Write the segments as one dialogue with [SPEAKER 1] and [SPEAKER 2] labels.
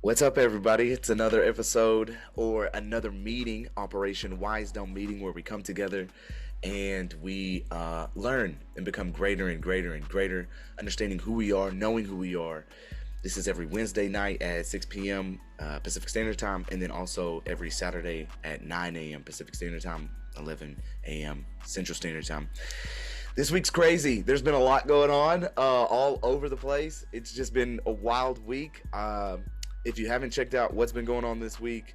[SPEAKER 1] What's up, everybody? It's another episode or another meeting, Operation Wisedome meeting, where we come together and we learn and become greater and greater and greater, understanding who we are, knowing who we are. This is every Wednesday night at 6 p.m. Pacific Standard Time, and then also every Saturday at 9 a.m. Pacific Standard Time, 11 a.m. Central Standard Time. This week's crazy. There's been a lot going on all over the place. It's just been a wild week. If you haven't checked out what's been going on this week,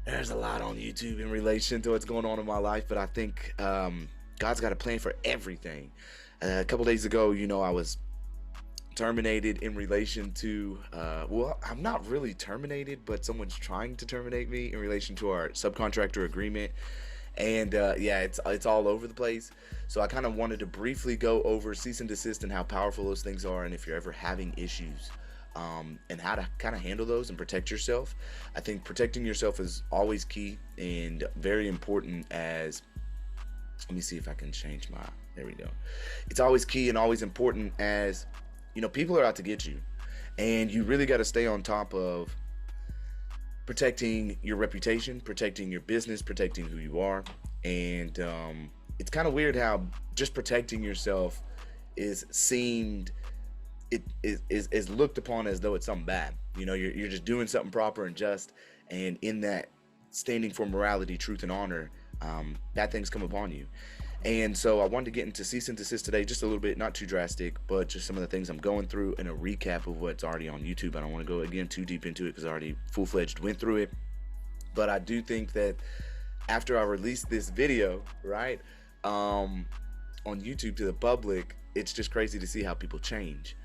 [SPEAKER 1] there's a lot on YouTube in relation to what's going on in my life, but I think God's got a plan for everything. A couple days ago, I was terminated in relation to, well, I'm not really terminated, but someone's trying to terminate me in relation to our subcontractor agreement. And yeah, it's all over the place. So I kind of wanted to briefly go over cease and desist and how powerful those things are, and if you're ever having issues, and how to kind of handle those and protect yourself. I think protecting yourself is always key and very important. As let me see if I can change my, there we go. It's always key and always important, as people are out to get you, and you really got to stay on top of protecting your reputation, protecting your business, protecting who you are. And it's kind of weird how just protecting yourself is is looked upon as though it's something bad. You're just doing something proper and just, and in that standing for morality, truth, and honor, bad things come upon you. And so I wanted to get into cease and desist today, just a little bit, not too drastic, but just some of the things I'm going through, and a recap of what's already on YouTube. I don't want to go again too deep into it because I already full-fledged went through it. But I do think that after I release this video, right, on YouTube to the public, it's just crazy to see how people change.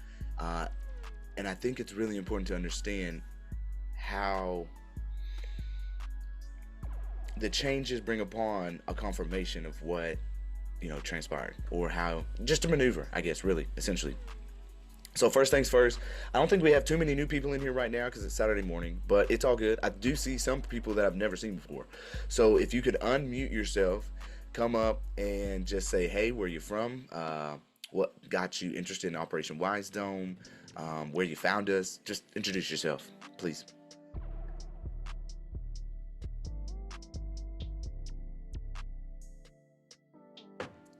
[SPEAKER 1] And I think it's really important to understand how the changes bring upon a confirmation of what transpired, or how just to maneuver, I guess, really, essentially. So first things first, I don't think we have too many new people in here right now because it's Saturday morning, but it's all good. I do see some people that I've never seen before. So if you could unmute yourself, come up and just say, hey, where you from? What got you interested in Operation Wisedome? Where you found us? Just introduce yourself, please.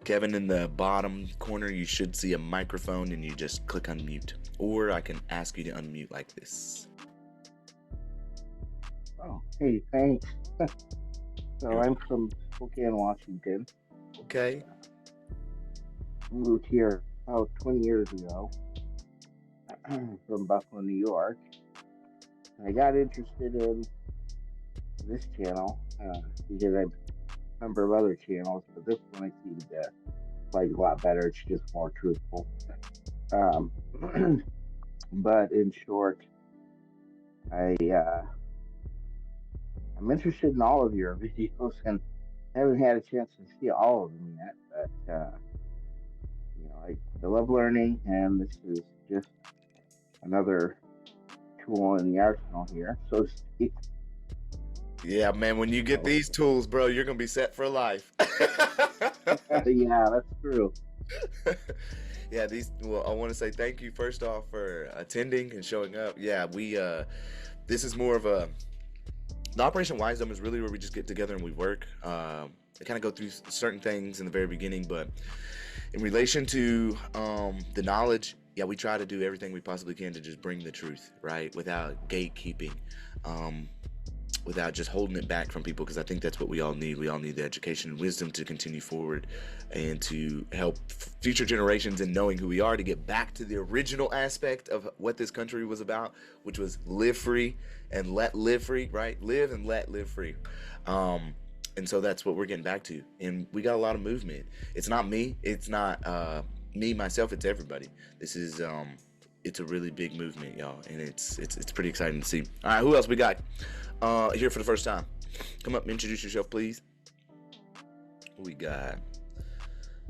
[SPEAKER 1] Kevin, in the bottom corner, you should see a microphone, and you just click unmute. Or I can ask you to unmute like this.
[SPEAKER 2] Oh, hey, thanks. So I'm from Spokane, Washington.
[SPEAKER 1] Okay.
[SPEAKER 2] Moved here about 20 years ago from Buffalo, New York. I got interested in this channel because I'm a number of other channels, but this one I seem to like a lot better. It's just more truthful. But in short, I'm interested in all of your videos, and I haven't had a chance to see all of them yet, but I love learning, and this is just another tool in the arsenal here, so to speak.
[SPEAKER 1] Yeah, man, when you get these tools, bro, you're gonna be set for life.
[SPEAKER 2] Yeah, that's true.
[SPEAKER 1] Yeah, well, I want to say thank you first off for attending and showing up. Yeah, this is more of the Operation Wisedome is really where we just get together and we work. I kind of go through certain things in the very beginning, but in relation to the knowledge, yeah, we try to do everything we possibly can to just bring the truth, right, without gatekeeping, without just holding it back from people, because I think that's what we all need. We all need the education and wisdom to continue forward and to help future generations in knowing who we are, to get back to the original aspect of what this country was about, which was live free and let live free, right? Live and let live free. And so that's what we're getting back to. And we got a lot of movement. It's not me. It's not me, myself. It's everybody. This is it's a really big movement, y'all, and it's pretty exciting to see. All right, who else we got here for the first time? Come up and introduce yourself, please. Who we got? I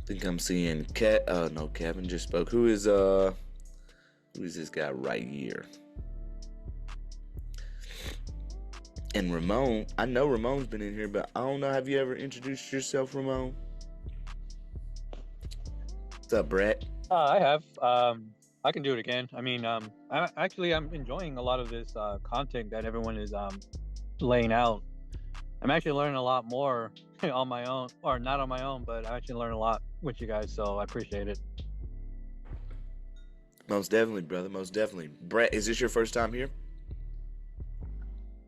[SPEAKER 1] think I'm seeing no, Kevin just spoke. Who is this guy right here? And Ramon, I know Ramon's been in here, but I don't know. Have you ever introduced yourself, Ramon? What's up, Brett?
[SPEAKER 3] I have. I can do it again. I mean, I'm enjoying a lot of this content that everyone is laying out. I'm actually learning a lot more on my own, or not on my own, but I actually learn a lot with you guys, so I appreciate it.
[SPEAKER 1] Most definitely, brother. Most definitely. Brett, is this your first time here?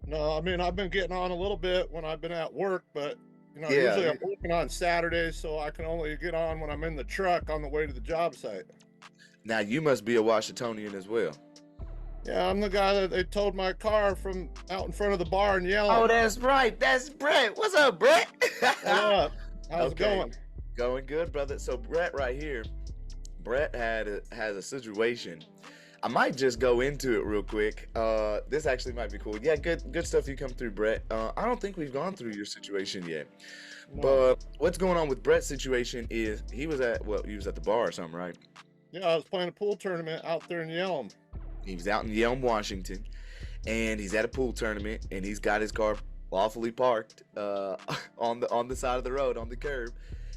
[SPEAKER 4] No, I mean, I've been getting on a little bit when I've been at work, but
[SPEAKER 1] Yeah.
[SPEAKER 4] usually I'm working on Saturdays, so I can only get on when I'm in the truck on the way to the job site.
[SPEAKER 1] Now you must be a Washingtonian as well.
[SPEAKER 4] Yeah, I'm the guy that they towed my car from out in front of the bar and yelling.
[SPEAKER 1] Oh, that's right. That's Brett. What's up, Brett?
[SPEAKER 4] What up? How's it going?
[SPEAKER 1] Going good, brother. So Brett right here, Brett has a situation. I might just go into it real quick. This actually might be cool. Yeah, good stuff you come through, Brett. I don't think we've gone through your situation yet.
[SPEAKER 4] No.
[SPEAKER 1] But what's going on with Brett's situation is he was at the bar or something, right?
[SPEAKER 4] Yeah, I was playing a pool tournament out there in Yelm.
[SPEAKER 1] He was out in Yelm, Washington, and he's at a pool tournament, and he's got his car lawfully parked on the side of the road on the curb,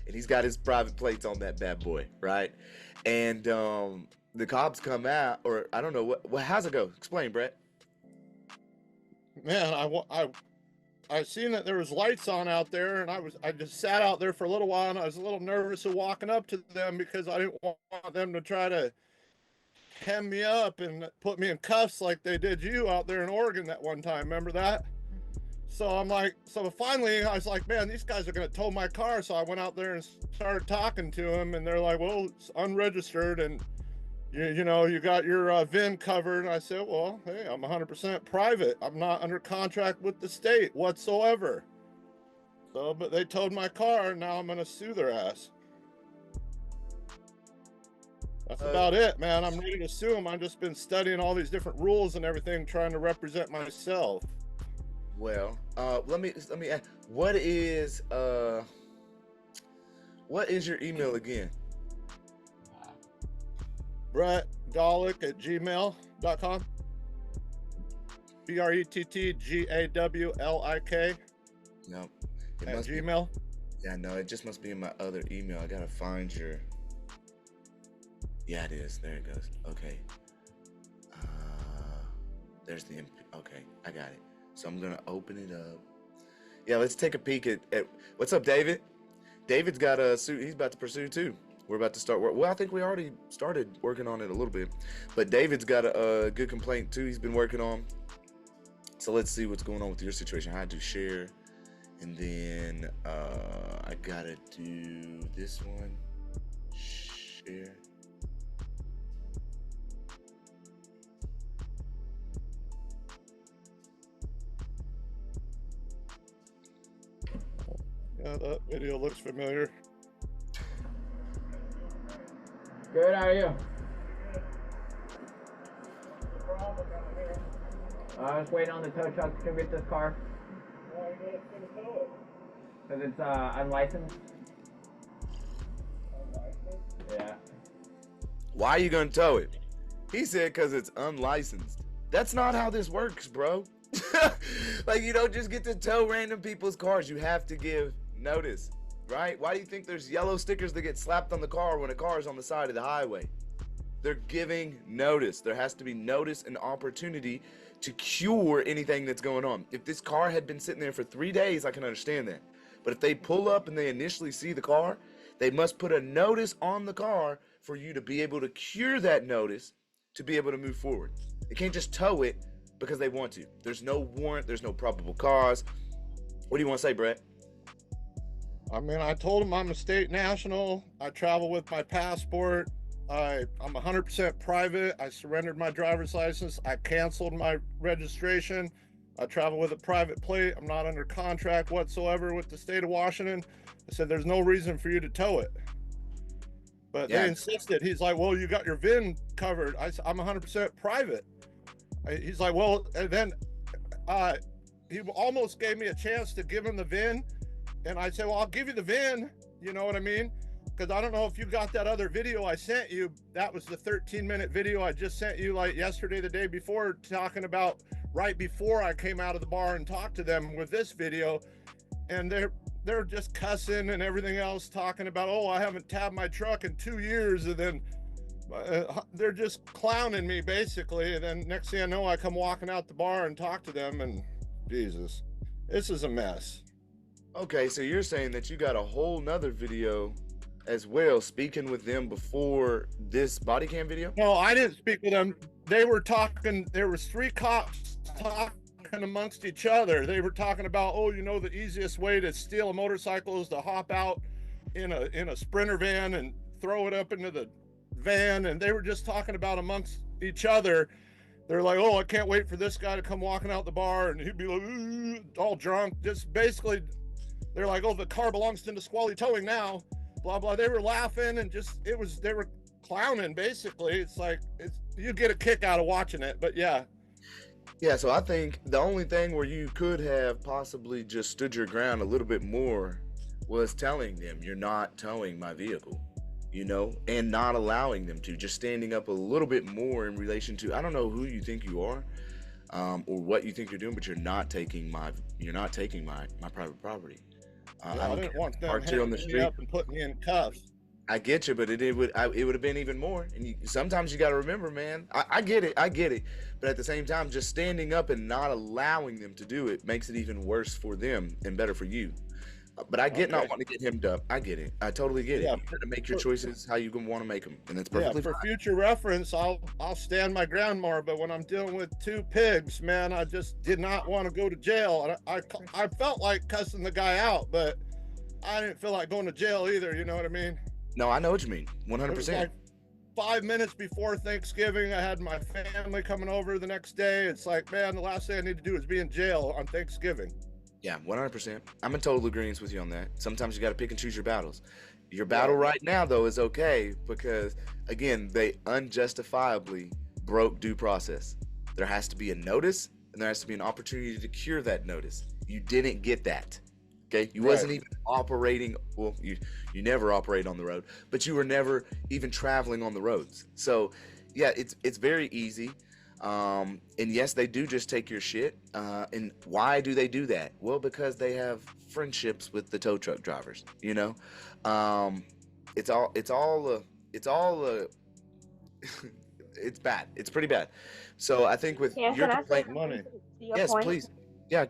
[SPEAKER 1] and he's got his private plates on that bad boy, right? And the cops come out, or I don't know what. How's it go? Explain, Brett.
[SPEAKER 4] Man, I seen that there was lights on out there, and I just sat out there for a little while, and I was a little nervous of walking up to them because I didn't want them to try to hem me up and put me in cuffs like they did you out there in Oregon that one time. Remember that? So finally I was like, man, these guys are gonna tow my car. So I went out there and started talking to them, and they're like, well, it's unregistered, and you got your VIN covered. And I said, well, hey, I'm 100% private. I'm not under contract with the state whatsoever. So, but they towed my car, and now I'm gonna sue their ass. That's about it, man. I'm ready to sue them. I've just been studying all these different rules and everything, trying to represent myself.
[SPEAKER 1] Well, let me ask, what is your email again?
[SPEAKER 4] BrettGawlik@gmail.com. BrettGawlik.
[SPEAKER 1] No.
[SPEAKER 4] At Gmail.
[SPEAKER 1] Yeah, no, it just must be in my other email. I gotta find your. Yeah, it is. There it goes. Okay. There's the. Okay, I got it. So I'm gonna open it up. Yeah, let's take a peek at what's up, David. David's got a suit. He's about to pursue too. We're about to start work. Well, I think we already started working on it a little bit, but David's got a good complaint too. He's been working on. So let's see what's going on with your situation. I do share, and then I gotta do this one. Share.
[SPEAKER 4] Yeah, that video looks familiar.
[SPEAKER 5] Good, how are you? I was waiting on the tow truck to come get this car.
[SPEAKER 4] Why are you going to tow it?
[SPEAKER 5] Because it's unlicensed. Yeah.
[SPEAKER 1] Why are you gonna tow it? He said because it's unlicensed. That's not how this works, bro. Like, you don't just get to tow random people's cars. You have to give notice, right? Why do you think there's yellow stickers that get slapped on the car when a car is on the side of the highway? They're giving notice. There has to be notice and opportunity to cure anything that's going on. If this car had been sitting there for 3 days, I can understand that. But if they pull up and they initially see the car, they must put a notice on the car for you to be able to cure that notice to be able to move forward. They can't just tow it because they want to. There's no warrant. There's no probable cause. What do you want to say, Brett?
[SPEAKER 4] I mean, I told him I'm a state national. I travel with my passport. I'm 100% private. I surrendered my driver's license. I canceled my registration. I travel with a private plate. I'm not under contract whatsoever with the state of Washington. I said, there's no reason for you to tow it. But
[SPEAKER 1] Yeah.
[SPEAKER 4] they insisted. He's like, well, you got your VIN covered. I'm 100% private. He's like, well, and then he almost gave me a chance to give him the VIN. And I said, well, I'll give you the VIN. You know what I mean? Because I don't know if you got that other video I sent you. That was the 13-minute video I just sent you like yesterday, the day before, talking about right before I came out of the bar and talked to them with this video. And they're just cussing and everything else, talking about, oh, I haven't tabbed my truck in 2 years. And then they're just clowning me basically. And then next thing I know, I come walking out the bar and talk to them, and Jesus, this is a mess.
[SPEAKER 1] Okay, so you're saying that you got a whole nother video as well, speaking with them before this body cam video?
[SPEAKER 4] No, I didn't speak with them. They were talking. There was 3 cops talking amongst each other. They were talking about, oh, you know, the easiest way to steal a motorcycle is to hop out in a Sprinter van and throw it up into the van. And they were just talking about amongst each other. They're like, oh, I can't wait for this guy to come walking out the bar, and he'd be like, all drunk. Just basically, they're like, oh, the car belongs to Nisqually Towing now. Blah blah. They were laughing and they were clowning basically. It's like you get a kick out of watching it, but yeah.
[SPEAKER 1] Yeah, so I think the only thing where you could have possibly just stood your ground a little bit more was telling them you're not towing my vehicle, you know, and not allowing them to, just standing up a little bit more in relation to, I don't know who you think you are, or what you think you're doing, but you're not taking my private property.
[SPEAKER 4] I didn't want them
[SPEAKER 1] on the
[SPEAKER 4] hanging me
[SPEAKER 1] street
[SPEAKER 4] up and putting me in cuffs.
[SPEAKER 1] I get you, but it would have been even more. And sometimes you got to remember, man. I get it, but at the same time, just standing up and not allowing them to do it makes it even worse for them and better for you. But I get not wanting to get hemmed up. I get it. I totally get it. You got to make your choices how you want to make them, and that's perfectly
[SPEAKER 4] for
[SPEAKER 1] fine.
[SPEAKER 4] future reference, I'll stand my ground more. But when I'm dealing with 2 pigs, man, I just did not want to go to jail. I felt like cussing the guy out, but I didn't feel like going to jail either. You know what I mean?
[SPEAKER 1] No, I know what you mean. 100%.
[SPEAKER 4] It was like 5 minutes before Thanksgiving, I had my family coming over the next day. It's like, man, the last thing I need to do is be in jail on Thanksgiving.
[SPEAKER 1] Yeah, 100%. I'm in total agreement with you on that. Sometimes you got to pick and choose your battles. Your battle right now, though, is okay because, again, they unjustifiably broke due process. There has to be a notice, and there has to be an opportunity to cure that notice. You didn't get that. Okay, you wasn't even operating. Well, you never operate on the road, but you were never even traveling on the roads. So, yeah, it's very easy. And yes, they do just take your shit. And why do they do that? Well, because they have friendships with the tow truck drivers. You know, it's bad. It's pretty bad. So I think with your complaint, yes,
[SPEAKER 6] point?
[SPEAKER 1] Please, yeah.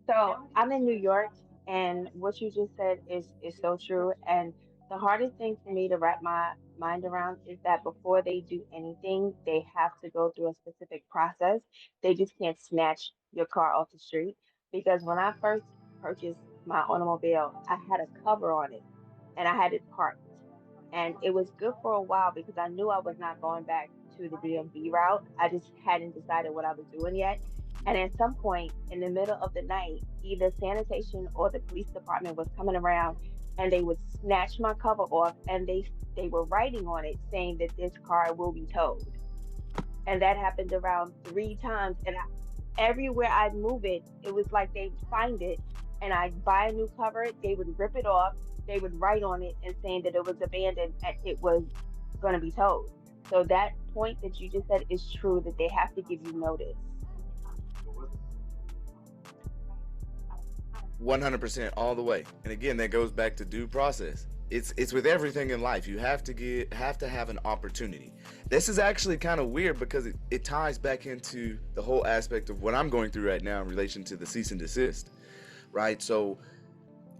[SPEAKER 6] So I'm in New York, and what you just said is so true. And the hardest thing for me to wrap my mind around is that before they do anything, they have to go through a specific process. They just can't snatch your car off the street. Because when I first purchased my automobile, I had a cover on it and I had it parked. And it was good for a while because I knew I was not going back to the DMV route. I just hadn't decided what I was doing yet. And at some point in the middle of the night, either sanitation or the police department was coming around and they would snatch my cover off and they were writing on it saying that this car will be towed. And that happened around 3 times. And everywhere I'd move it, it was like they'd find it and I'd buy a new cover, they would rip it off, they would write on it and saying that it was abandoned and it was going to be towed. So that point that you just said is true, that they have to give you notice.
[SPEAKER 1] 100% all the way. And again, that goes back to due process. It's with everything in life. You have to have an opportunity. This is actually kind of weird because it ties back into the whole aspect of what I'm going through right now in relation to the cease and desist, right? So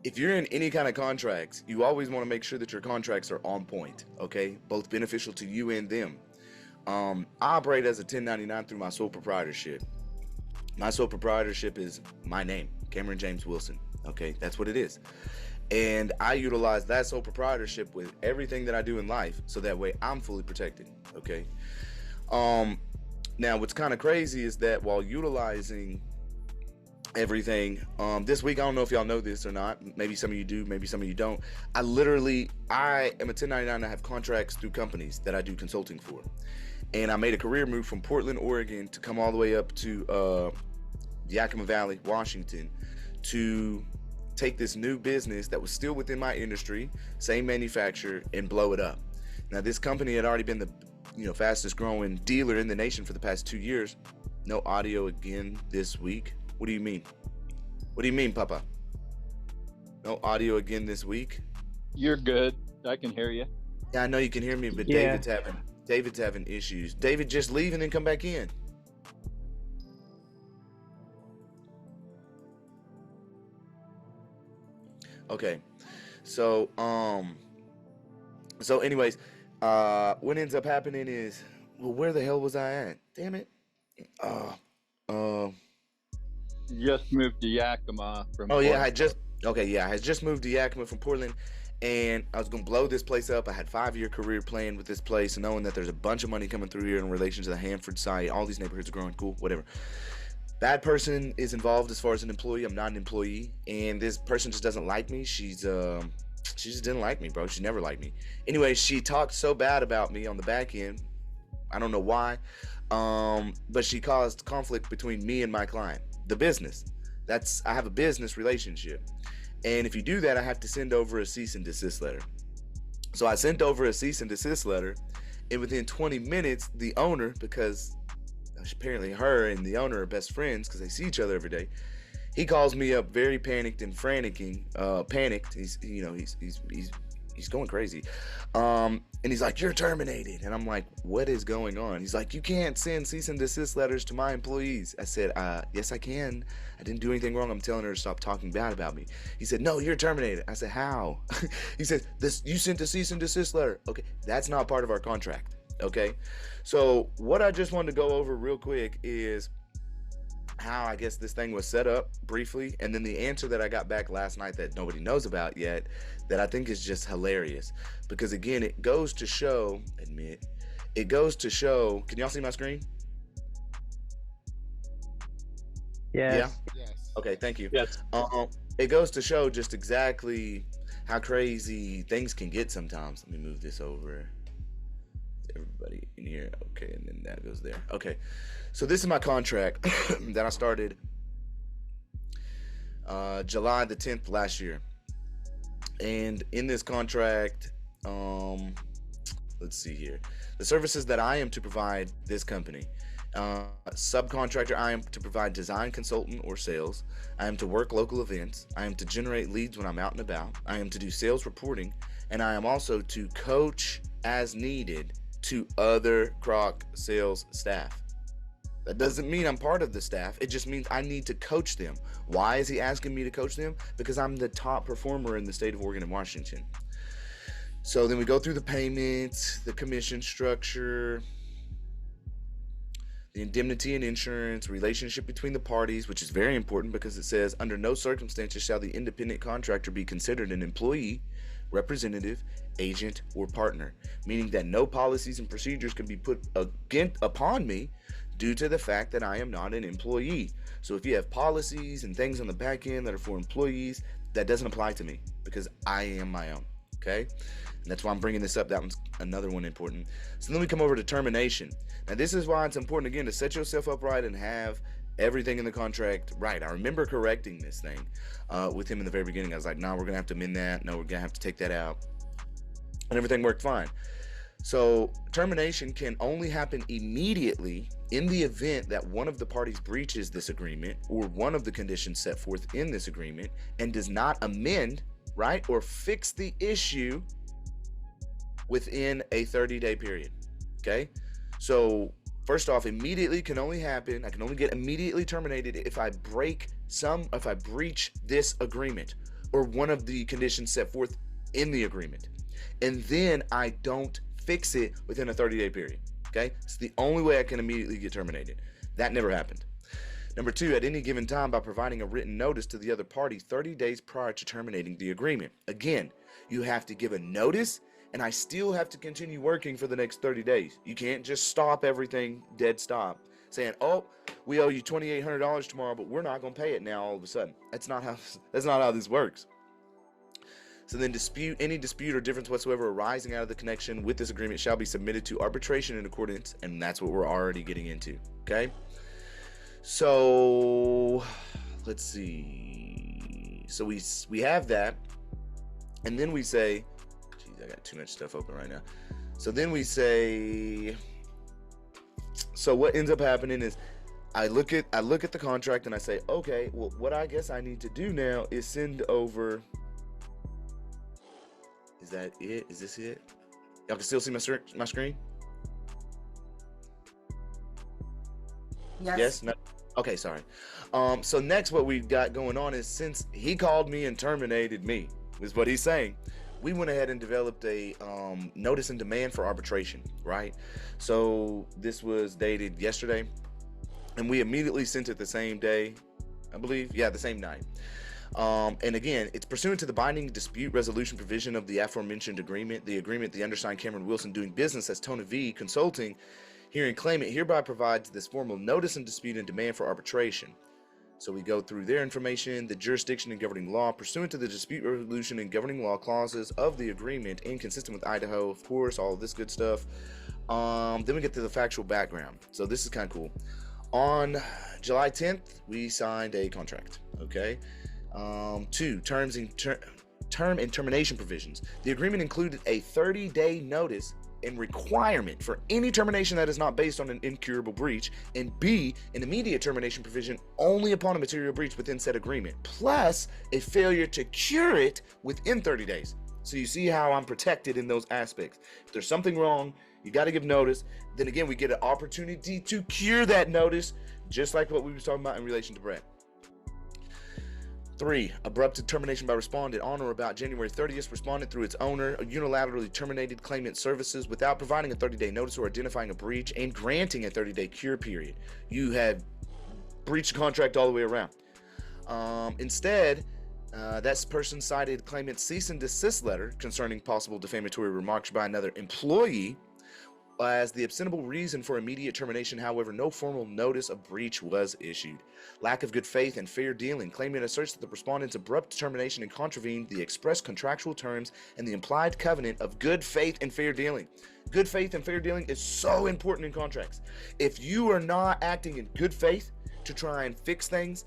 [SPEAKER 1] if you're in any kind of contracts, you always want to make sure that your contracts are on point, okay? Both beneficial to you and them. I operate as a 1099 through my sole proprietorship. My sole proprietorship is my name, Cameron James Wilson. Okay, that's what it is. And I utilize that sole proprietorship with everything that I do in life, so that way I'm fully protected. Okay. Now what's kind of crazy is that while utilizing everything, this week, I don't know if y'all know this or not, maybe some of you do, maybe some of you don't, I am a 1099. I have contracts through companies that I do consulting for. And I made a career move from Portland, Oregon to come all the way up to Yakima Valley, Washington, to take this new business that was still within my industry, same manufacturer, and blow it up. Now, this company had already been the fastest growing dealer in the nation for the past 2 years. No audio again this week. What do you mean? What do you mean, Papa? No audio again this week?
[SPEAKER 7] You're good. I can hear you.
[SPEAKER 1] Yeah, I know you can hear me, but
[SPEAKER 3] Yeah.
[SPEAKER 1] David's having issues. David, just leave and then come back in. Okay. So anyways, what ends up happening is, well, where the hell was I at? Damn it.
[SPEAKER 7] Just moved to Yakima from.
[SPEAKER 1] Oh yeah,
[SPEAKER 7] Portland.
[SPEAKER 1] I had just moved to Yakima from Portland, and I was gonna blow this place up. I had 5-year career plan with this place, knowing that there's a bunch of money coming through here in relation to the Hanford site. All these neighborhoods are growing, cool, whatever. Bad person is involved as far as an employee. I'm not an employee, and this person just doesn't like me. She just didn't like me, bro. She never liked me. Anyway, she talked so bad about me on the back end. I don't know why, but she caused conflict between me and my client, the business. I have a business relationship, and if you do that, I have to send over a cease and desist letter. So I sent over a cease and desist letter, and within 20 minutes, the owner, because apparently her and the owner are best friends because they see each other every day, he calls me up very panicked and panicked. He's going crazy. And he's like, "You're terminated." And I'm like, "What is going on?" He's like, "You can't send cease and desist letters to my employees." I said, "Yes, I can. I didn't do anything wrong. I'm telling her to stop talking bad about me." He said, "No, you're terminated." I said, "How?" He said, "You sent a cease and desist letter." Okay, that's not part of our contract. Okay, so what I just wanted to go over real quick is how I guess this thing was set up briefly, and then the answer that I got back last night that nobody knows about yet, that I think is just hilarious, because again, it goes to show, can y'all see my screen?
[SPEAKER 3] Yes.
[SPEAKER 1] Yeah? Okay, thank you.
[SPEAKER 3] Yes.
[SPEAKER 1] It goes to show just exactly how crazy things can get sometimes. Let me move this over. Everybody in here. Okay, and then that goes there. Okay, so this is my contract that I started July the 10th last year. And in this contract, let's see here. The services that I am to provide this company. Subcontractor, I am to provide design, consultant, or sales. I am to work local events. I am to generate leads when I'm out and about. I am to do sales reporting. And I am also to coach as needed to other Croc sales staff. That doesn't mean I'm part of the staff. It just means I need to coach them. Why is he asking me to coach them? Because I'm the top performer in the state of Oregon and Washington. So then we go through the payments, the commission structure, the indemnity and insurance, relationship between the parties, which is very important because it says, under no circumstances shall the independent contractor be considered an employee, representative, agent, or partner, meaning that no policies and procedures can be put upon me due to the fact that I am not an employee. So if you have policies and things on the back end that are for employees, that doesn't apply to me because I am my own. Okay, and that's why I'm bringing this up. That one's another one important. So then we come over to termination. Now this is why it's important again to set yourself up right and have everything in the contract right. I remember correcting this thing with him in the very beginning. I was like, "No, we're gonna have to amend that. No, we're gonna have to take that out," and everything worked fine. So termination can only happen immediately in the event that one of the parties breaches this agreement or one of the conditions set forth in this agreement and does not amend, right, or fix the issue within a 30-day period. Okay, so first off, immediately can only happen. I can only get immediately terminated if I breach this agreement or one of the conditions set forth in the agreement, and then I don't fix it within a 30-day period. Okay, it's the only way I can immediately get terminated. That never happened. Number two, at any given time by providing a written notice to the other party 30 days prior to terminating the agreement. Again, you have to give a notice, and I still have to continue working for the next 30 days. You can't just stop everything, dead stop, saying, "Oh, we owe you $2,800 tomorrow, but we're not going to pay it now all of a sudden." That's not how this works. So then any dispute or difference whatsoever arising out of the connection with this agreement shall be submitted to arbitration in accordance, and that's what we're already getting into. Okay, so let's see. So we have that, and then we say, geez, I got too much stuff open right now. So then we say, so what ends up happening is I look at the contract and I say, okay, well, what I guess I need to do now is send over. Is that it? Is this it? Y'all can still see my screen? Yes. No. Okay. Sorry. So next, what we've got going on is, since he called me and terminated me, is what he's saying, we went ahead and developed a notice and demand for arbitration. Right. So this was dated yesterday, and we immediately sent it the same day, I believe. Yeah, the same night. And again, it's pursuant to the binding dispute resolution provision of the aforementioned agreement. The agreement, the undersigned Cameron Wilson, doing business as Tona V Consulting, hearing claimant, hereby provides this formal notice and dispute and demand for arbitration. So we go through their information, the jurisdiction and governing law, pursuant to the dispute resolution and governing law clauses of the agreement, inconsistent with Idaho, of course, all of this good stuff. Then we get to the factual background. So this is kind of cool. On July 10th, we signed a contract. Okay. 2, term and termination provisions. The agreement included a 30-day notice and requirement for any termination that is not based on an incurable breach, and B, an immediate termination provision only upon a material breach within said agreement, plus a failure to cure it within 30 days. So you see how I'm protected in those aspects. If there's something wrong, you got to give notice. Then again, we get an opportunity to cure that notice, just like what we were talking about in relation to Brett. 3, abrupt termination by respondent on or about January 30th. Respondent, through its owner, unilaterally terminated claimant services without providing a 30-day notice or identifying a breach and granting a 30-day cure period. You had breached the contract all the way around. Instead, that person cited claimant's cease and desist letter concerning possible defamatory remarks by another employee as the absentable reason for immediate termination. However, no formal notice of breach was issued. Lack of good faith and fair dealing. Claimant asserts that the respondent's abrupt termination contravened the express contractual terms and the implied covenant of good faith and fair dealing. Good faith and fair dealing is so important in contracts. If you are not acting in good faith to try and fix things,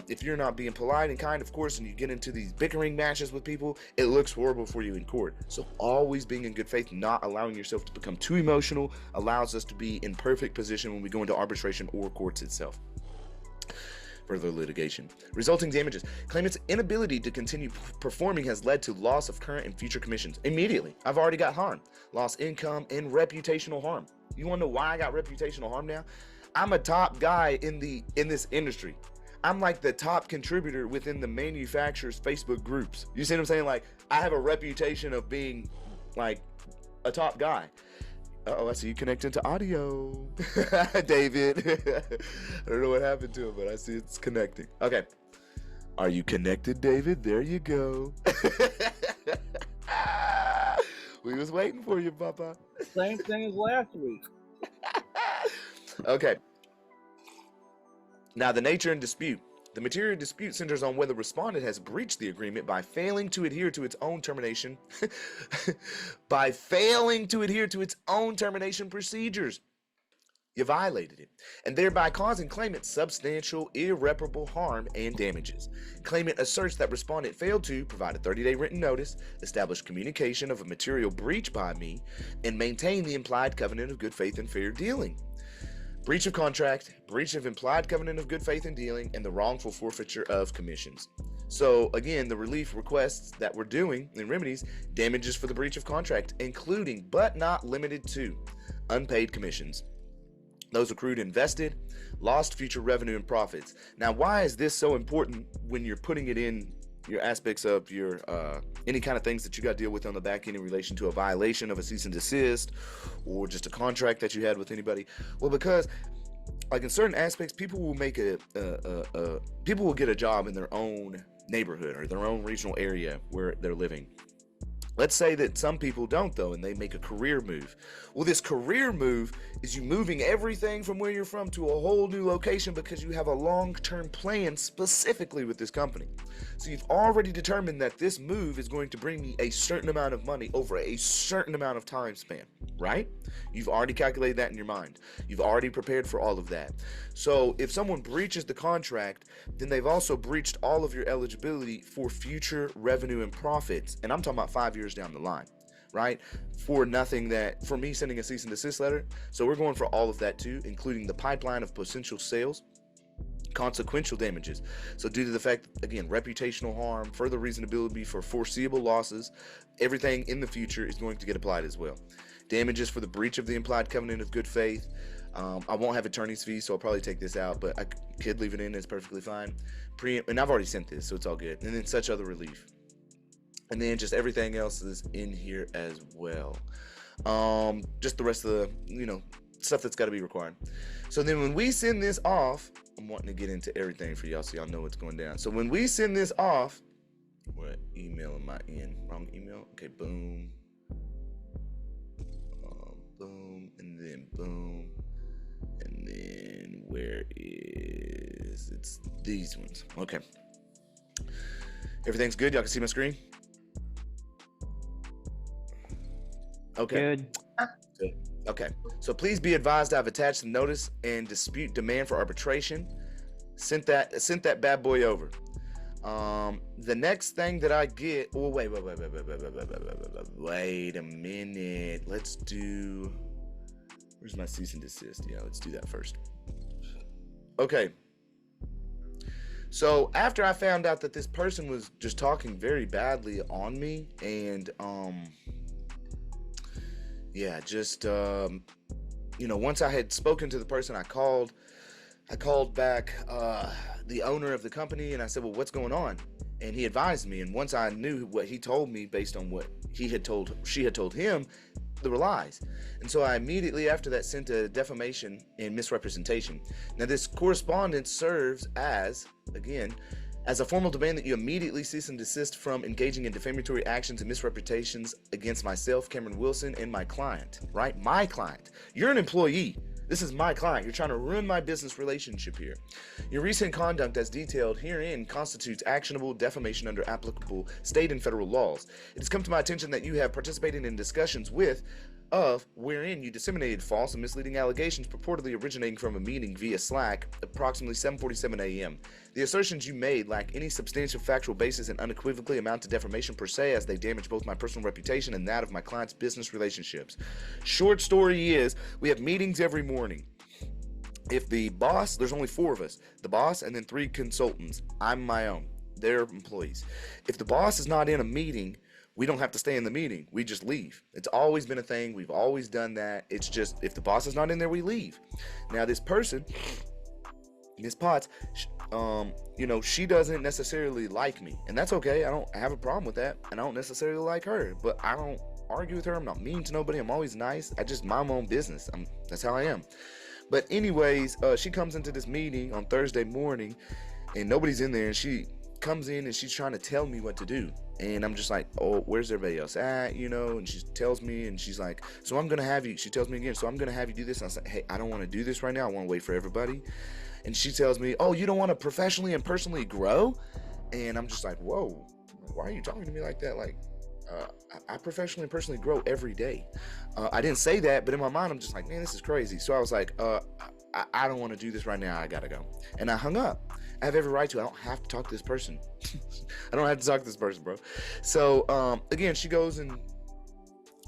[SPEAKER 1] if you're not being polite and kind, of course, and you get into these bickering matches with people, it looks horrible for you in court. So always being in good faith, not allowing yourself to become too emotional, allows us to be in perfect position when we go into arbitration or courts itself. Further litigation. Resulting damages. Claimant's inability to continue performing has led to loss of current and future commissions. Immediately, I've already got harm. Lost income and reputational harm. You want to know why I got reputational harm now? I'm a top guy in this industry. I'm like the top contributor within the manufacturers' Facebook groups. You see what I'm saying? Like, I have a reputation of being like a top guy. Uh-oh, I see you connecting to audio. David. I don't know what happened to him, but I see it's connecting. Okay. Are you connected, David? There you go. We was waiting for you, Papa.
[SPEAKER 2] Same thing as last week.
[SPEAKER 1] Okay. Now, the nature and dispute. The material dispute centers on whether respondent has breached the agreement by failing to adhere to its own termination procedures. You violated it, and thereby causing claimant substantial irreparable harm and damages. Claimant asserts that respondent failed to provide a 30-day written notice, establish communication of a material breach by me, and maintain the implied covenant of good faith and fair dealing. Breach of contract, breach of implied covenant of good faith and dealing, and the wrongful forfeiture of commissions. So again, the relief requests that we're doing in remedies, damages for the breach of contract, including but not limited to unpaid commissions, those accrued and vested, lost future revenue and profits. Now, why is this so important when you're putting it in your aspects of your any kind of things that you got to deal with on the back end in relation to a violation of a cease and desist or just a contract that you had with anybody? Well, because like in certain aspects, people will make people will get a job in their own neighborhood or their own regional area where they're living. Let's say that some people don't, though, and they make a career move. Well, this career move is you moving everything from where you're from to a whole new location because you have a long-term plan specifically with this company. So you've already determined that this move is going to bring me a certain amount of money over a certain amount of time span, right? You've already calculated that in your mind. You've already prepared for all of that. So if someone breaches the contract, then they've also breached all of your eligibility for future revenue and profits. And I'm talking about 5 years down the line, right? For nothing that, for me sending a cease and desist letter. So we're going for all of that too, including the pipeline of potential sales, consequential damages. So due to the fact, again, reputational harm, further reasonability for foreseeable losses, everything in the future is going to get applied as well. Damages for the breach of the implied covenant of good faith, I won't have attorney's fees, so I'll probably take this out, but I could leave it in. It's perfectly fine. And I've already sent this, so it's all good. And then such other relief. And then just everything else is in here as well. Just the rest of the, stuff that's got to be required. So then when we send this off, I'm wanting to get into everything for y'all so y'all know what's going down. So when we send this off, what email am I in? Wrong email? Okay, boom. Boom, and then boom. And then where is, it's these ones. Okay. Everything's good? Y'all can see my screen? Okay.
[SPEAKER 8] Good.
[SPEAKER 1] Okay. So please be advised I've attached the notice and dispute demand for arbitration. Sent that bad boy over. The next thing that I get, oh wait a minute. Let's do, where's my cease and desist? Yeah, let's do that first. Okay. So after I found out that this person was just talking very badly on me, and once I had spoken to the person, I called back the owner of the company, and I said, well, what's going on? And he advised me, and once I knew what he told me based on what she had told him, there were lies. And so I immediately after that sent a defamation and misrepresentation. Now this correspondence serves as a formal demand that you immediately cease and desist from engaging in defamatory actions and misrepresentations against myself, Cameron Wilson, and my client, right? My client. You're an employee. This is my client. You're trying to ruin my business relationship here. Your recent conduct as detailed herein constitutes actionable defamation under applicable state and federal laws. It has come to my attention that you have participated in discussions wherein you disseminated false and misleading allegations purportedly originating from a meeting via Slack approximately 7:47 a.m. The assertions you made lack any substantial factual basis and unequivocally amount to defamation per se, as they damage both my personal reputation and that of my client's business relationships. Short story is, we have meetings every morning. If the boss, there's only 4 of us, the boss and then 3 consultants. I'm my own. They're employees. If the boss is not in a meeting, we don't have to stay in the meeting. We just leave. It's always been a thing. We've always done that. It's just, if the boss is not in there, we leave. Now this person, Miss Potts, she doesn't necessarily like me, and that's okay. I don't have a problem with that, and I don't necessarily like her, but I don't argue with her. I'm not mean to nobody. I'm always nice. I just mind my own business. That's how I am. But anyways, she comes into this meeting on Thursday morning, and nobody's in there, and she comes in and she's trying to tell me what to do. And I'm just like, oh, where's everybody else at? And she tells me, and she's like, so I'm going to have you, she tells me again, so I'm going to have you do this. And I said, hey, I don't want to do this right now. I want to wait for everybody. And she tells me, oh, you don't want to professionally and personally grow? And I'm just like, whoa, why are you talking to me like that? Like, I professionally and personally grow every day. I didn't say that, but in my mind, I'm just like, man, this is crazy. So I was like, I don't want to do this right now. I got to go. And I hung up. I have every right to. I don't have to talk to this person. I don't have to talk to this person, bro. So, again, she goes and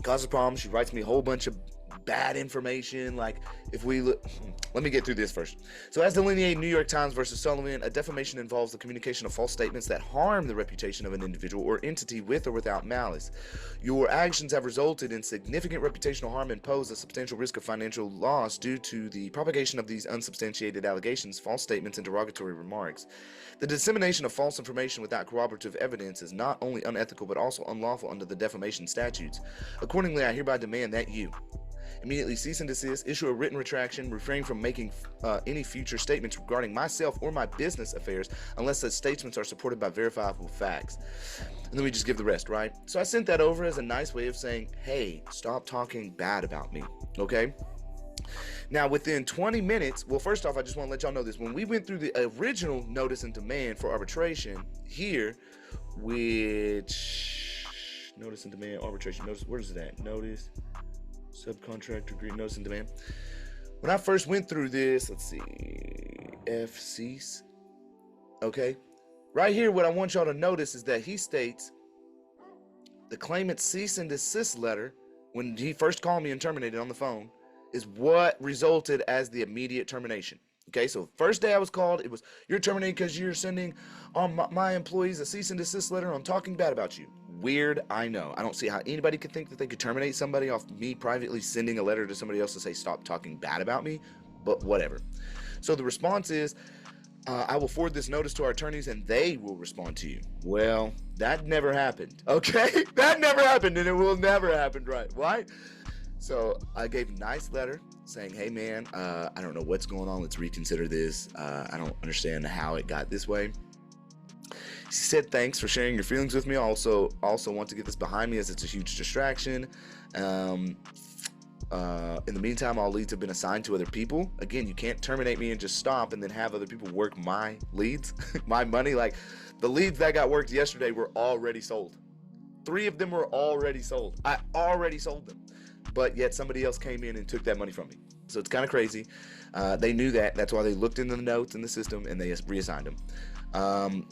[SPEAKER 1] causes problems. She writes me a whole bunch of bad information. Like, if we look, let me get through this first. So as delineated in New York Times versus Sullivan, a defamation involves the communication of false statements that harm the reputation of an individual or entity with or without malice. Your actions have resulted in significant reputational harm and pose a substantial risk of financial loss due to the propagation of these unsubstantiated allegations, false statements, and derogatory remarks. The dissemination of false information without corroborative evidence is not only unethical but also unlawful under the defamation statutes. Accordingly, I hereby demand that you immediately cease and desist, issue a written retraction, refrain from making any future statements regarding myself or my business affairs unless such statements are supported by verifiable facts. And then we just give the rest, right? So I sent that over as a nice way of saying, hey, stop talking bad about me, okay? Now, within 20 minutes, well, first off, I just want to let y'all know this. When we went through the original notice and demand for arbitration here, which notice and demand, arbitration, notice, where is it at? Notice, subcontractor agreement, notice and demand. When I first went through this, let's see, FCs, okay? Right here, what I want y'all to notice is that he states the claimant's cease and desist letter, when he first called me and terminated on the phone, is what resulted as the immediate termination. Okay, so first day I was called, it was, you're terminated because you're sending my employees a cease and desist letter on talking bad about you. Weird, I know. I don't see how anybody could think that they could terminate somebody off me privately sending a letter to somebody else to say stop talking bad about me, but whatever. So the response is, I will forward this notice to our attorneys and they will respond to you. Well, that never happened, okay? That never happened, and it will never happen, right? Why? So I gave a nice letter saying, hey man, I don't know what's going on. Let's reconsider this. I don't understand how it got this way. He said, thanks for sharing your feelings with me. I also want to get this behind me as it's a huge distraction. In the meantime, all leads have been assigned to other people. Again, you can't terminate me and just stop and then have other people work my leads, my money. Like, the leads that got worked yesterday were already sold. 3 of them were already sold. I already sold them, but yet somebody else came in and took that money from me. So it's kind of crazy. They knew that. That's why they looked into the notes in the system and they reassigned them.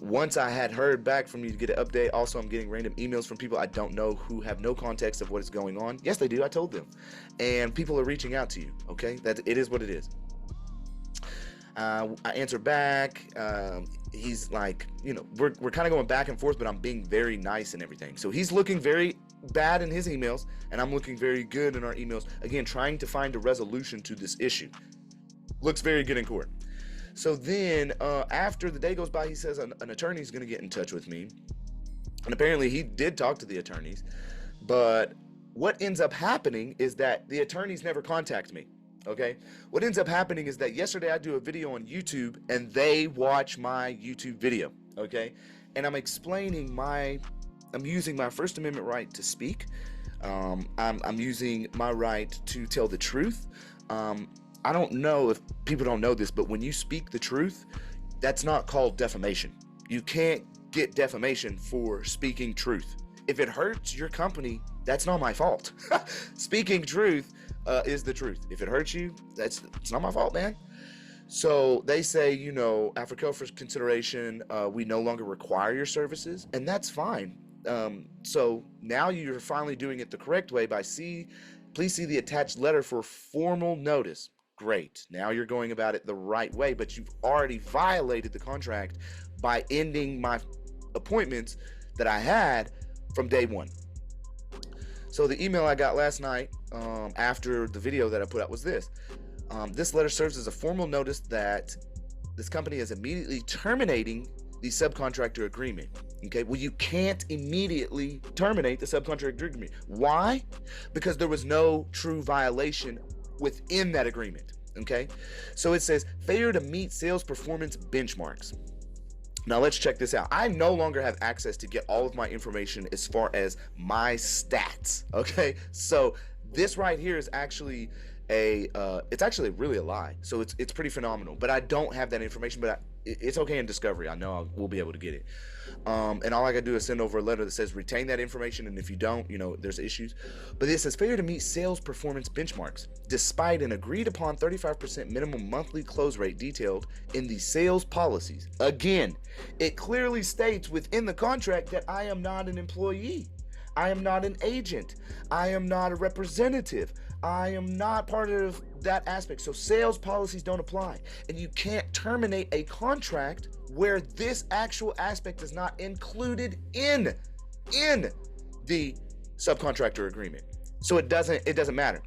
[SPEAKER 1] Once I had heard back from you to get an update, also I'm getting random emails from people I don't know who have no context of what is going on. Yes, they do. I told them. And people are reaching out to you. Okay, that it is what it is. I answer back. He's like, you know, we're kind of going back and forth, but I'm being very nice and everything. So he's looking very bad in his emails, and I'm looking very good in our emails. Again, trying to find a resolution to this issue. Looks very good in court. So then after the day goes by, he says an attorney is going to get in touch with me. And apparently he did talk to the attorneys. But what ends up happening is that the attorneys never contact me. Okay. What ends up happening is that yesterday I do a video on YouTube and they watch my YouTube video. Okay. And I'm explaining I'm using my First Amendment right to speak. I'm using my right to tell the truth. I don't know if people don't know this, but when you speak the truth, that's not called defamation. You can't get defamation for speaking truth. If it hurts your company, that's not my fault. Speaking truth is the truth. If it hurts you, it's not my fault, man. So they say, you know, after careful consideration, we no longer require your services, and that's fine. So now you're finally doing it the correct way by please see the attached letter for formal notice. Great. Now you're going about it the right way, but you've already violated the contract by ending my appointments that I had from day one. So the email I got last night after the video that I put out was this. This letter serves as a formal notice that this company is immediately terminating the subcontractor agreement. Okay, well, you can't immediately terminate the subcontractor agreement. Why? Because there was no true violation within that agreement. Okay, so it says failure to meet sales performance benchmarks. Now let's check this out. I no longer have access to get all of my information as far as my stats. Okay, so this right here is actually it's actually really a lie. So it's pretty phenomenal, but I don't have that information, but it's okay in discovery. I know we'll be able to get it. And all I gotta do is send over a letter that says retain that information, and if you don't, you know, there's issues. But this says failure to meet sales performance benchmarks despite an agreed upon 35% minimum monthly close rate detailed in the sales policies. Again, it clearly states within the contract that I am not an employee, I am not an agent, I am not a representative, I am not part of that aspect. So sales policies don't apply, and you can't terminate a contract where this actual aspect is not included in the subcontractor agreement. So it doesn't matter.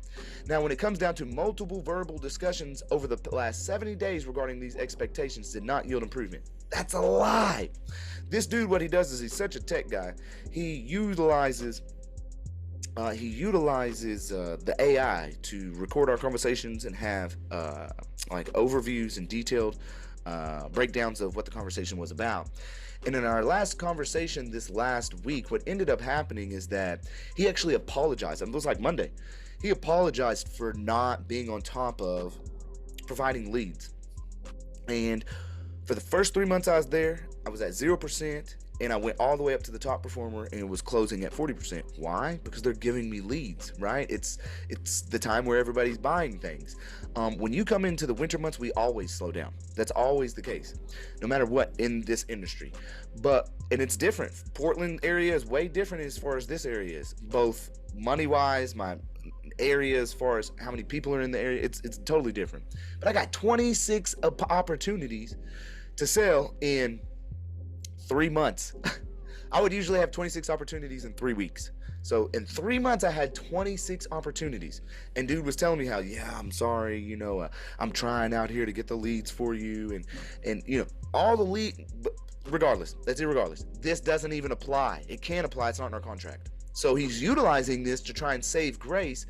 [SPEAKER 1] Now, when it comes down to multiple verbal discussions over the last 70 days regarding these expectations did not yield improvement. That's a lie. This dude, what he does is he's such a tech guy. He utilizes the AI to record our conversations and have like overviews and detailed breakdowns of what the conversation was about. And in our last conversation this last week, what ended up happening is that he actually apologized. It was like Monday. He apologized for not being on top of providing leads. And for the first 3 months I was there, I was at 0%. And I went all the way up to the top performer and it was closing at 40%. Why? Because they're giving me leads, right? It's the time where everybody's buying things. When you come into the winter months, we always slow down. That's always the case, no matter what in this industry. And it's different. Portland area is way different as far as this area is, both money-wise, my area as far as how many people are in the area. It's totally different. But I got 26 opportunities to sell in 3 months. I would usually have 26 opportunities in 3 weeks. So in 3 months, I had 26 opportunities. And dude was telling me how, yeah, I'm sorry, you know, I'm trying out here to get the leads for you. And you know, all the lead, but regardless, let's say regardless, this doesn't even apply. It can't apply. It's not in our contract. So he's utilizing this to try and save grace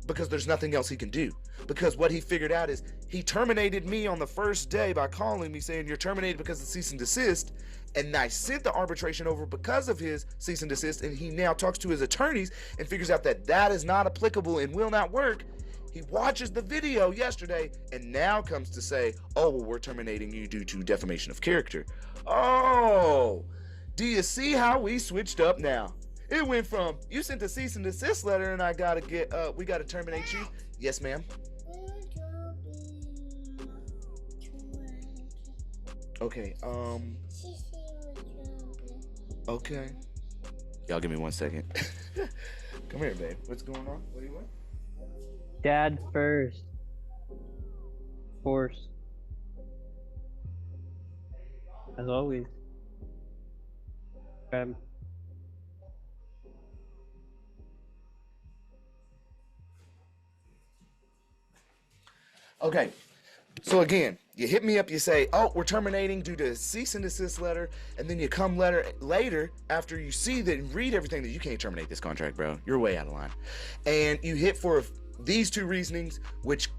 [SPEAKER 1] because there's nothing else he can do. Because what he figured out is he terminated me on the first day by calling me saying you're terminated because of cease and desist. And I sent the arbitration over because of his cease and desist. And he now talks to his attorneys and figures out that that is not applicable and will not work. He watches the video yesterday and now comes to say, oh, well, we're terminating you due to defamation of character. Oh, do you see how we switched up now? It went from you sent a cease and desist letter and I gotta get we gotta terminate you. Yes, ma'am. Okay, okay. Y'all give me 1 second. Come here, babe. What's going on? What do you want?
[SPEAKER 3] Dad first. Force. As always.
[SPEAKER 1] Okay, so again, you hit me up, you say, oh, we're terminating due to cease and desist letter, and then you come later after you see that and read everything that you can't terminate this contract, bro. You're way out of line. And you hit for these two reasonings, which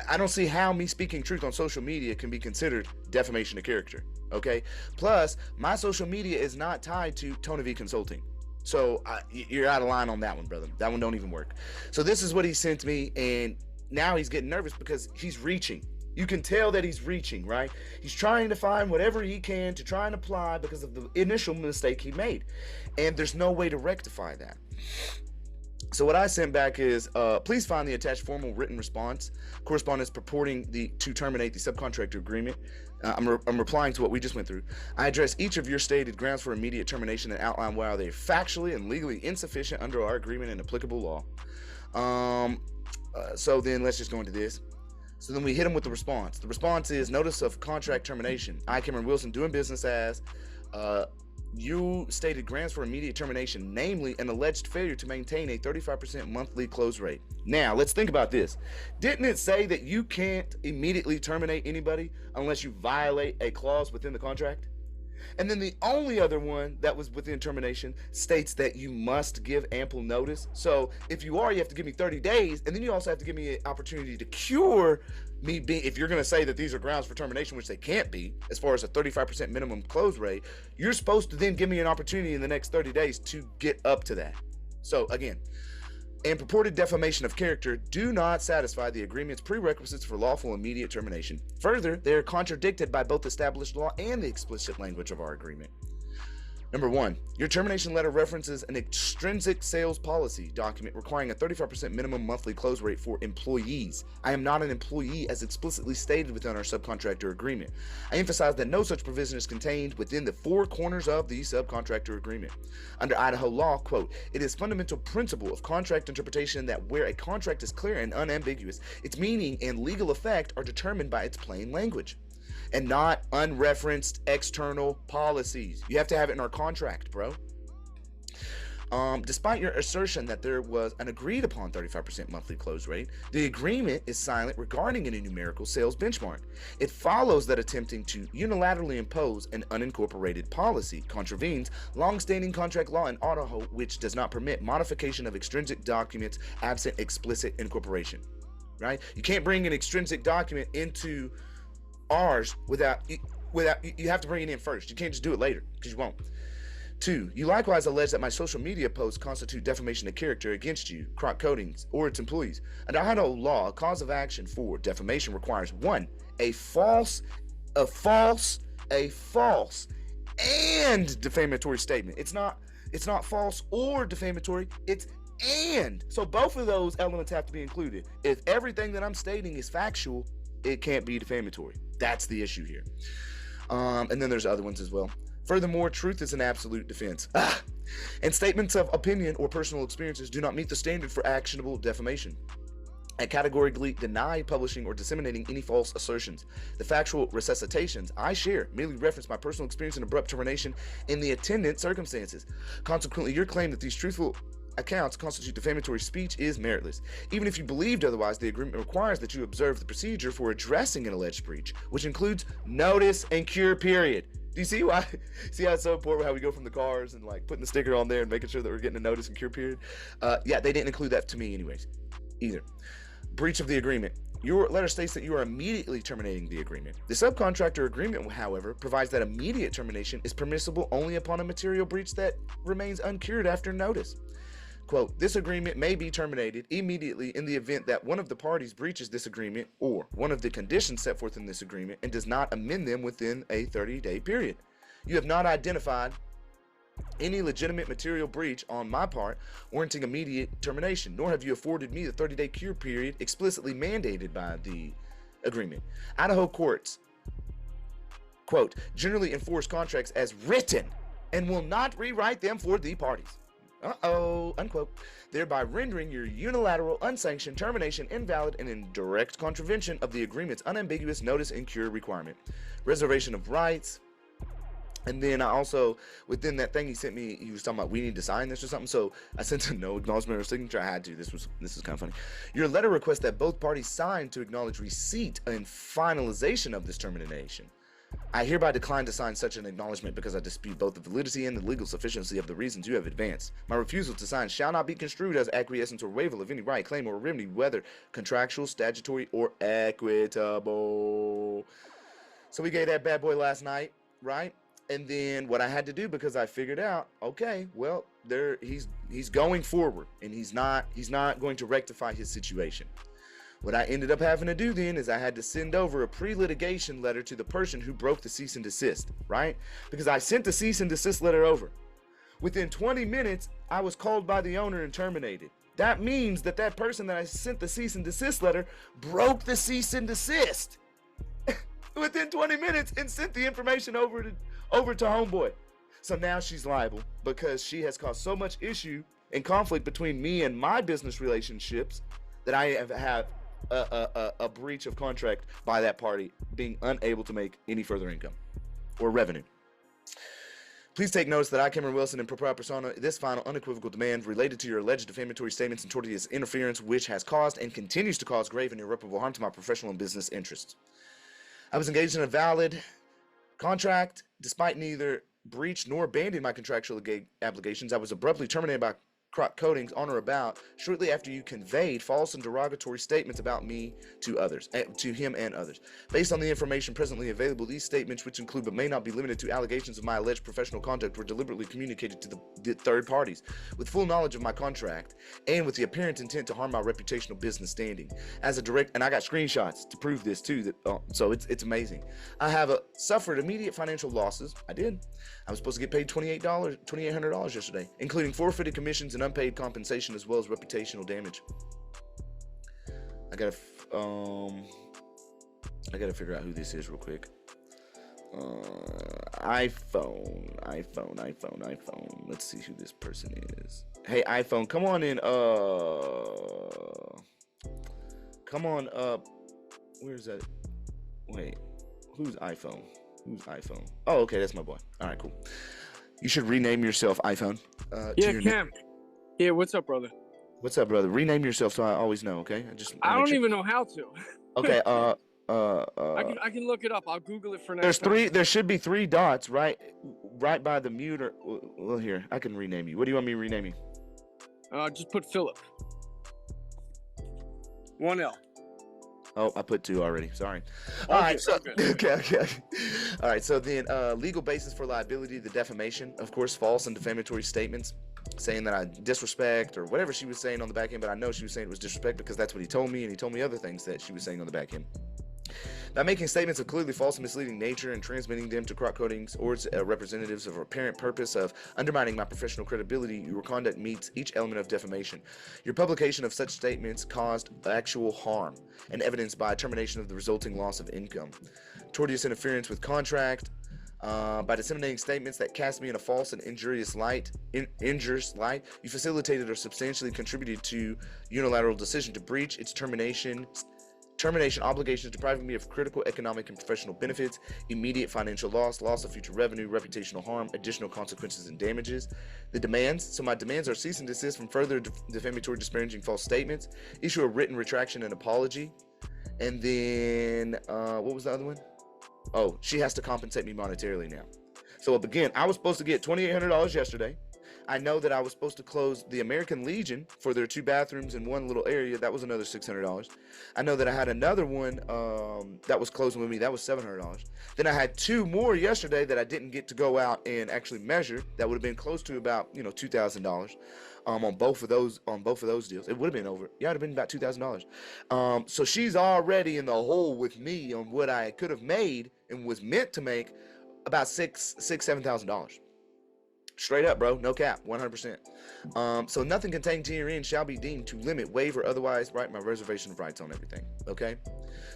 [SPEAKER 1] I don't see how me speaking truth on social media can be considered defamation of character, okay? Plus, my social media is not tied to Tony V Consulting. So you're out of line on that one, brother. That one don't even work. So this is what he sent me, and now he's getting nervous because he's reaching. You can tell that he's reaching, right? He's trying to find whatever he can to try and apply because of the initial mistake he made. And there's no way to rectify that. So what I sent back is, please find the attached formal written response, correspondence purporting to terminate the subcontractor agreement. I'm replying to what we just went through. I address each of your stated grounds for immediate termination and outline why they are factually and legally insufficient under our agreement and applicable law. So then let's just go into this. So then we hit him with the response. The response is notice of contract termination. I, Cameron Wilson, doing business as, you stated grounds for immediate termination, namely an alleged failure to maintain a 35% monthly close rate. Now, let's think about this. Didn't it say that you can't immediately terminate anybody unless you violate a clause within the contract? And then the only other one that was within termination states that you must give ample notice. So if you have to give me 30 days, and then you also have to give me an opportunity to cure me being, if you're going to say that these are grounds for termination, which they can't be, as far as a 35% minimum close rate, you're supposed to then give me an opportunity in the next 30 days to get up to that. So again, and purported defamation of character do not satisfy the agreement's prerequisites for lawful immediate termination. Further, they are contradicted by both established law and the explicit language of our agreement. Number 1, your termination letter references an extrinsic sales policy document requiring a 35% minimum monthly close rate for employees. I am not an employee as explicitly stated within our subcontractor agreement. I emphasize that no such provision is contained within the four corners of the subcontractor agreement. Under Idaho law, quote, it is fundamental principle of contract interpretation that where a contract is clear and unambiguous, its meaning and legal effect are determined by its plain language, and not unreferenced external policies. You have to have it in our contract, bro. Despite your assertion that there was an agreed upon 35% monthly close rate, the agreement is silent regarding any numerical sales benchmark. It follows that attempting to unilaterally impose an unincorporated policy contravenes long-standing contract law in Idaho, which does not permit modification of extrinsic documents absent explicit incorporation, right? You can't bring an extrinsic document into ours without you have to bring it in first. You can't just do it later because you won't. 2, you likewise allege that my social media posts constitute defamation of character against you, Croc Coatings, or its employees. Under Idaho law, a cause of action for defamation requires 1, a false, and defamatory statement. It's not false or defamatory. It's and. So both of those elements have to be included. If everything that I'm stating is factual, it can't be defamatory. That's the issue here. And then there's other ones as well. Furthermore, truth is an absolute defense. And statements of opinion or personal experiences do not meet the standard for actionable defamation. I categorically deny publishing or disseminating any false assertions. The factual resuscitations I share merely reference my personal experience and abrupt termination in the attendant circumstances. Consequently, your claim that these truthful accounts constitute defamatory speech is meritless. Even if you believed otherwise, the agreement requires that you observe the procedure for addressing an alleged breach, which includes notice and cure period. Do you see why? See how it's so important how we go from the cars and like putting the sticker on there and making sure that we're getting a notice and cure period? Yeah, they didn't include that to me anyways, either. Breach of the agreement. Your letter states that you are immediately terminating the agreement. The subcontractor agreement, however, provides that immediate termination is permissible only upon a material breach that remains uncured after notice. Quote, this agreement may be terminated immediately in the event that one of the parties breaches this agreement or one of the conditions set forth in this agreement and does not amend them within a 30-day period. You have not identified any legitimate material breach on my part warranting immediate termination, nor have you afforded me the 30-day cure period explicitly mandated by the agreement. Idaho courts, quote, generally enforce contracts as written and will not rewrite them for the parties. Unquote, thereby rendering your unilateral, unsanctioned termination invalid and in direct contravention of the agreement's unambiguous notice and cure requirement. Reservation of rights. And then I also, within that thing he sent me, he was talking about we need to sign this or something. So I sent a no acknowledgement or signature. I had to. This was kind of funny. Your letter requests that both parties sign to acknowledge receipt and finalization of this termination. I hereby decline to sign such an acknowledgement because I dispute both the validity and the legal sufficiency of the reasons you have advanced. My refusal to sign shall not be construed as acquiescence or waiver of any right, claim, or remedy, whether contractual, statutory, or equitable. So we gave that bad boy last night, right? And then what I had to do, because I figured out, okay, well, he's going forward, and he's not going to rectify his situation. What I ended up having to do then is I had to send over a pre-litigation letter to the person who broke the cease and desist, right? Because I sent the cease and desist letter over. Within 20 minutes, I was called by the owner and terminated. That means that that person that I sent the cease and desist letter broke the cease and desist within 20 minutes and sent the information over to homeboy. So now she's liable because she has caused so much issue and conflict between me and my business relationships that I have had a breach of contract by that party being unable to make any further income or revenue. Please take notice that I, Cameron Wilson, in propria persona, this final unequivocal demand related to your alleged defamatory statements and tortious interference, which has caused and continues to cause grave and irreparable harm to my professional and business interests. I was engaged in a valid contract despite neither breach nor abandoning my contractual obligations. I was abruptly terminated by Croc Coatings on or about shortly after you conveyed false and derogatory statements about me to him and others. Based on the information presently available, these statements, which include but may not be limited to allegations of my alleged professional conduct, were deliberately communicated to the third parties with full knowledge of my contract and with the apparent intent to harm my reputational business standing. As a direct, and I got screenshots to prove this too. So it's amazing. I have suffered immediate financial losses. I did. I was supposed to get paid $2,800 yesterday, including forfeited commissions and unpaid compensation, as well as reputational damage. I gotta figure out who this is real quick. iPhone. Let's see who this person is. Hey, iPhone, come on in. Come on up. Where's that? Wait, who's iPhone? Oh, okay, that's my boy. All right, cool. You should rename yourself iPhone.
[SPEAKER 8] Yeah, Cam. Yeah, what's up, brother?
[SPEAKER 1] What's up, brother? Rename yourself so I always know, okay?
[SPEAKER 8] I don't even know how to.
[SPEAKER 1] Okay,
[SPEAKER 8] I can look it up. I'll Google it for next
[SPEAKER 1] time. There should be 3 dots right by the mute or well, here, I can rename you. What do you want me to rename you?
[SPEAKER 8] Just put Philip. 1L.
[SPEAKER 1] Oh, I put 2 already. Sorry. All right. So, okay. All right. So then, legal basis for liability, the defamation, of course, false and defamatory statements, saying that I disrespect or whatever she was saying on the back end, but I know she was saying it was disrespect because that's what he told me, and he told me other things that she was saying on the back end. By making statements of clearly false and misleading nature and transmitting them to Croc Coatings or its representatives of apparent purpose of undermining my professional credibility, your conduct meets each element of defamation. Your publication of such statements caused actual harm and evidenced by termination of the resulting loss of income. Tortious interference with contract, By disseminating statements that cast me in a false and injurious light, you facilitated or substantially contributed to unilateral decision to breach its termination obligations, depriving me of critical economic and professional benefits, immediate financial loss, loss of future revenue, reputational harm, additional consequences and damages. The demands, so my demands are cease and desist from further defamatory, disparaging false statements, issue a written retraction and apology, and then, what was the other one? Oh, she has to compensate me monetarily now. So again, I was supposed to get $2,800 yesterday. I know that I was supposed to close the American Legion for their 2 bathrooms in one little area. That was another $600. I know that I had another one that was closing with me. That was $700. Then I had 2 more yesterday that I didn't get to go out and actually measure. That would have been close to about $2,000 on both of those deals. It would have been over. Yeah, it'd have been about $2,000. So she's already in the hole with me on what I could have made and was meant to make, about $7,000. Straight up, bro, no cap, 100%. So nothing contained herein shall be deemed to limit, waive, or otherwise right my reservation of rights on everything. Okay.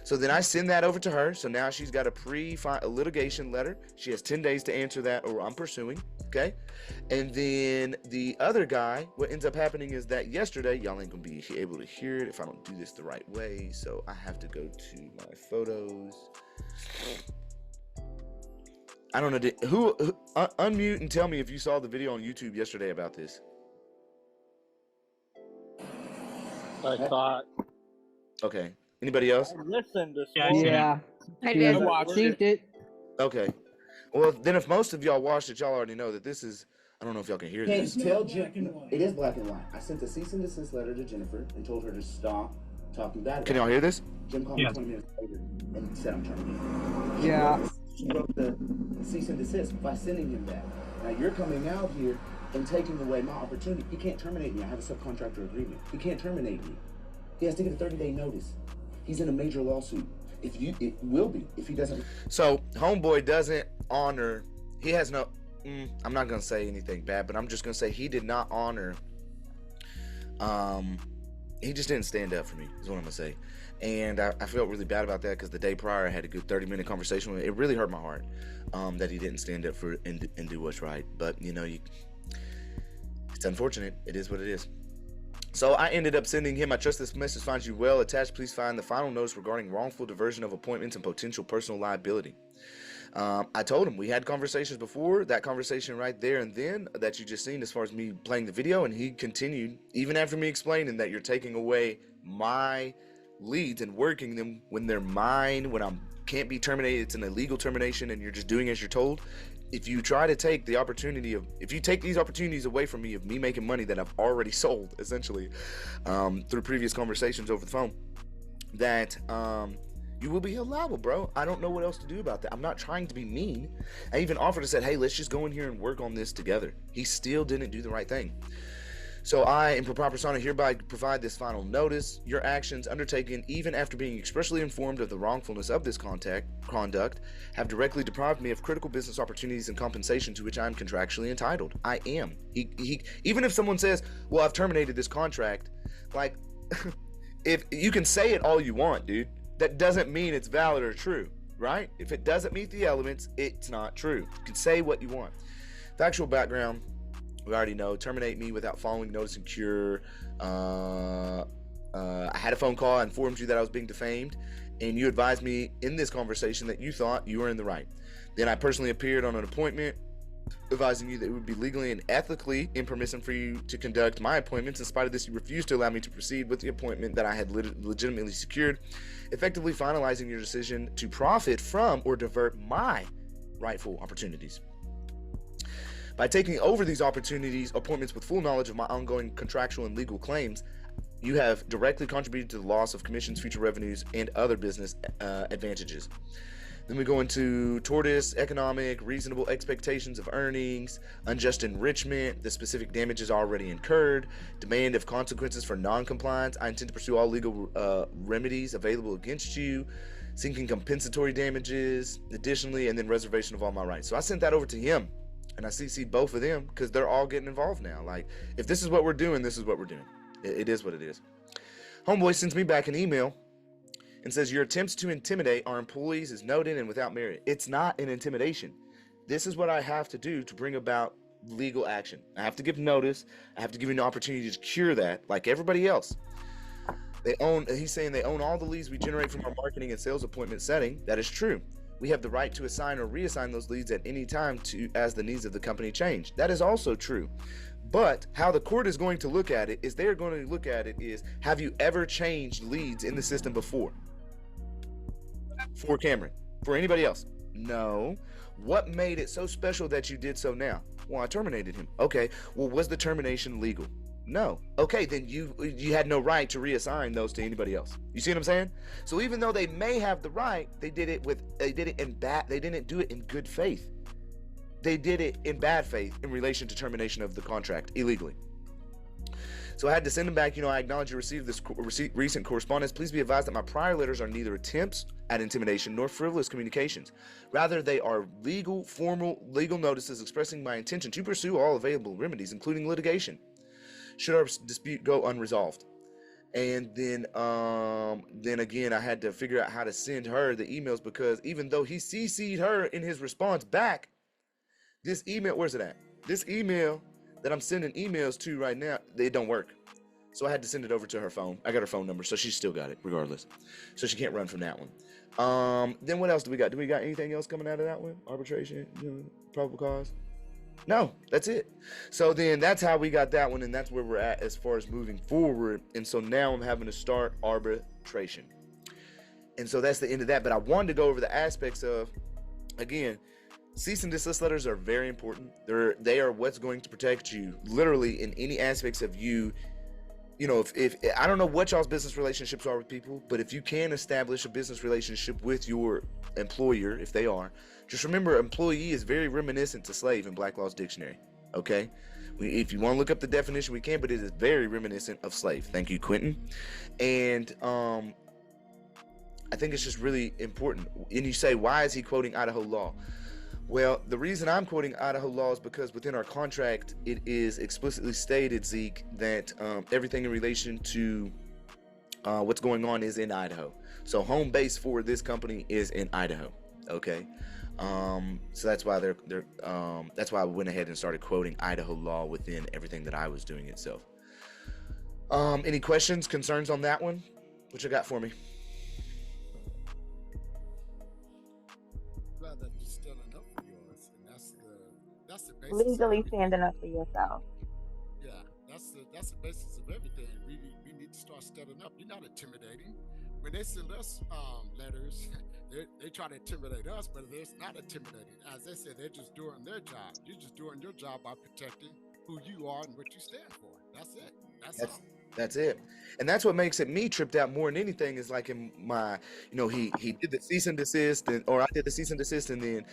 [SPEAKER 1] So then I send that over to her. So now she's got a litigation letter. She has 10 days to answer that, or I'm pursuing. Okay. And then the other guy, what ends up happening is that yesterday, y'all ain't gonna be able to hear it if I don't do this the right way. So I have to go to my photos. I don't know. Who unmute and tell me if you saw the video on YouTube yesterday about this.
[SPEAKER 7] I thought.
[SPEAKER 1] Okay. Anybody else?
[SPEAKER 7] I listened to
[SPEAKER 3] Yeah,
[SPEAKER 9] I did.
[SPEAKER 8] I watched
[SPEAKER 9] it.
[SPEAKER 1] Okay. Well, then if most of y'all watched it, y'all already know that this is. I don't know if y'all can hear
[SPEAKER 10] Can't
[SPEAKER 1] this.
[SPEAKER 10] tell Jim. It is black and white. I sent a cease and desist letter to Jennifer and told her to stop talking bad about
[SPEAKER 1] Can y'all hear this?
[SPEAKER 10] Jim called me 20 minutes later and said I'm terminated.
[SPEAKER 9] Yeah.
[SPEAKER 10] She wrote the cease and desist by sending him that. Now you're coming out here and taking away my opportunity. He can't terminate me. I have a subcontractor agreement. He can't terminate me. He has to get a 30-day notice. He's in a major lawsuit. It will be if he doesn't.
[SPEAKER 1] So homeboy doesn't honor. He has no. I'm not gonna say anything bad, but I'm just gonna say he did not honor. He just didn't stand up for me. Is what I'm gonna say. And I felt really bad about that because the day prior I had a good 30-minute conversation with him. It really hurt my heart that he didn't stand up for and do what's right. But it's unfortunate. It is what it is. So I ended up sending him, I trust this message finds you well. Attached, please find the final notice regarding wrongful diversion of appointments and potential personal liability. I told him we had conversations before, that conversation right there and then that you just seen as far as me playing the video, and he continued, even after me explaining that you're taking away my leads and working them when they're mine, when I can't be terminated, it's an illegal termination and you're just doing as you're told. If you try to take the opportunity of, if you take these opportunities away from me of me making money that I've already sold, essentially, through previous conversations over the phone, that you will be held liable, bro. I don't know what else to do about that. I'm not trying to be mean. I even offered and said, hey, let's just go in here and work on this together. He still didn't do the right thing. So I, in proper persona, hereby provide this final notice. Your actions undertaken, even after being expressly informed of the wrongfulness of this conduct, have directly deprived me of critical business opportunities and compensation to which I am contractually entitled. I am. Even if someone says, well, I've terminated this contract, like, if you can say it all you want, dude, that doesn't mean it's valid or true, right? If it doesn't meet the elements, it's not true. You can say what you want. Factual background. We already know, terminate me without following notice and cure. I had a phone call, I informed you that I was being defamed, and you advised me in this conversation that you thought you were in the right. Then I personally appeared on an appointment, advising you that it would be legally and ethically impermissible for you to conduct my appointments. In spite of this, you refused to allow me to proceed with the appointment that I had legitimately secured, effectively finalizing your decision to profit from or divert my rightful opportunities. By taking over these appointments with full knowledge of my ongoing contractual and legal claims, you have directly contributed to the loss of commissions, future revenues, and other business advantages. Then we go into tortious, economic, reasonable expectations of earnings, unjust enrichment, the specific damages already incurred, demand of consequences for non-compliance. I intend to pursue all legal remedies available against you, seeking compensatory damages, additionally, and then reservation of all my rights. So I sent that over to him. And I CC'd both of them because they're all getting involved now. Like, if this is what we're doing, this is what we're doing. It is what it is. Homeboy sends me back an email and says, your attempts to intimidate our employees is noted and without merit. It's not an intimidation. this is what I have to do to bring about legal action. I have to give notice. I have to give you an opportunity to cure that, like everybody else. He's saying they own all the leads we generate from our marketing and sales appointment setting. That is true. We have the right to assign or reassign those leads at any time as the needs of the company change. That is also true. But how the court is going to look at it is they're going to look at it is, have you ever changed leads in the system before? For Cameron. For anybody else? No. What made it so special that you did so now? Well, I terminated him. Okay. Well, was the termination legal? No. Okay, then you had no right to reassign those to anybody else. You see what I'm saying? So even though they may have the right, they didn't do it in good faith. They did it in bad faith in relation to termination of the contract illegally. So I had to send them back. I acknowledge you received this recent correspondence. Please be advised that my prior letters are neither attempts at intimidation nor frivolous communications. Rather, they are formal legal notices expressing my intention to pursue all available remedies, including litigation, should our dispute go unresolved. And then again, I had to figure out how to send her the emails, because even though he CC'd her in his response back, this email, where's it at? This email that I'm sending emails to right now, they don't work. So I had to send it over to her phone. I got her phone number, so she's still got it regardless. So she can't run from that one. Then what else do we got? Do we got anything else coming out of that one? Arbitration, probable cause? No, that's it. So then that's how we got that one, and that's where we're at as far as moving forward. And so now I'm having to start arbitration. And so that's the end of that. But I wanted to go over the aspects of, again, cease and desist letters are very important. They are what's going to protect you literally in any aspects of you. If I don't know what y'all's business relationships are with people, but if you can establish a business relationship with your employer, if they are, just remember, employee is very reminiscent to slave in Black Law's dictionary. Okay, if you want to look up the definition, we can, but it is very reminiscent of slave. Thank you, Quentin. And I think it's just really important. And you say, why is he quoting Idaho law? Well, the reason I'm quoting Idaho law is because within our contract, it is explicitly stated, Zeke, that everything in relation to what's going on is in Idaho. So home base for this company is in Idaho. Okay. So that's why that's why I went ahead and started quoting Idaho law within everything that I was doing itself. Any questions, concerns on that one? What you got for me?
[SPEAKER 6] Legally standing up for yourself.
[SPEAKER 9] Yeah, that's the basis of everything. We need to start standing up. You're not intimidating. When they send us letters, they try to intimidate us, but it's not intimidating. As they said, they're just doing their job. You're just doing your job by protecting who you are and what you stand for. That's it. That's all.
[SPEAKER 1] That's it. And that's what makes me tripped out more than anything is like in my, he did the cease and desist, or I did the cease and desist, and then,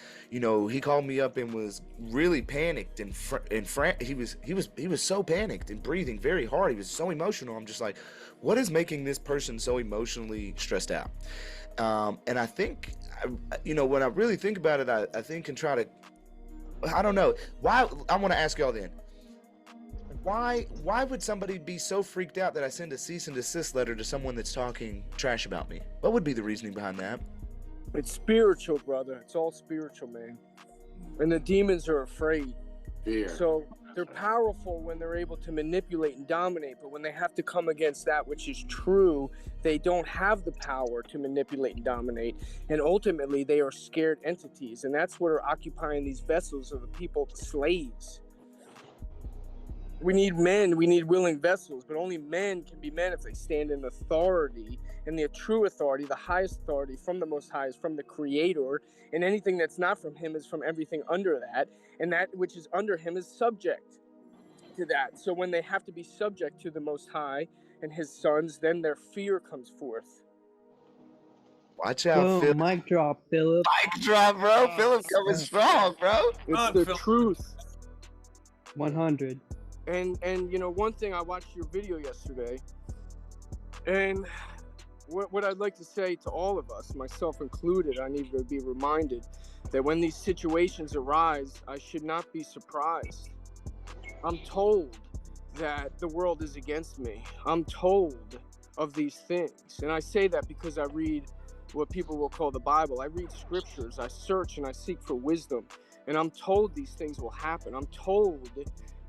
[SPEAKER 1] he called me up and was really panicked and he was so panicked and breathing very hard. He was so emotional. I'm just like, what is making this person so emotionally stressed out? And I think, when I really think about it, I think and try to, I don't know why. I want to ask y'all then. Why would somebody be so freaked out that I send a cease and desist letter to someone that's talking trash about me? What would be the reasoning behind that?
[SPEAKER 8] It's spiritual, brother. It's all spiritual, man. And the demons are afraid.
[SPEAKER 10] Fear.
[SPEAKER 8] So they're powerful when they're able to manipulate and dominate, but when they have to come against that which is true, they don't have the power to manipulate and dominate. And ultimately, they are scared entities. And that's what are occupying these vessels of the people, slaves. We need men, we need willing vessels, but only men can be men if they stand in authority, and the true authority, the highest authority from the Most High is from the Creator, and anything that's not from Him is from everything under that, and that which is under Him is subject to that. So when they have to be subject to the Most High and His sons, then their fear comes forth.
[SPEAKER 1] Watch out,
[SPEAKER 11] Boom,
[SPEAKER 1] Philip.
[SPEAKER 11] mic drop, Philip.
[SPEAKER 1] Mic drop, bro. Philip coming strong, bro.
[SPEAKER 8] It's the truth.
[SPEAKER 11] 100.
[SPEAKER 8] And one thing, I watched your video yesterday, and what I'd like to say to all of us, myself included, I need to be reminded that when these situations arise, I should not be surprised. I'm told that the world is against me. I'm told of these things. And I say that because I read what people will call the Bible. I read scriptures. I search and I seek for wisdom. And I'm told these things will happen. I'm told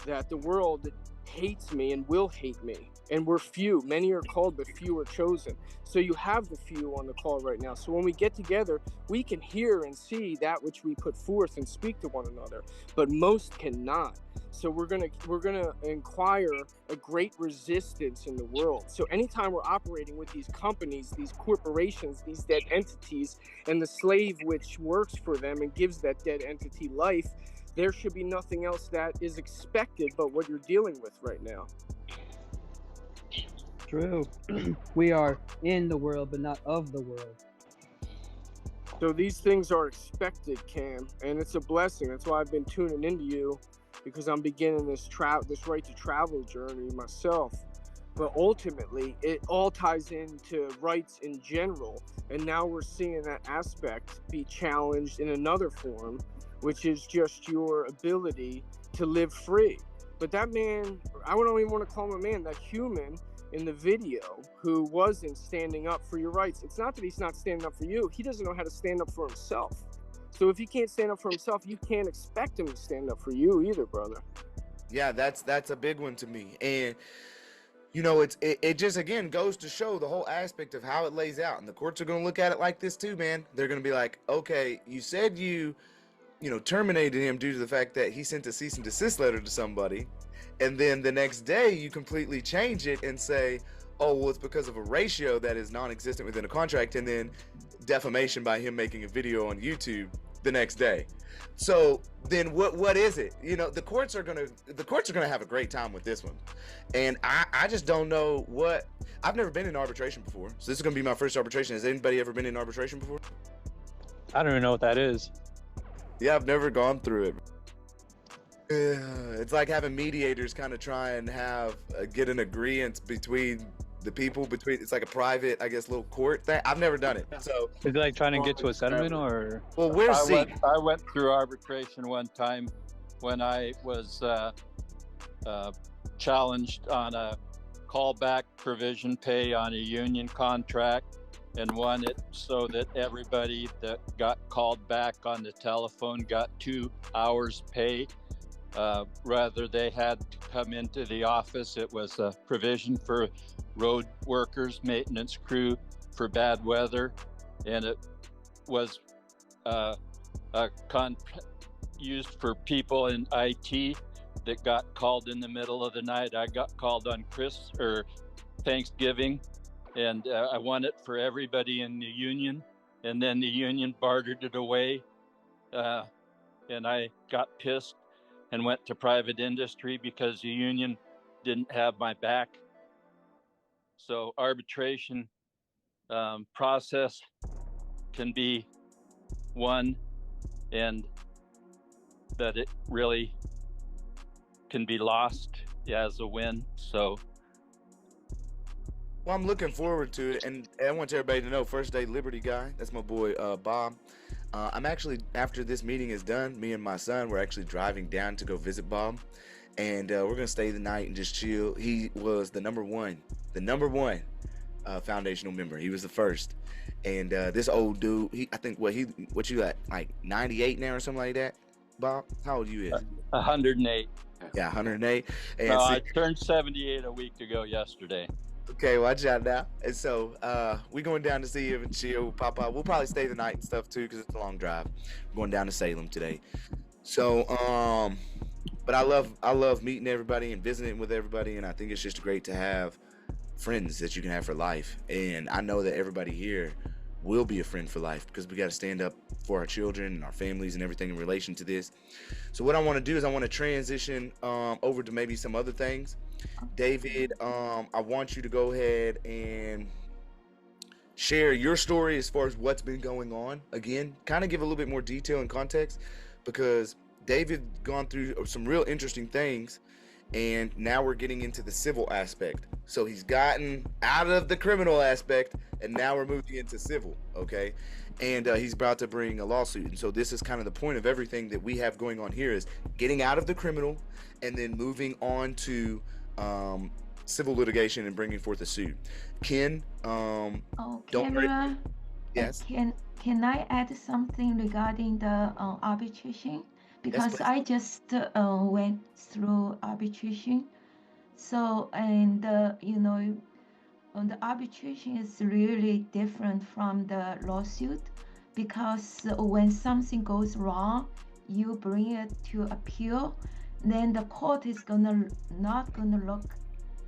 [SPEAKER 8] that the world hates me and will hate me. And we're few. Many are called, but few are chosen. So you have the few on the call right now. So when we get together, we can hear and see that which we put forth and speak to one another, but most cannot. So we're gonna inquire a great resistance in the world. So anytime we're operating with these companies, these corporations, these dead entities, and the slave which works for them and gives that dead entity life, there should be nothing else that is expected but what you're dealing with right now.
[SPEAKER 11] True. We are in the world, but not of the world.
[SPEAKER 8] So these things are expected, Cam, and it's a blessing. That's why I've been tuning into you, because I'm beginning this right to travel journey myself. But ultimately, it all ties into rights in general, and now we're seeing that aspect be challenged in another form, which is just your ability to live free. But that man, I don't even want to call him a man, that human in the video who wasn't standing up for your rights. It's not that he's not standing up for you. He doesn't know how to stand up for himself. So if he can't stand up for himself, you can't expect him to stand up for you either, brother.
[SPEAKER 1] Yeah, that's a big one to me. And you know, it just again goes to show the whole aspect of how it lays out. And the courts are going to look at it like this too, man. They're going to be like, okay, you said you terminated him due to the fact that he sent a cease and desist letter to somebody, and then the next day you completely change it and say, oh, well, it's because of a ratio that is non-existent within a contract, and then defamation by him making a video on YouTube the next day. So then what is it? You know, the courts are gonna have a great time with this one. And I just don't know what. I've never been in arbitration before, so this is gonna be my first arbitration. Has anybody ever been in arbitration before?
[SPEAKER 3] I don't even know what that is.
[SPEAKER 1] Yeah, I've never gone through it. It's like having mediators kind of try and have get an agreement between the people. It's like a private, I guess, little court thing. I've never done it. So
[SPEAKER 3] is it like trying to get to a settlement, or?
[SPEAKER 1] Well, where's
[SPEAKER 7] I went through arbitration one time when I was challenged on a callback provision pay on a union contract, and won it so that everybody that got called back on the telephone got 2 hours pay. Rather, they had to come into the office. It was a provision for road workers, maintenance crew for bad weather, and it was used for people in IT that got called in the middle of the night. I got called on Thanksgiving, and I won it for everybody in the union, and then the union bartered it away, and I got pissed and went to private industry because the union didn't have my back. So arbitration process can be won, and that it really can be lost as a win. So
[SPEAKER 1] well, I'm looking forward to it, and I want everybody to know, First Day Liberty guy, that's my boy Bob. I'm actually, after this meeting is done, me and my son, we're actually driving down to go visit Bob, and we're gonna stay the night and just chill. He was the number one foundational member. He was the first, and this old dude, I think what you at, like 98 now or something like that, Bob? How old you is?
[SPEAKER 3] 108.
[SPEAKER 1] Yeah, 108. And
[SPEAKER 3] no, I turned 78 a week ago yesterday.
[SPEAKER 1] Okay, watch out now. And so we going down to see him and chill, Papa. We'll probably stay the night and stuff too, because it's a long drive. We're going down to Salem today. So but I love meeting everybody and visiting with everybody, and I think it's just great to have friends that you can have for life. And I know that everybody here will be a friend for life, because we got to stand up for our children and our families and everything in relation to this. So what I want to do is I want to transition over to maybe some other things. David, I want you to go ahead and share your story as far as what's been going on. Again, kind of give a little bit more detail and context, because David gone through some real interesting things, and now we're getting into the civil aspect. So he's gotten out of the criminal aspect, and now we're moving into civil, okay? And he's about to bring a lawsuit. And so this is kind of the point of everything that we have going on here, is getting out of the criminal and then moving on to civil litigation and bringing forth a suit. Ken,
[SPEAKER 12] Yes. Can I add something regarding the arbitration? because
[SPEAKER 1] please.
[SPEAKER 12] I just went through arbitration. So, and the arbitration is really different from the lawsuit, because when something goes wrong, you bring it to appeal, then the court is not gonna look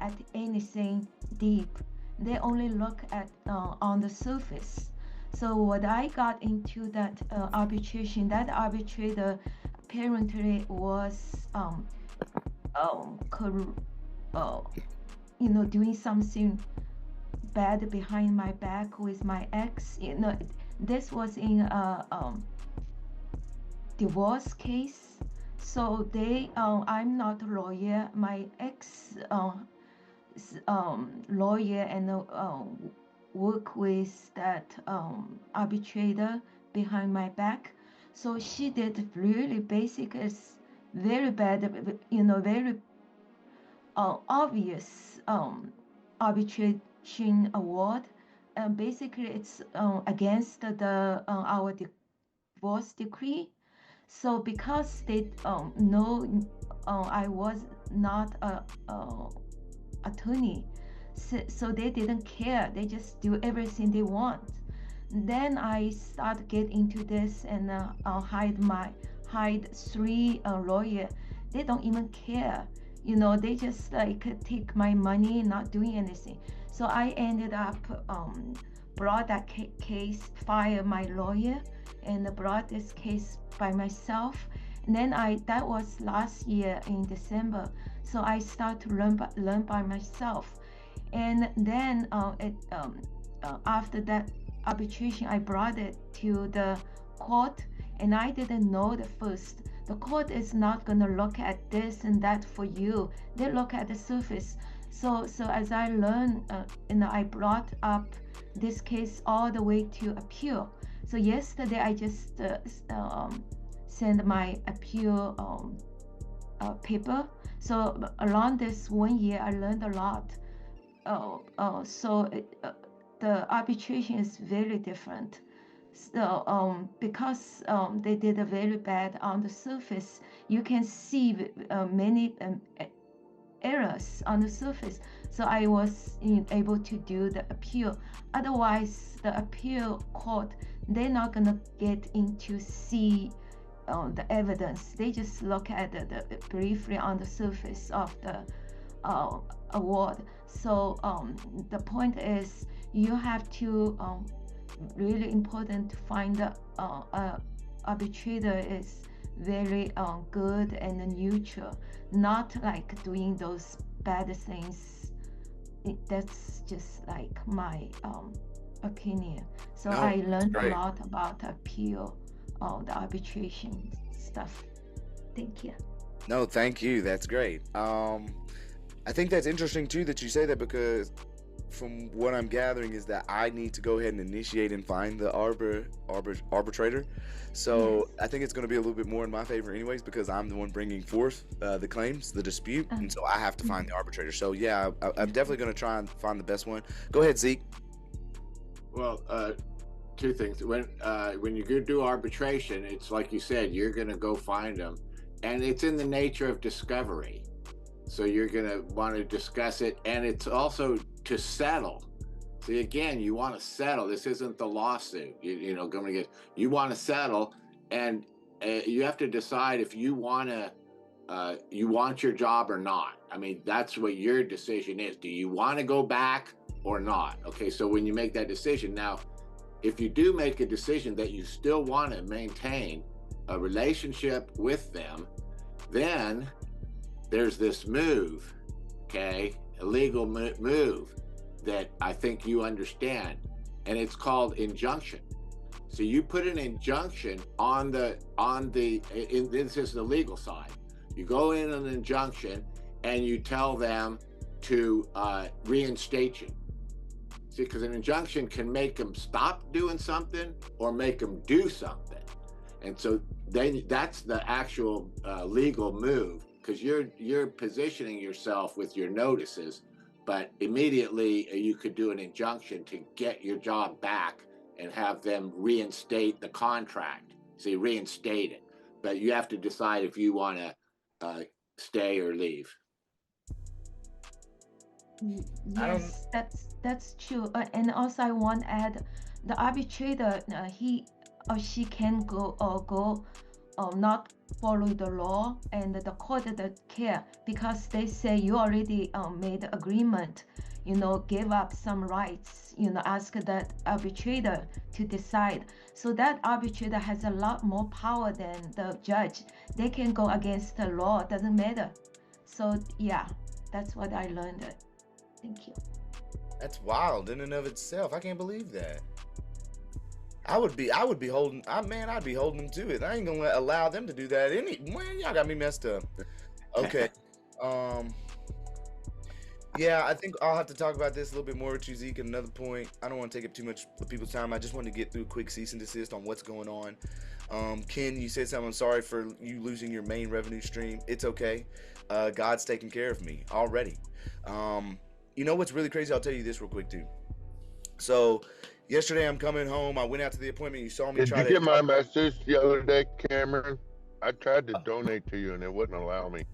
[SPEAKER 12] at anything deep. They only look at on the surface. So what I got into that arbitration, that arbitrator apparently was doing something bad behind my back with my ex. This was in a divorce case. So I'm not a lawyer. My ex lawyer and work with that arbitrator behind my back. So she did really basic, is very bad, very obvious arbitration award. And basically it's against our divorce decree. So because they know I was not a attorney, so they didn't care. They just do everything they want. Then I start get into this and hide three lawyer. They don't even care. They just like take my money, not doing anything. So I ended up brought that case, fired my lawyer, and brought this case by myself. And then that was last year in December. So I start to learn by myself. And then after that arbitration, I brought it to the court, and I didn't know the first. The court is not going to look at this and that for you. They look at the surface. So as I learned, I brought up this case all the way to appeal. So yesterday I just sent my appeal paper. So around this 1 year, I learned a lot. The arbitration is very different. So because they did a very bad on the surface, you can see many errors on the surface. So I was able to do the appeal. Otherwise, the appeal court, they're not gonna get into see the evidence. They just look at the briefly on the surface of the award. So the point is, you have to really important to find the arbitrator is very good and neutral, not like doing those bad things. That's just like my opinion. So
[SPEAKER 1] No,
[SPEAKER 12] I
[SPEAKER 1] that's
[SPEAKER 12] learned a
[SPEAKER 1] great.
[SPEAKER 12] lot about appeal, the arbitration stuff. Thank you.
[SPEAKER 1] No, thank you. That's great. I think that's interesting too that you say that, because from what I'm gathering is that I need to go ahead and initiate and find the arbitrator. So
[SPEAKER 12] Yes.
[SPEAKER 1] I think it's going to be a little bit more in my favor anyways, because I'm the one bringing forth the claims, the dispute, and so I have to find the arbitrator. So yeah, I'm definitely going to try and find the best one. Go ahead, Zeke.
[SPEAKER 13] Well, two things. When you go do arbitration, it's like you said, you're going to go find them, and it's in the nature of discovery. So you're going to want to discuss it, and it's also to settle. See, again, you want to settle. This isn't the lawsuit. Going to get. You want to settle, and you have to decide if you want your job or not. I mean, that's what your decision is. Do you want to go back or not? Okay, so when you make that decision, now, if you do make a decision that you still want to maintain a relationship with them, then there's this move, okay, a legal move that I think you understand, and it's called injunction. So you put an injunction this is the legal side. You go in an injunction and you tell them to reinstate you. See, because an injunction can make them stop doing something or make them do something. And so then that's the actual legal move, because you're positioning yourself with your notices, but immediately you could do an injunction to get your job back and have them reinstate the contract. See, reinstate it. but you have to decide if you want to stay or leave.
[SPEAKER 12] Yes, that's true. And also, I want to add, the arbitrator, he or she can go not follow the law, and the court doesn't care because they say you already made agreement, give up some rights, ask that arbitrator to decide. So that arbitrator has a lot more power than the judge. They can go against the law, doesn't matter. So yeah, that's what I learned. Thank you.
[SPEAKER 1] That's wild in and of itself. I can't believe that. I'd be holding them to it. I ain't gonna allow them to do that. Man, y'all got me messed up. Okay. Yeah, I think I'll have to talk about this a little bit more with you, Zeke, at another point. I don't want to take up too much of people's time. I just wanted to get through a quick cease and desist on what's going on. Ken, you said something. I'm sorry for you losing your main revenue stream. It's okay. God's taking care of me already. You know what's really crazy? I'll tell you this real quick too. So yesterday I'm coming home. I went out to the appointment. You saw me
[SPEAKER 14] Did you get my message the other day, Cameron? I tried to donate to you and it wouldn't allow me.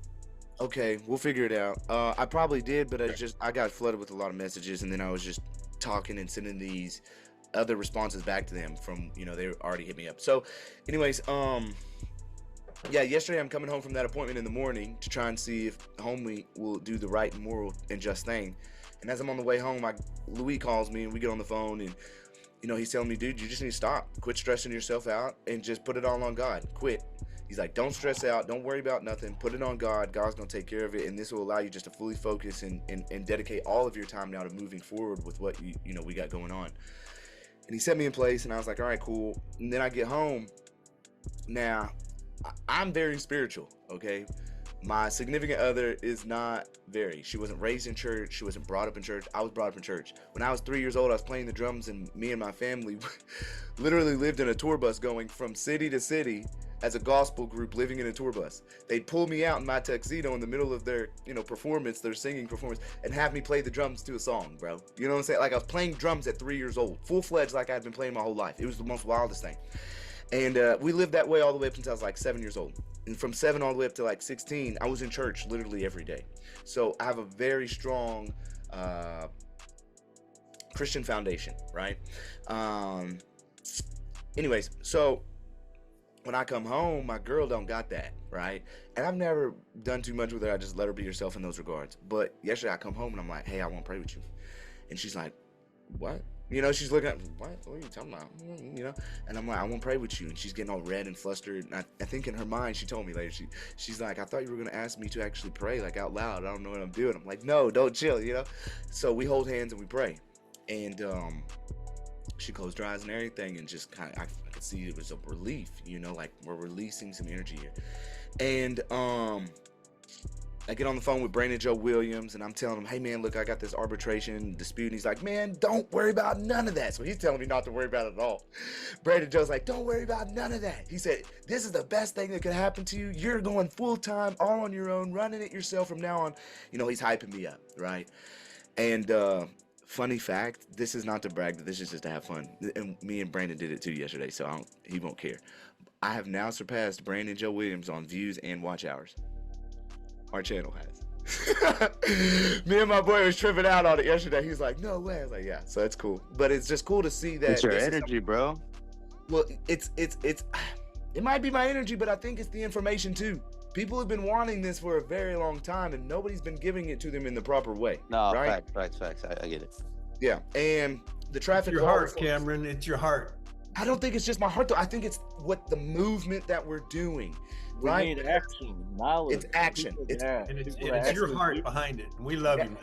[SPEAKER 1] Okay, we'll figure it out. I probably did, but I got flooded with a lot of messages, and then I was just talking and sending these other responses back to them from, they already hit me up. So anyways, yeah, yesterday I'm coming home from that appointment in the morning to try and see if homie will do the right and moral and just thing. And as I'm on the way home, Louis calls me and we get on the phone, and he's telling me, dude, you just need to stop. Quit stressing yourself out and just put it all on God. Quit. He's like, don't stress out. Don't worry about nothing. Put it on God. God's going to take care of it. And this will allow you just to fully focus and dedicate all of your time now to moving forward with what we got going on. And he set me in place, and I was like, all right, cool. And then I get home. Now, I'm very spiritual, okay? My significant other is not very. She wasn't raised in church. She wasn't brought up in church. I was brought up in church. When I was 3 years old, I was playing the drums, and me and my family literally lived in a tour bus going from city to city as a gospel group living in a tour bus. They'd pull me out in my tuxedo in the middle of their, performance, their singing performance, and have me play the drums to a song, bro. You know what I'm saying? Like I was playing drums at 3 years old, full-fledged, like I'd been playing my whole life. It was the most wildest thing. And we lived that way all the way up until I was like 7 years old. And from 7 all the way up to like 16, I was in church literally every day. So I have a very strong Christian foundation, right? Anyways, so when I come home, my girl don't got that, right? And I've never done too much with her. I just let her be herself in those regards. But yesterday I come home and I'm like, hey, I want to pray with you. And she's like, what? She's looking at me, what are you talking about? And I'm like, I want to pray with you. And she's getting all red and flustered. And I think in her mind, she told me later, she's like, I thought you were going to ask me to actually pray, like out loud. I don't know what I'm doing. I'm like, no, don't chill, So we hold hands and we pray. And she closed her eyes and everything, and just kind of, I could see it was a relief, like we're releasing some energy here. And I get on the phone with Brandon Joe Williams, and I'm telling him, hey man, look, I got this arbitration dispute. And he's like, man, don't worry about none of that. So he's telling me not to worry about it at all. Brandon Joe's like, don't worry about none of that. He said, this is the best thing that could happen to you. You're going full time, all on your own, running it yourself from now on. He's hyping me up, right? And funny fact, this is not to brag, this is just to have fun. And me and Brandon did it too yesterday, so he won't care. I have now surpassed Brandon Joe Williams on views and watch hours. Our channel has. Me and my boy was tripping out on it yesterday. He's like, no way. I was like, yeah, so it's cool. But it's just cool to see that.
[SPEAKER 15] It's your energy, bro.
[SPEAKER 1] Well, it might be my energy, but I think it's the information too. People have been wanting this for a very long time, and nobody's been giving it to them in the proper way.
[SPEAKER 15] No,
[SPEAKER 1] right?
[SPEAKER 15] Facts. I get it.
[SPEAKER 1] Yeah, and the traffic.
[SPEAKER 16] It's your heart, Cameron. It's your heart.
[SPEAKER 1] I don't think it's just my heart, though. I think it's what the movement that we're doing.
[SPEAKER 17] We
[SPEAKER 1] right?
[SPEAKER 17] need action, knowledge.
[SPEAKER 1] It's action.
[SPEAKER 16] It's your heart behind it. And we love you, man.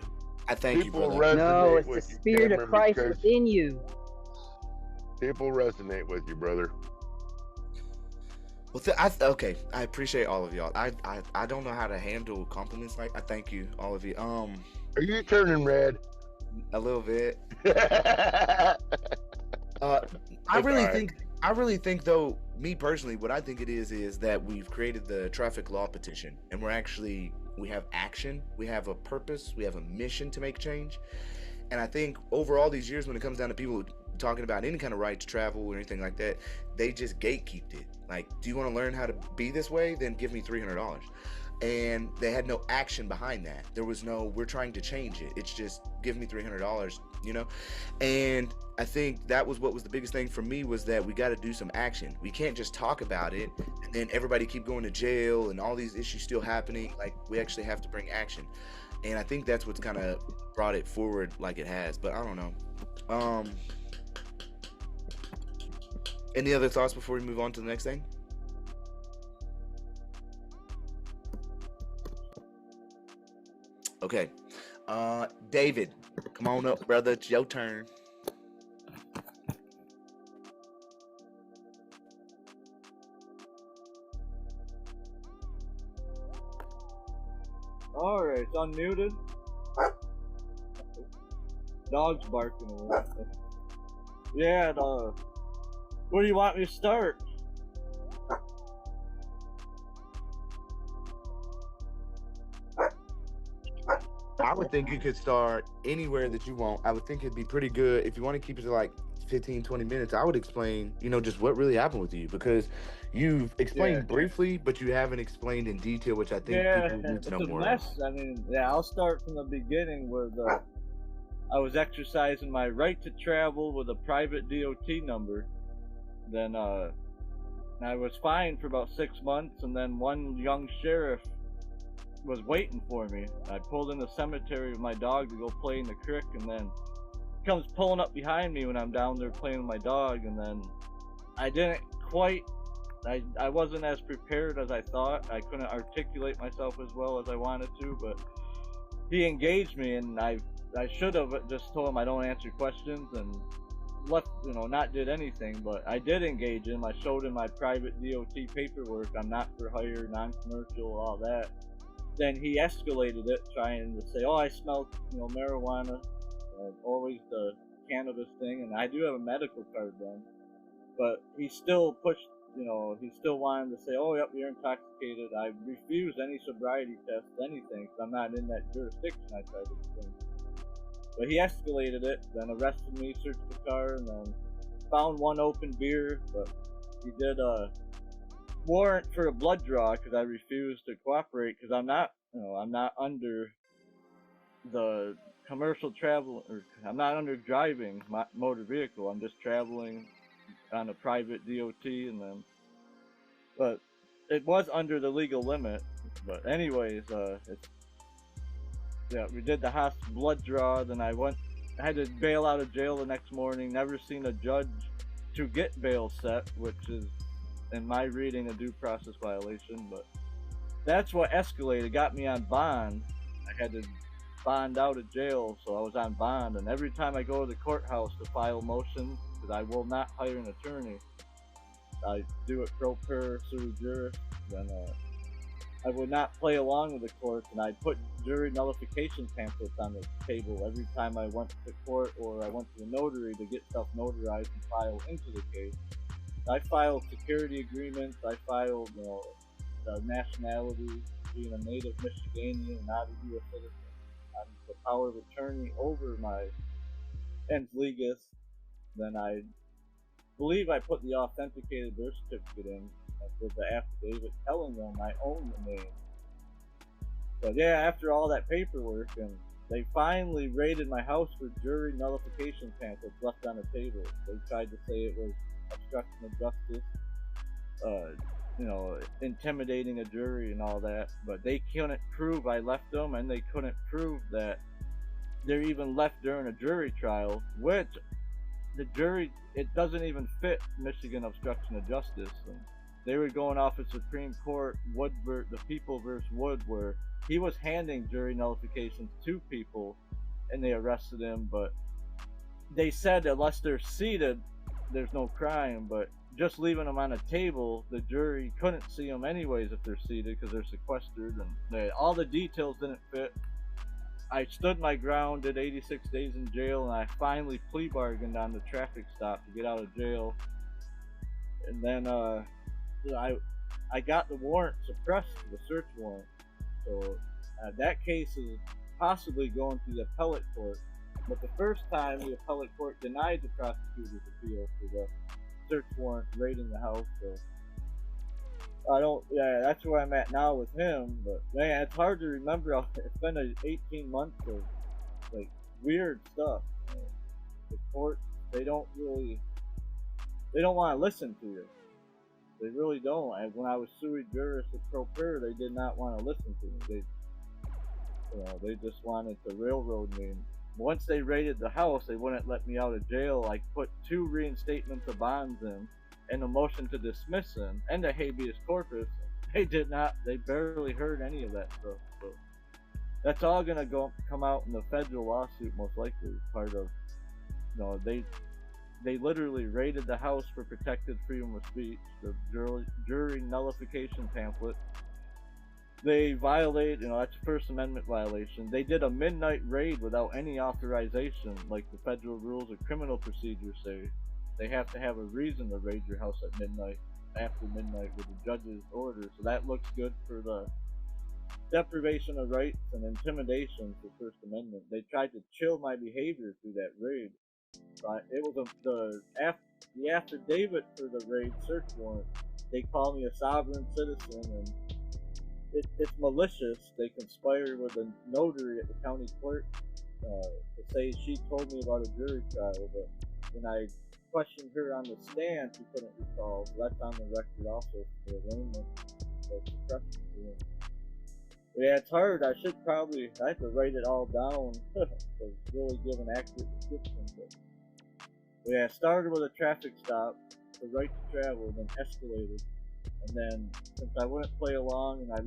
[SPEAKER 1] I thank you,
[SPEAKER 14] People
[SPEAKER 1] brother.
[SPEAKER 11] No, it's the spirit of Christ within you.
[SPEAKER 14] People resonate with you, brother.
[SPEAKER 1] Well, okay. I appreciate all of y'all. I don't know how to handle compliments like. I thank you, all of you.
[SPEAKER 14] Are you turning red?
[SPEAKER 1] A little bit. I really think though, me personally, what I think it is that we've created the traffic law petition, and we have action, we have a purpose, we have a mission to make change. And I think over all these years, when it comes down to people talking about any kind of right to travel or anything like that, they just gatekeeped it. Like, do you want to learn how to be this way? Then give me $300. And they had no action behind that. There was no, we're trying to change it. It's just, give me $300, you know? And I think that was what was the biggest thing for me, was that we got to do some action. We can't just talk about it and then everybody keep going to jail and all these issues still happening. Like, we actually have to bring action. And I think that's what's kind of brought it forward like it has. But I don't know. Any other thoughts before we move on to the next thing? Okay. David, come on up, brother. It's your turn.
[SPEAKER 17] Alright, it's unmuted. Dog's barking a little bit. Yeah, where do you want me to start?
[SPEAKER 1] I would think you could start anywhere that you want. I would think it'd be pretty good if you want to keep it to like 15, 20 minutes. I would explain, you know, just what really happened with you, because you've explained briefly, but you haven't explained in detail, which I think people need to know more.
[SPEAKER 17] Mess. I mean, yeah, I'll start from the beginning with I was exercising my right to travel with a private DOT number. Then I was fined for about 6 months, and then one young sheriff was waiting for me. I pulled in the cemetery with my dog to go play in the creek, and then comes pulling up behind me when I'm down there playing with my dog, and then I didn't quite, I wasn't as prepared as I thought. I couldn't articulate myself as well as I wanted to, but he engaged me, and I should have just told him I don't answer questions and left, you know, not did anything, but I did engage him. I showed him my private DOT paperwork. I'm not for hire, non-commercial, all that. Then he escalated it, trying to say, oh, I smelled, you know, marijuana, always the cannabis thing, and I do have a medical card then. But he still pushed, you know, he still wanted to say, oh, yep, you're intoxicated. I refused any sobriety test, anything, because I'm not in that jurisdiction, I tried to explain. But he escalated it, then arrested me, searched the car, and then found one open beer, but he did warrant for a blood draw because I refused to cooperate, because I'm not, you know, I'm not under the commercial travel, or I'm not under driving my motor vehicle. I'm just traveling on a private DOT, and then, but it was under the legal limit. But anyways, yeah, we did the blood draw. Then I had to bail out of jail the next morning. Never seen a judge to get bail set, which is, in my reading, a due process violation. But that's what escalated, got me on bond. I had to bond out of jail, so I was on bond, and every time I go to the courthouse to file motions, because I will not hire an attorney, I do it pro per sui juris, then I would not play along with the courts, and I'd put jury nullification pamphlets on the table every time I went to court or I went to the notary to get stuff notarized and filed into the case. I filed security agreements. I filed, you know, the nationality, being a native Michiganian, not a U.S. citizen. The power of attorney over my ens legis. Then I believe I put the authenticated birth certificate in with the affidavit telling them I own the name. But yeah, after all that paperwork, and they finally raided my house for jury nullification pamphlets left on the table. They tried to say it was obstruction of justice, you know, intimidating a jury and all that, but they couldn't prove I left them, and they couldn't prove that they're even left during a jury trial, which the jury, it doesn't even fit Michigan obstruction of justice. And they were going off of Supreme Court the People versus Wood, where he was handing jury nullifications to people and they arrested him, but they said unless they're seated there's no crime, but just leaving them on a table, the jury couldn't see them anyways if they're seated because they're sequestered, and all the details didn't fit. I stood my ground, did 86 days in jail, and I finally plea bargained on the traffic stop to get out of jail. And then I got the warrant suppressed, the search warrant. So that case is possibly going to the appellate court. But the first time, the appellate court denied the prosecutor's appeal for the search warrant raiding the house. So I don't. Yeah, that's where I'm at now with him. But man, it's hard to remember. It's been 18 months of like weird stuff. The court, they don't want to listen to you. They really don't. When I was sui juris et pro per, they did not want to listen to me. They just wanted to railroad me. And once they raided the house, they wouldn't let me out of jail. I put 2 reinstatements of bonds in, and a motion to dismiss in, and a habeas corpus. They did not. They barely heard any of that stuff. So that's all gonna come out in the federal lawsuit, most likely. Part of, they literally raided the house for protected freedom of speech, the jury nullification pamphlet. They violate, that's a First Amendment violation. They did a midnight raid without any authorization, like the federal rules of criminal procedure say. They have to have a reason to raid your house at midnight, after midnight, with the judge's order. So that looks good for the deprivation of rights and intimidation for First Amendment. They tried to chill my behavior through that raid. It was the affidavit for the raid search warrant. They call me a sovereign citizen, and it's malicious. They conspire with a notary at the county clerk to say she told me about a jury trial, but when I questioned her on the stand, she couldn't recall. So that's on the record also for the arraignment of suppression hearing. Yeah, it's hard. I have to write it all down to really give an accurate description. But yeah, it started with a traffic stop, the right to travel, then escalated. And then, since I wouldn't play along and I'd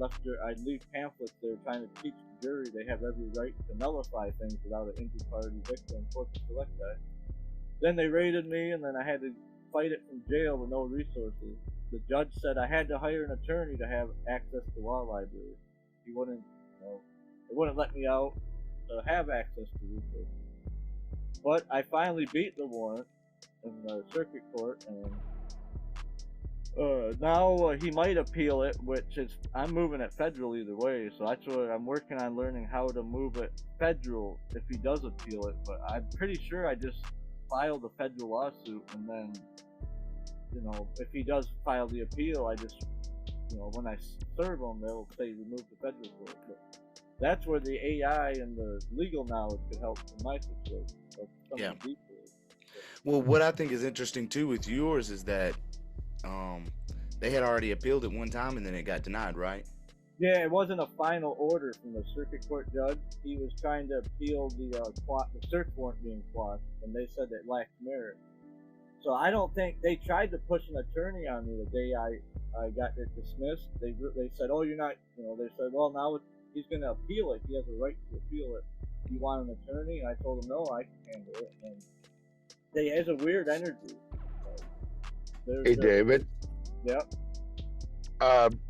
[SPEAKER 17] leave pamphlets there trying to teach the jury they have every right to nullify things without an injured party victim, corpus delicti. Then they raided me, and then I had to fight it from jail with no resources. The judge said I had to hire an attorney to have access to law library. He wouldn't, they wouldn't let me out to have access to resources. But I finally beat the warrant in the circuit court, and now he might appeal it, which is, I'm moving it federal either way, so that's what I'm working on, learning how to move it federal if he does appeal it. But I'm pretty sure I just filed a federal lawsuit, and then, if he does file the appeal, I just, when I serve him, they'll say remove the federal court. But that's where the AI and the legal knowledge could help in my situation.
[SPEAKER 1] Yeah. Well, what I think is interesting too with yours is that they had already appealed it one time and then it got denied, right?
[SPEAKER 17] Yeah, it wasn't a final order from the circuit court judge. He was trying to appeal the search warrant being quashed, and they said it lacked merit. So I don't think they tried to push an attorney on me the day I got it dismissed. They said, oh, you're not, they said, well, now he's going to appeal it. He has a right to appeal it. You want an attorney? And I told him, no, I can handle it. And there's a weird energy.
[SPEAKER 14] Hey, David.
[SPEAKER 17] Yep.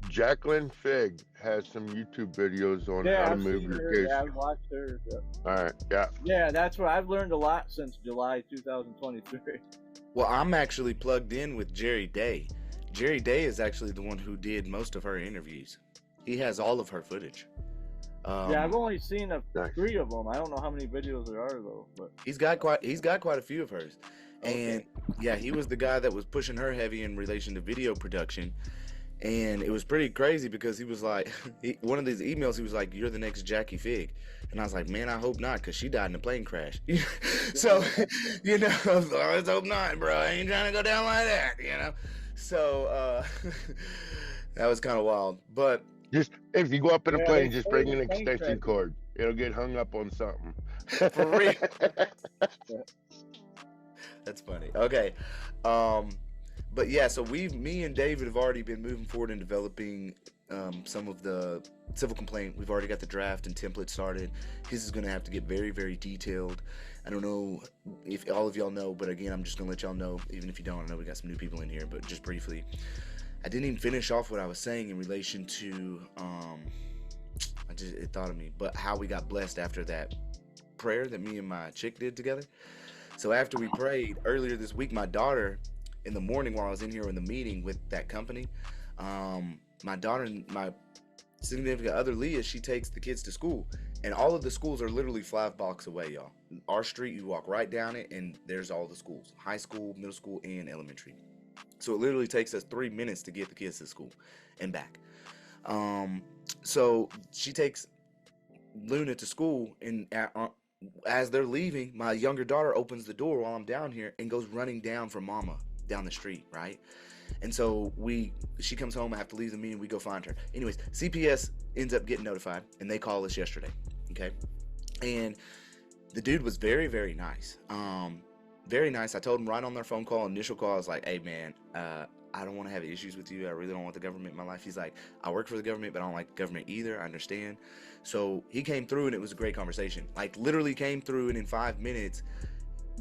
[SPEAKER 14] Jacqueline Fig has some YouTube videos on how to move your case.
[SPEAKER 17] Yeah, I've watched her. Yeah.
[SPEAKER 14] All right, yeah.
[SPEAKER 17] Yeah, that's where I've learned a lot since July 2023.
[SPEAKER 1] Well, I'm actually plugged in with Jerry Day. Jerry Day is actually the one who did most of her interviews. He has all of her footage.
[SPEAKER 17] Yeah, I've only seen 3 of them. I don't know how many videos there are though. But
[SPEAKER 1] he's got quite a few of hers. And yeah, he was the guy that was pushing her heavy in relation to video production. And it was pretty crazy because he was like, one of these emails, he was like, you're the next Jackie Fig. And I was like, man, I hope not, because she died in a plane crash. So, let's hope not, bro. I ain't trying to go down like that, So, that was kind of wild. But
[SPEAKER 14] just, if you go up in a plane, just bring an extension cord. It'll get hung up on something.
[SPEAKER 1] For real. That's funny. Okay. But yeah, so me and David have already been moving forward in developing some of the civil complaint. We've already got the draft and template started. His is going to have to get very, very detailed. I don't know if all of y'all know, but again, I'm just going to let y'all know, even if you don't. I know we got some new people in here, but just briefly. I didn't even finish off what I was saying in relation to, it thought of me, but how we got blessed after that prayer that me and my chick did together. So after we prayed earlier this week, my daughter, in the morning while I was in here in the meeting with that company, my daughter and my significant other, Leah, she takes the kids to school. And all of the schools are literally 5 blocks away, y'all. Our street, you walk right down it, and there's all the schools: high school, middle school, and elementary. So it literally takes us 3 minutes to get the kids to school and back. So she takes Luna to school, and as they're leaving, my younger daughter opens the door while I'm down here and goes running down for mama down the street, right? And so she comes home, I have to leave the meeting, we go find her. Anyways, CPS ends up getting notified, and they call us yesterday, okay? And the dude was very, very nice. Very nice. I told him right on their phone call, initial call, I was like, hey man, I don't want to have issues with you. I really don't want the government in my life. He's like, I work for the government, but I don't like the government either. I understand. So he came through, and it was a great conversation. Like, literally came through, and in 5 minutes,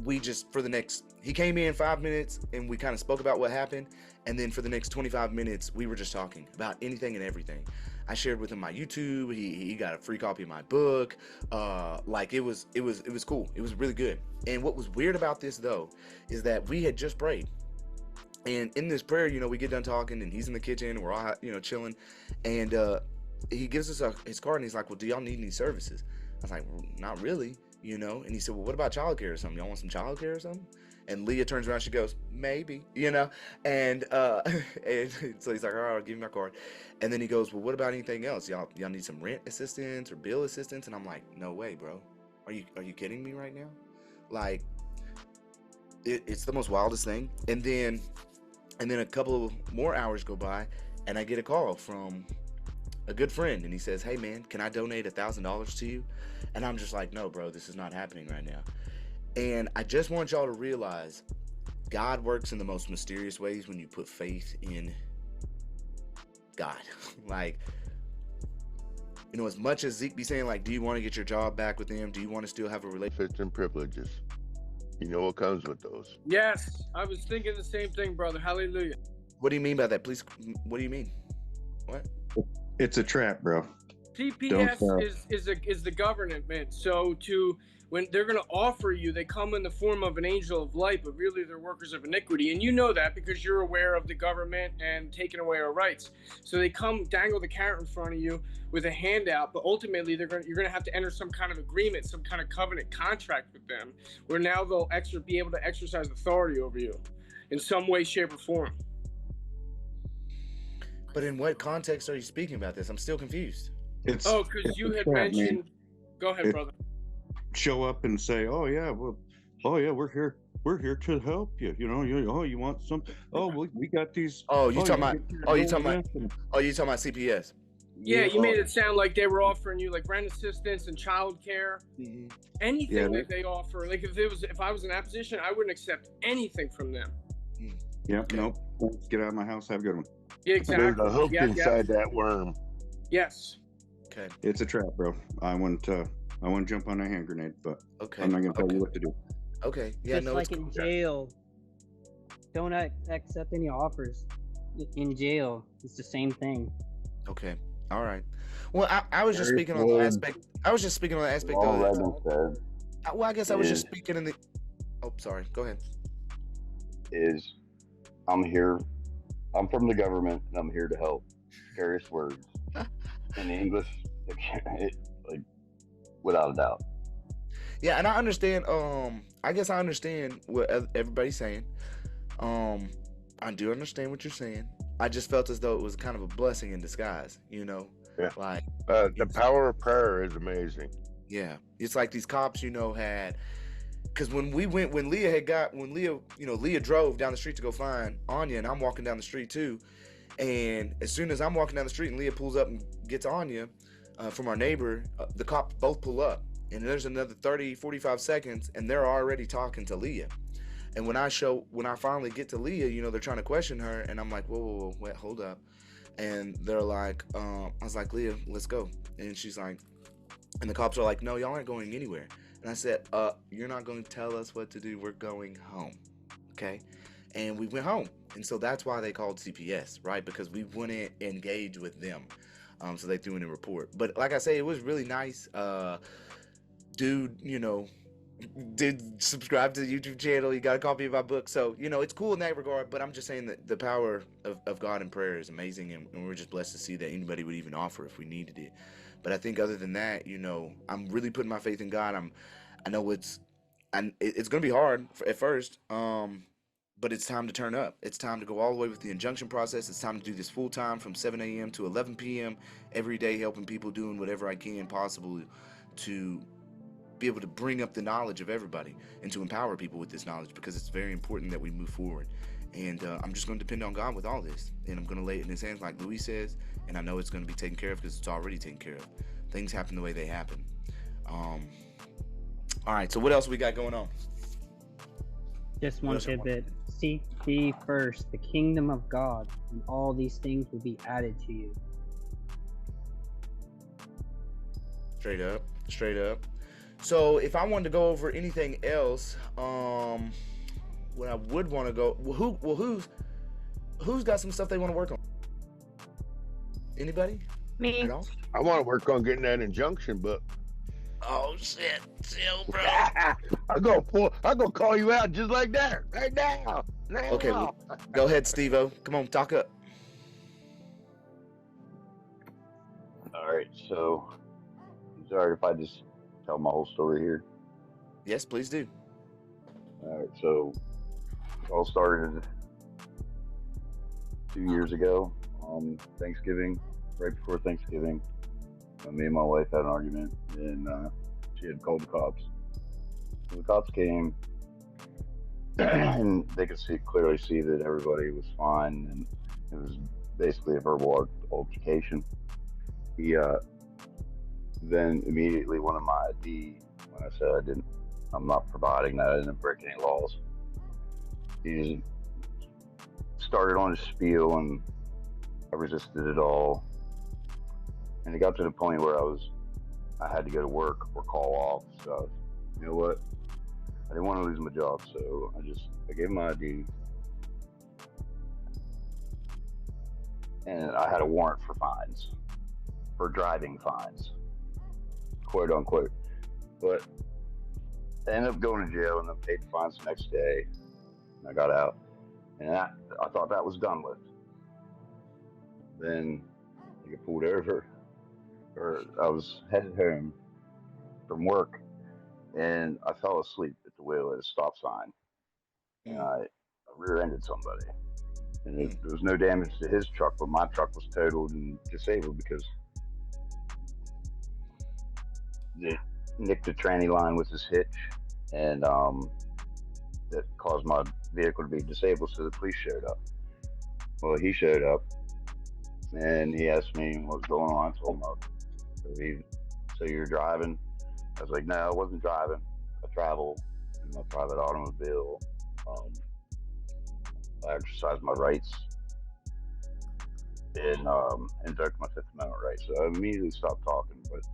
[SPEAKER 1] he came in 5 minutes, and we kind of spoke about what happened. And then for the next 25 minutes, we were just talking about anything and everything. I shared with him my YouTube. He got a free copy of my book. Like, it was cool. It was really good. And what was weird about this, though, is that we had just prayed. And in this prayer, we get done talking, and he's in the kitchen, and we're all, chilling. And he gives us his card, and he's like, well, do y'all need any services? I was like, well, not really, And he said, well, what about childcare or something? Y'all want some childcare or something? And Leah turns around, she goes, maybe, and so he's like, all right, I'll give you my card. And then he goes, well, what about anything else? Y'all need some rent assistance or bill assistance? And I'm like, no way, bro. Are you kidding me right now? Like, it's the most wildest thing. And then a couple of more hours go by, and I get a call from a good friend, and he says, hey man, can I donate $1,000 to you? And I'm just like, no, bro, this is not happening right now. And I just want y'all to realize God works in the most mysterious ways when you put faith in God. Like, as much as Zeke be saying, like, do you want to get your job back with them? Do you want to still have a relationship?
[SPEAKER 14] Benefits and privileges. You know what comes with those.
[SPEAKER 8] Yes, I was thinking the same thing, brother. Hallelujah.
[SPEAKER 1] What do you mean by that? Please, what do you mean? What?
[SPEAKER 18] It's a trap, bro.
[SPEAKER 8] CPS is the government, man. So when they're going to offer you, they come in the form of an angel of light, but really they're workers of iniquity. And you know that because you're aware of the government and taking away our rights. So they come dangle the carrot in front of you with a handout, but ultimately you're going to have to enter some kind of agreement, some kind of covenant contract with them, where now they'll be able to exercise authority over you in some way, shape, or form.
[SPEAKER 1] But in what context are you speaking about this? I'm still confused.
[SPEAKER 8] Because you had mentioned. Man. Go ahead, brother.
[SPEAKER 18] Show up and say, "Oh yeah, we're here to help you." You want something? Oh, we got these.
[SPEAKER 1] You talking about CPS?
[SPEAKER 8] Yeah, you made it sound like they were offering you like rent assistance and childcare, anything that they offer. Like if I was in that position, I wouldn't accept anything from them.
[SPEAKER 18] Yeah, nope. Get out of my house. Have a good one.
[SPEAKER 8] Yeah, exactly.
[SPEAKER 14] There's a hook inside that worm.
[SPEAKER 8] Yes.
[SPEAKER 1] Okay.
[SPEAKER 18] It's a trap, bro. I wouldn't jump on a hand grenade, but I'm not gonna tell you what to do.
[SPEAKER 1] Okay. Yeah.
[SPEAKER 11] Just like in jail, don't accept any offers. In jail, it's the same thing.
[SPEAKER 1] Okay. All right. Well, I was just speaking on the aspect. I was just speaking on the aspect of. Well, I guess I was just speaking in the. Oh, sorry. Go ahead.
[SPEAKER 19] I'm here. I'm from the government, and I'm here to help. Various words in English, like without a doubt.
[SPEAKER 1] Yeah, and I understand. I guess I understand what everybody's saying. I do understand what you're saying. I just felt as though it was kind of a blessing in disguise.
[SPEAKER 14] Yeah.
[SPEAKER 1] Like
[SPEAKER 14] the power of prayer is amazing.
[SPEAKER 1] Yeah, it's like these cops, had. Because when Leah drove down the street to go find Anya, and I'm walking down the street too, and as soon as I'm walking down the street and Leah pulls up and gets Anya from our neighbor, the cops both pull up, and there's another 30-45 seconds, and they're already talking to Leah. And when I finally get to Leah, they're trying to question her, and I'm like, whoa, wait, hold up. And they're like, I was like, Leah, let's go. And she's like, and the cops are like, no, y'all aren't going anywhere. And I said, you're not going to tell us what to do. We're going home. Okay. And we went home. And so that's why they called CPS, right? Because we wouldn't engage with them. So they threw in a report. But like I say, it was really nice. Dude, did subscribe to the YouTube channel. He got a copy of my book. So, it's cool in that regard. But I'm just saying that the power of God in prayer is amazing. And we're just blessed to see that anybody would even offer if we needed it. But I think other than that, you know, I'm really putting my faith in God. I know it's going to be hard at first, but it's time to turn up. It's time to go all the way with the injunction process. It's time to do this full time from 7 a.m. to 11 p.m. every day, helping people, doing whatever I can possible to be able to bring up the knowledge of everybody and to empower people with this knowledge, because it's very important that we move forward. And I'm just going to depend on God with all this, and I'm going to lay it in his hands like Luis says, and I know it's going to be taken care of because it's already taken care of. Things happen the way they happen. All right, so what else we got going on?
[SPEAKER 11] Just one tidbit. Seek ye first the kingdom of God, and all these things will be added to you.
[SPEAKER 1] Straight up. So if I wanted to go over anything else, what I would want to go, who's got some stuff they want to work on? Anybody?
[SPEAKER 6] Me.
[SPEAKER 14] I want to work on getting that injunction book.
[SPEAKER 1] Oh shit, chill, bro.
[SPEAKER 14] I'm gonna call you out just like that right now.
[SPEAKER 1] Okay, well, go ahead, Steve-O. Come on, talk up.
[SPEAKER 19] All right, so sorry if I just tell my whole story here.
[SPEAKER 1] Yes, please do.
[SPEAKER 19] All right, so it all started 2 years ago on Thanksgiving, right before Thanksgiving. Me and my wife had an argument, and she had called the cops. So the cops came, and they could clearly see that everybody was fine, and it was basically a verbal altercation. He then immediately wanted my ID when I said I'm not providing that. I didn't break any laws. He started on his spiel, and I resisted it all. And it got to the point where I had to go to work or call off. So, you know what? I didn't want to lose my job, so I gave him my ID. And I had a warrant for fines, for driving fines, quote unquote. But I ended up going to jail and then paid the fines the next day. And I got out. And I thought that was done with. Then I get pulled over. Or I was headed home from work, and I fell asleep at the wheel at a stop sign, and I rear-ended somebody. And there was no damage to his truck, but my truck was totaled and disabled because it nicked the tranny line with his hitch, and that caused my vehicle to be disabled. So the police showed up. Well, he showed up, and he asked me what was going on. I told him, so you're driving? I was like, no, I wasn't driving. I travel in my private automobile. I exercise my rights and invoke my Fifth Amendment rights. So I immediately stopped talking, but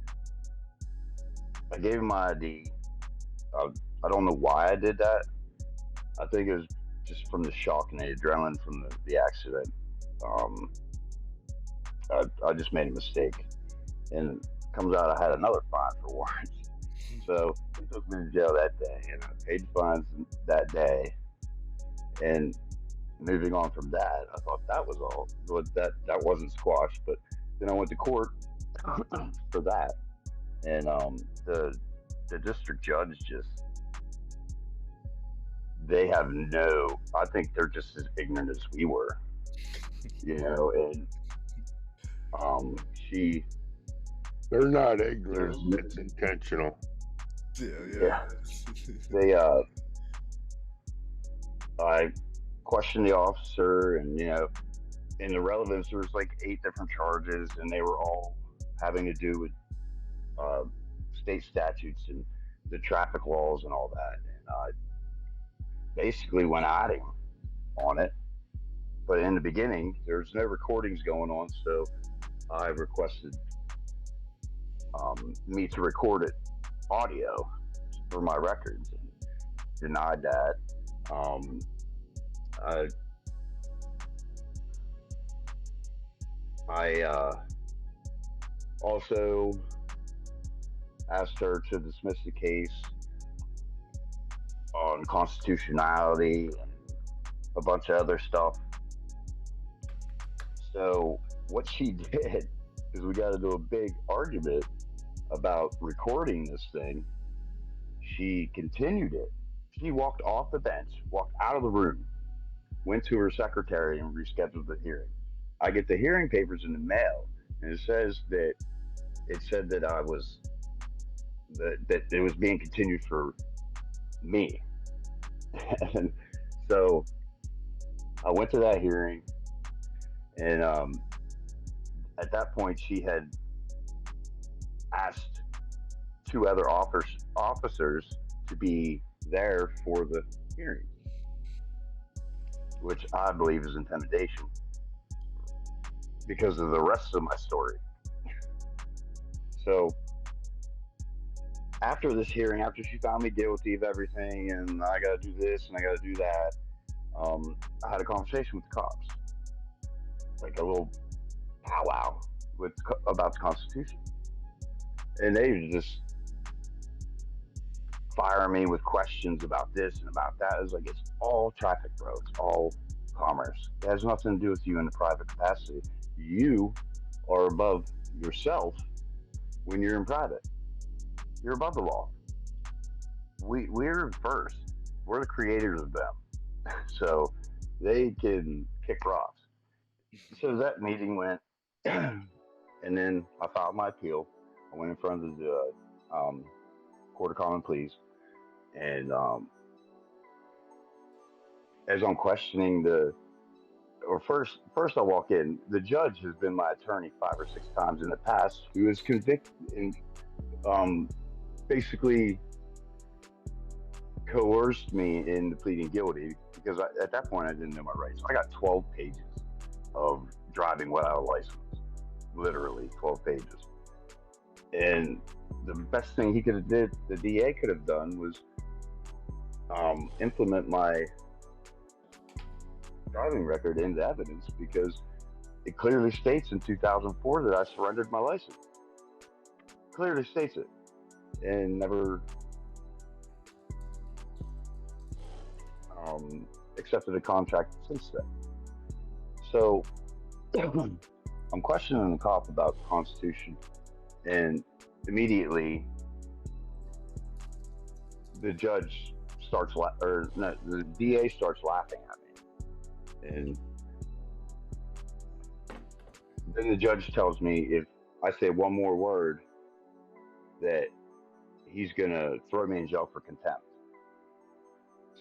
[SPEAKER 19] I gave him my ID. I don't know why I did that. I think it was just from the shock and the adrenaline from the accident. I just made a mistake. And it comes out I had another fine for warrants. So he took me to jail that day, and I paid the fines that day. And moving on from that, I thought that was all. But that wasn't squashed. But then I went to court for that, and the district judge they have I think they're just as ignorant as we were, you know. And
[SPEAKER 14] they're not ignorant. It's intentional.
[SPEAKER 19] Yeah. I questioned the officer, and in the relevance, there was like 8 different charges, and they were all having to do with state statutes and the traffic laws and all that. And I basically went at him on it. But in the beginning, there's no recordings going on, so I requested me to record it audio for my records, and denied that. I also asked her to dismiss the case on constitutionality and a bunch of other stuff. So what she did because we got into a big argument about recording this thing. She continued it. She walked off the bench, walked out of the room, went to her secretary and rescheduled the hearing. I get the hearing papers in the mail, and it said that I was that it was being continued for me. And so I went to that hearing, and at that point she had asked two other officers to be there for the hearing, which I believe is intimidation because of the rest of my story. So after this hearing, after she found me guilty of everything, and I got to do this and I got to do that, I had a conversation with the cops, like a little powwow about the Constitution, and they just fire me with questions about this and about that. It was like, it's all traffic, bro. It's all commerce. It has nothing to do with you in a private capacity. You are above yourself when you're in private. You're above the law. We're first. We're the creators of them. So they can kick rocks. So that meeting went, and then I filed my appeal. I went in front of the Court of Common Pleas, and as I'm questioning first I walk in, the judge has been my attorney 5 or 6 times in the past, who has convicted and basically coerced me into pleading guilty, because at that point I didn't know my rights. I got 12 pages of driving without a license, literally 12 pages. And the best thing he could have did, the DA could have done, was implement my driving record into evidence, because it clearly states in 2004 that I surrendered my license. Clearly states it, and never accepted a contract since then. So I'm questioning the cop about the Constitution, and immediately the judge starts, the DA starts laughing at me, and then the judge tells me if I say one more word that he's gonna throw me in jail for contempt.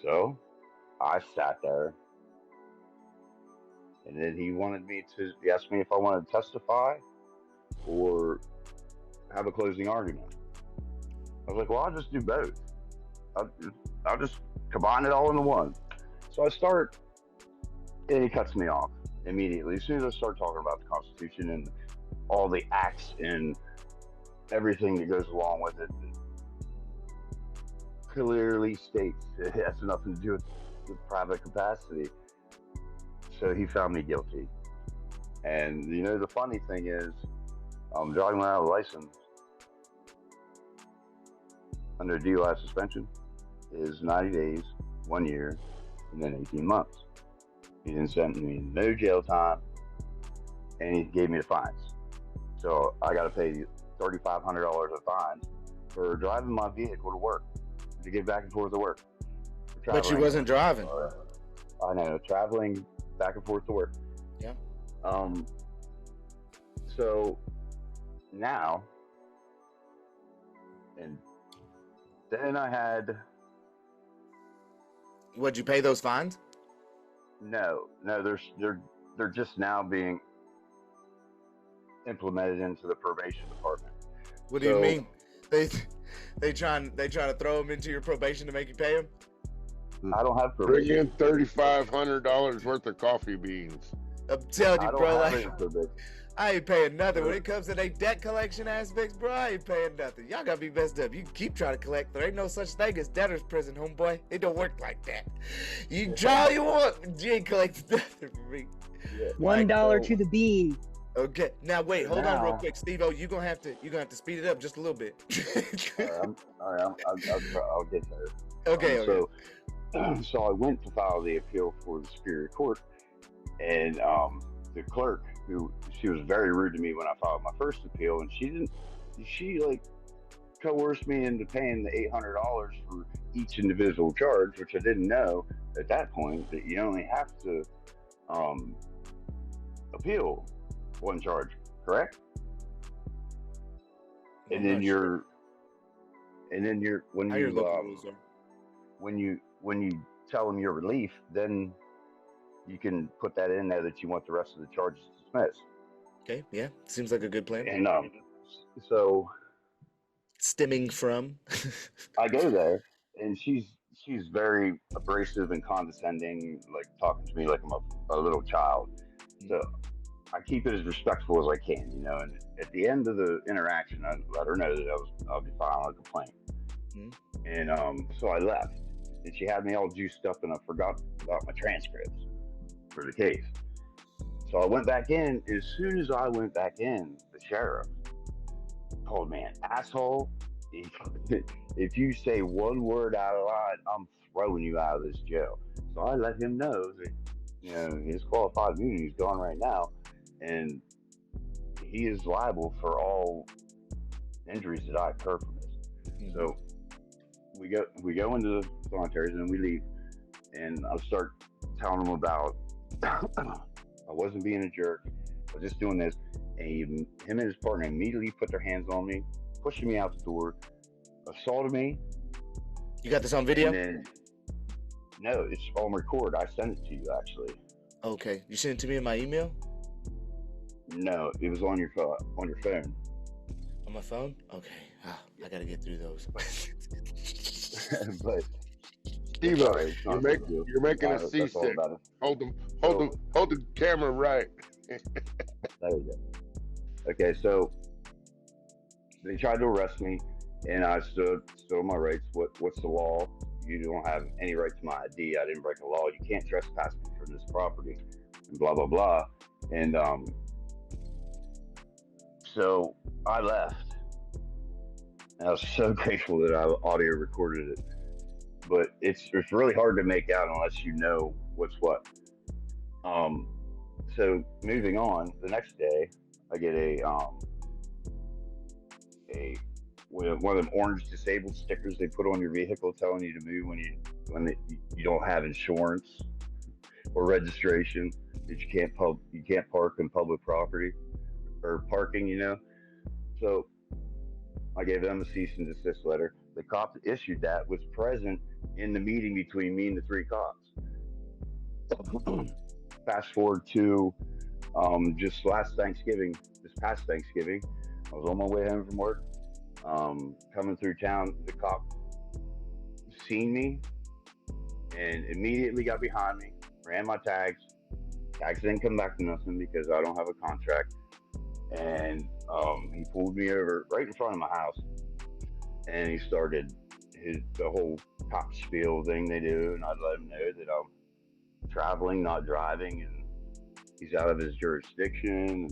[SPEAKER 19] So I sat there, and then he asked me if I wanted to testify or have a closing argument. I was like, well, I'll just do both. I'll just combine it all into one. So I start, and he cuts me off immediately. As soon as I start talking about the Constitution and all the acts and everything that goes along with it, clearly states it has nothing to do with private capacity. So he found me guilty. And the funny thing is, driving without a license under DUI suspension is 90 days, 1 year, and then 18 months. He didn't send me no jail time, and he gave me the fines. So I got to pay $3,500 of fines for driving my vehicle to work, to get back and forth to work.
[SPEAKER 1] But you wasn't driving.
[SPEAKER 19] I know, traveling back and forth to work.
[SPEAKER 1] Yeah.
[SPEAKER 19] So now, and then I had.
[SPEAKER 1] Would you pay those fines?
[SPEAKER 19] No, they're just now being implemented into the probation department.
[SPEAKER 1] What do you mean? They trying to throw them into your probation to make you pay them?
[SPEAKER 19] I don't have probation.
[SPEAKER 14] Bring in $3,500 worth of coffee beans.
[SPEAKER 1] I'm telling you, bro.
[SPEAKER 19] Probation.
[SPEAKER 1] I ain't paying nothing when it comes to they debt collection aspects, bro. I ain't paying nothing. Y'all gotta be messed up. You keep trying to collect. There ain't no such thing as debtor's prison, homeboy. It don't work like that. You try all you want, but you ain't collecting nothing from me.
[SPEAKER 19] Yeah.
[SPEAKER 11] $1 to the bean.
[SPEAKER 1] Okay, now wait, hold on real quick, Steve-O. You're gonna have to speed it up just a little bit.
[SPEAKER 19] All right, I'll get there.
[SPEAKER 1] Okay.
[SPEAKER 19] So I went to file the appeal for the Superior Court, and the clerk who she was very rude to me when I filed my first appeal, and she like coerced me into paying the $800 for each individual charge, which I didn't know at that point that you only have to appeal one charge, correct? And then you're when
[SPEAKER 1] How your
[SPEAKER 19] you
[SPEAKER 1] local rules are.
[SPEAKER 19] when you tell them your relief, then you can put that in there that you want the rest of the charges dismissed.
[SPEAKER 1] Okay, yeah, seems like a good plan.
[SPEAKER 19] And so
[SPEAKER 1] stemming from
[SPEAKER 19] I go there, and she's very abrasive and condescending, like talking to me like I'm a little child. So I keep it as respectful as I can, you know. And at the end of the interaction, I let her know that I'll be filing a complaint. And so I left, and she had me all juiced up, and I forgot about my transcripts for the case. So I went back in. As soon as I went back in, the sheriff told me, asshole, if you say one word out of line, I'm throwing you out of this jail. So I let him know that, you know, his qualified immunity is gone right now, and he is liable for all injuries that I incur from this. So we go into the cemeteries, and we leave, and I start telling him about I wasn't being a jerk, I was just doing this. And him and his partner immediately put their hands on me, pushing me out the door, assaulted me.
[SPEAKER 1] You got this on video?
[SPEAKER 19] No, it's on record. I sent it to you, actually.
[SPEAKER 1] Okay, you sent it to me in my email?
[SPEAKER 19] No, it was on your phone.
[SPEAKER 1] On my phone? Okay, I gotta get through those.
[SPEAKER 19] But
[SPEAKER 14] Steve, you're making a seasick. Hold the camera right.
[SPEAKER 19] There we go. Okay, so they tried to arrest me, and I stood on my rights. What's the law? You don't have any right to my ID. I didn't break the law. You can't trespass me from this property, and blah blah blah. And so I left. And I was so grateful that I audio recorded it. But it's really hard to make out unless you know what's what. So moving on, the next day I get one of them orange disabled stickers they put on your vehicle telling you to move when you don't have insurance or registration, that you can't park in public property or parking, you know. So I gave them a cease and desist letter. The cop that issued that was present in the meeting between me and the three cops. Fast forward to just this past Thanksgiving, I was on my way home from work, coming through town. The cop seen me and immediately got behind me, ran my tags. Tags didn't come back to nothing because I don't have a contract. And he pulled me over right in front of my house, and he started the whole cop spiel thing they do, and I'd let him know that I'm traveling, not driving, and he's out of his jurisdiction.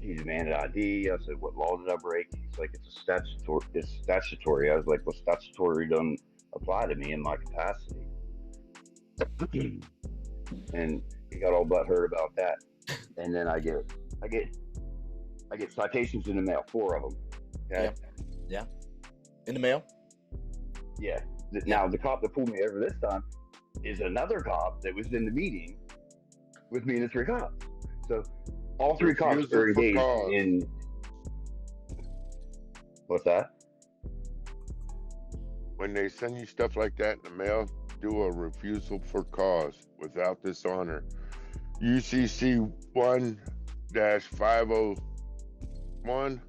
[SPEAKER 19] He demanded ID. I said, "What law did I break?" He's like, "It's statutory." I was like, "Well, statutory doesn't apply to me in my capacity." And he got all butthurt about that. And then I get citations in the mail, 4 of them. Okay.
[SPEAKER 1] Yeah. In the mail.
[SPEAKER 19] Yeah. Now the cop that pulled me over this time is another cop that was in the meeting with me and the 3 cops. So all 3 cops are engaged in. What's that?
[SPEAKER 14] When they send you stuff like that in the mail, do a refusal for cause without dishonor. UCC 1-501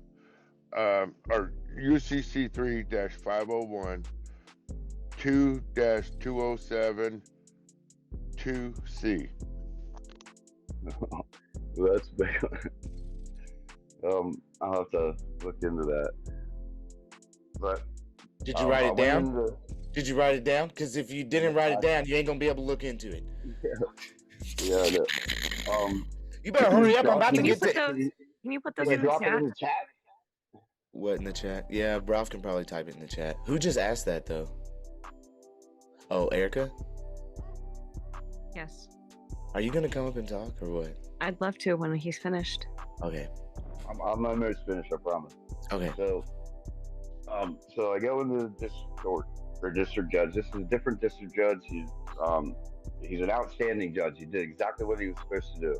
[SPEAKER 14] or UCC 3-501 2-207 2C.
[SPEAKER 19] Well, that's big. I'll have to look into that. But
[SPEAKER 1] did you write it down? Did you write it down? Because if you didn't write it down, you ain't gonna be able to look into it.
[SPEAKER 19] Yeah.
[SPEAKER 1] You better hurry up. I'm about to get to.
[SPEAKER 12] Can you put those in the chat?
[SPEAKER 1] What in the chat? Yeah, Ralph can probably type it in the chat. Who just asked that though? Oh, Erica?
[SPEAKER 12] Yes.
[SPEAKER 1] Are you gonna come up and talk or what?
[SPEAKER 20] I'd love to when he's finished.
[SPEAKER 1] Okay.
[SPEAKER 19] I'm almost finished, I promise.
[SPEAKER 1] Okay.
[SPEAKER 19] So I go into this court or district judge. This is a different district judge. He's an outstanding judge. He did exactly what he was supposed to do.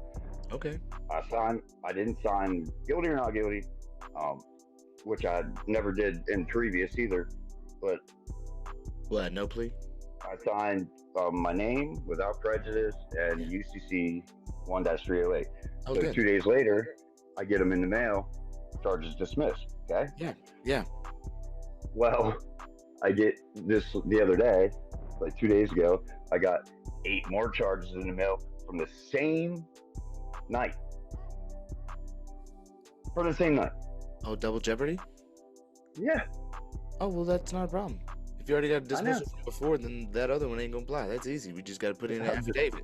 [SPEAKER 1] Okay.
[SPEAKER 19] I didn't sign guilty or not guilty, which I never did in previous either. But
[SPEAKER 1] what? No plea?
[SPEAKER 19] I signed my name without prejudice and UCC 1-308.
[SPEAKER 1] Oh,
[SPEAKER 19] so
[SPEAKER 1] good.
[SPEAKER 19] 2 days later, I get them in the mail. Charges dismissed. Okay.
[SPEAKER 1] Yeah.
[SPEAKER 19] Well, I get this the other day, like 2 days ago. I got 8 more charges in the mail from the same night. For the same night.
[SPEAKER 1] Oh, double jeopardy?
[SPEAKER 19] Yeah.
[SPEAKER 1] Oh, well, that's not a problem. If you already got a dismissal from before, then that other one ain't gonna apply. That's easy. We just got to put in an affidavit.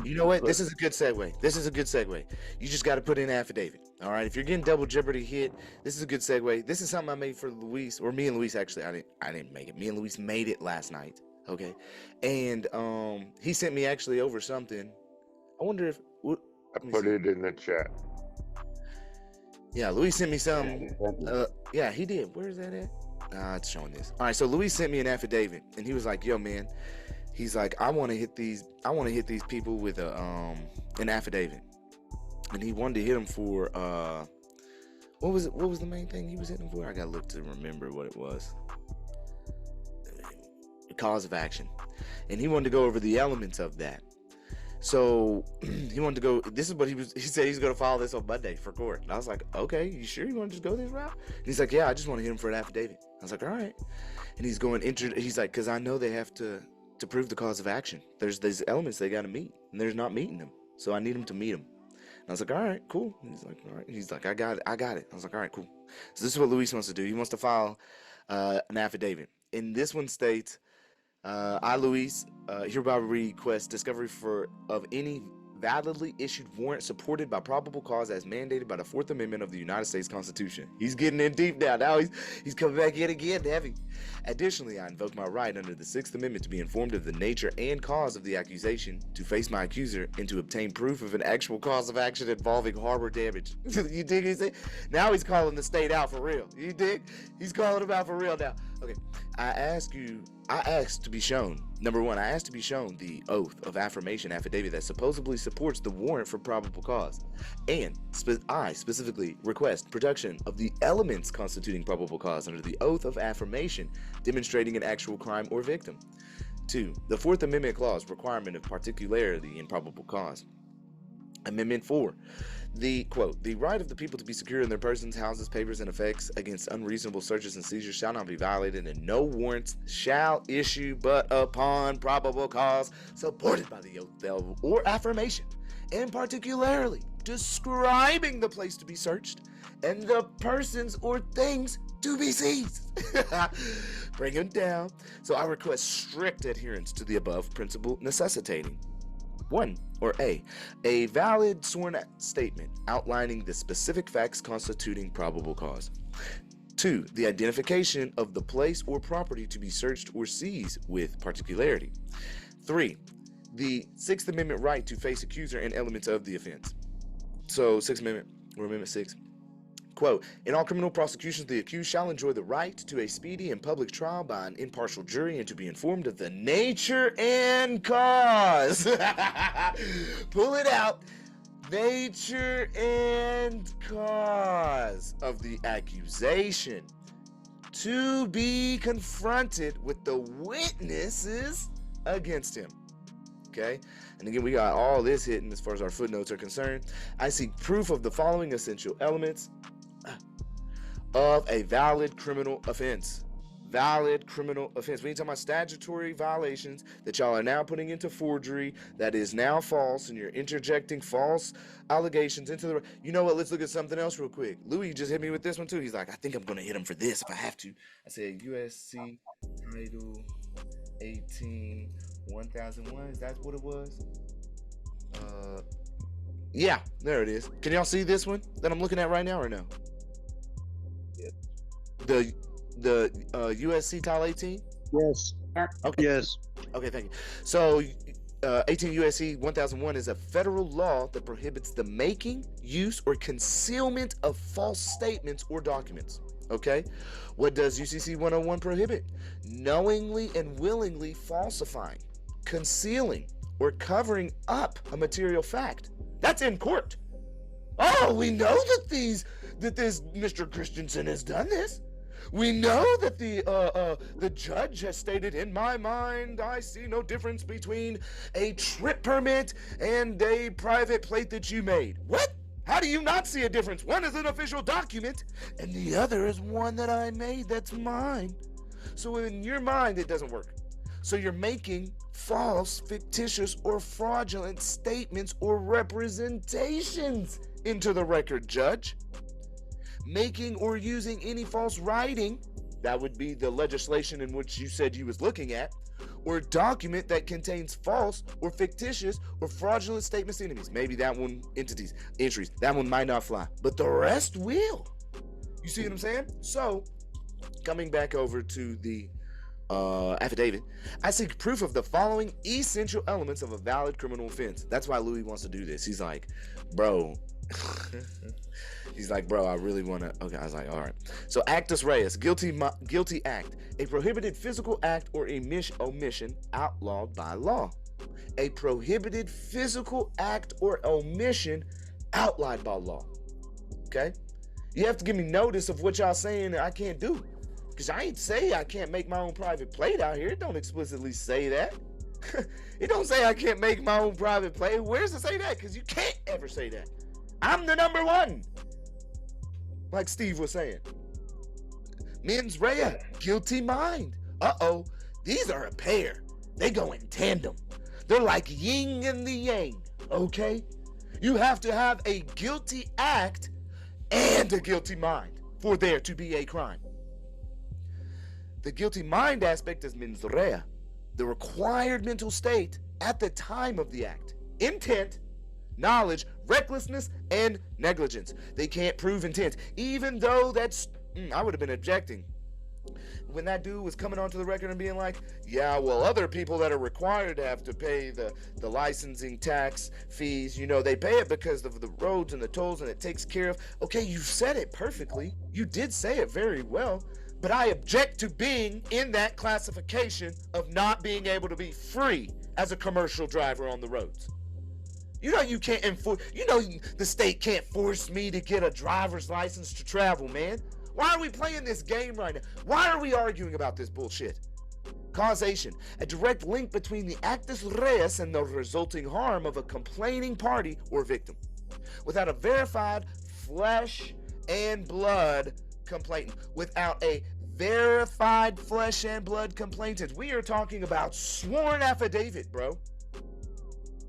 [SPEAKER 1] You know what? This is a good segue. You just got to put in an affidavit. All right. If you're getting double jeopardy hit, this is a good segue. This is something I made for Luis, or me and Luis actually. I didn't make it. Me and Luis made it last night. Okay. And he sent me actually over something. I wonder if
[SPEAKER 14] I put it in the chat.
[SPEAKER 1] Yeah, Luis sent me some. Yeah, he did. Where is that at? It's showing this. All right, so Luis sent me an affidavit, and he was like, "Yo, man," he's like, "I want to hit these people with an affidavit," and he wanted to hit them for what was it? What was the main thing he was hitting them for? I gotta look to remember what it was. The cause of action, and he wanted to go over the elements of that. So he wanted to go. This is what he said he's going to file this on Monday for court. And I was like, okay, you sure you want to just go this route? And he's like, yeah, I just want to hit him for an affidavit. I was like, all right. And he's going. He's like, because I know they have to prove the cause of action. There's these elements they got to meet, and they're not meeting them. So I need him to meet them. And I was like, all right, cool. And he's like, all right. He's like, I got it. I was like, all right, cool. So this is what Luis wants to do. He wants to file an affidavit. And this one states, I, Luis, hereby request discovery of any validly issued warrant supported by probable cause as mandated by the 4th Amendment of the United States Constitution. He's getting in deep now. Now he's coming back in again heavy. Additionally, I invoke my right under the 6th Amendment to be informed of the nature and cause of the accusation, to face my accuser, and to obtain proof of an actual cause of action involving harm or damage. You dig? He said? Now he's calling the state out for real. You dig? He's calling them out for real now. Okay, I asked to be shown, number one, I asked to be shown the oath of affirmation affidavit that supposedly supports the warrant for probable cause. And I specifically request production of the elements constituting probable cause under the oath of affirmation demonstrating an actual crime or victim. 2. The 4th Amendment clause requirement of particularity in probable cause. Amendment 4. The, quote, the right of the people to be secure in their persons, houses, papers, and effects against unreasonable searches and seizures shall not be violated, and no warrants shall issue but upon probable cause supported by the oath or affirmation, and particularly describing the place to be searched and the persons or things to be seized. Bring him down. So I request strict adherence to the above principle, necessitating 1. Or a valid sworn statement outlining the specific facts constituting probable cause. 2. The identification of the place or property to be searched or seized with particularity. 3. The 6th Amendment right to face accuser and elements of the offense. So 6th Amendment, or Amendment 6. Quote, in all criminal prosecutions, the accused shall enjoy the right to a speedy and public trial by an impartial jury and to be informed of the nature and cause. Pull it out. Nature and cause of the accusation, to be confronted with the witnesses against him. Okay, and again, we got all this hidden as far as our footnotes are concerned. I seek proof of the following essential elements of a valid criminal offense. Valid criminal offense. We ain't talking about statutory violations that y'all are now putting into forgery that is now false, and you're interjecting false allegations into the. You know what? Let's look at something else real quick. Louis just hit me with this one too. He's like, I think I'm gonna hit him for this if I have to. I said USC Title 18 1001. Is that what it was? Yeah, there it is. Can y'all see this one that I'm looking at right now or no? The USC Title 18?
[SPEAKER 18] Yes.
[SPEAKER 1] Okay.
[SPEAKER 18] Yes.
[SPEAKER 1] Okay, thank you. So 18 U.S.C. 1001 is a federal law that prohibits the making, use, or concealment of false statements or documents. Okay? What does UCC 101 prohibit? Knowingly and willingly falsifying, concealing, or covering up a material fact. That's in court. Oh, we know that this Mr. Christensen has done this. We know that the judge has stated, in my mind, I see no difference between a trip permit and a private plate that you made. What? How do you not see a difference? One is an official document, and the other is one that I made that's mine. So in your mind, it doesn't work. So you're making false, fictitious, or fraudulent statements or representations into the record, Judge. Making or using any false writing, that would be the legislation in which you said you was looking at, or document that contains false or fictitious or fraudulent statements to enemies. Maybe that one, entries, that one might not fly, but the rest will. You see what I'm saying? So, coming back over to the affidavit, I seek proof of the following essential elements of a valid criminal offense. That's why Louis wants to do this. He's like, bro, I really want to. Okay, I was like, all right. So, actus reus, guilty act, a prohibited physical act or omission outlawed by law. A prohibited physical act or omission outlawed by law. Okay, you have to give me notice of what y'all saying I can't do, because I ain't say I can't make my own private plate out here. It don't explicitly say that. It don't say I can't make my own private plate. Where's it say that? Because you can't ever say that. I'm the number one. Like Steve was saying. Mens rea, guilty mind. Uh-oh, these are a pair. They go in tandem. They're like yin and the yang, okay? You have to have a guilty act and a guilty mind for there to be a crime. The guilty mind aspect is mens rea, the required mental state at the time of the act. Intent, knowledge, recklessness, and negligence. They can't prove intent, even though that's, I would have been objecting. When that dude was coming onto the record and being like, yeah, well, other people that are required to have to pay the licensing tax fees, you know, they pay it because of the roads and the tolls and it takes care of. Okay, you said it perfectly. You did say it very well, but I object to being in that classification of not being able to be free as a commercial driver on the roads. You know you can't enforce, you know the state can't force me to get a driver's license to travel, man. Why are we playing this game right now? Why are we arguing about this bullshit? Causation, a direct link between the actus reus and the resulting harm of a complaining party or victim. Without a verified flesh and blood complainant, without a verified flesh and blood complainant, we are talking about sworn affidavit, bro.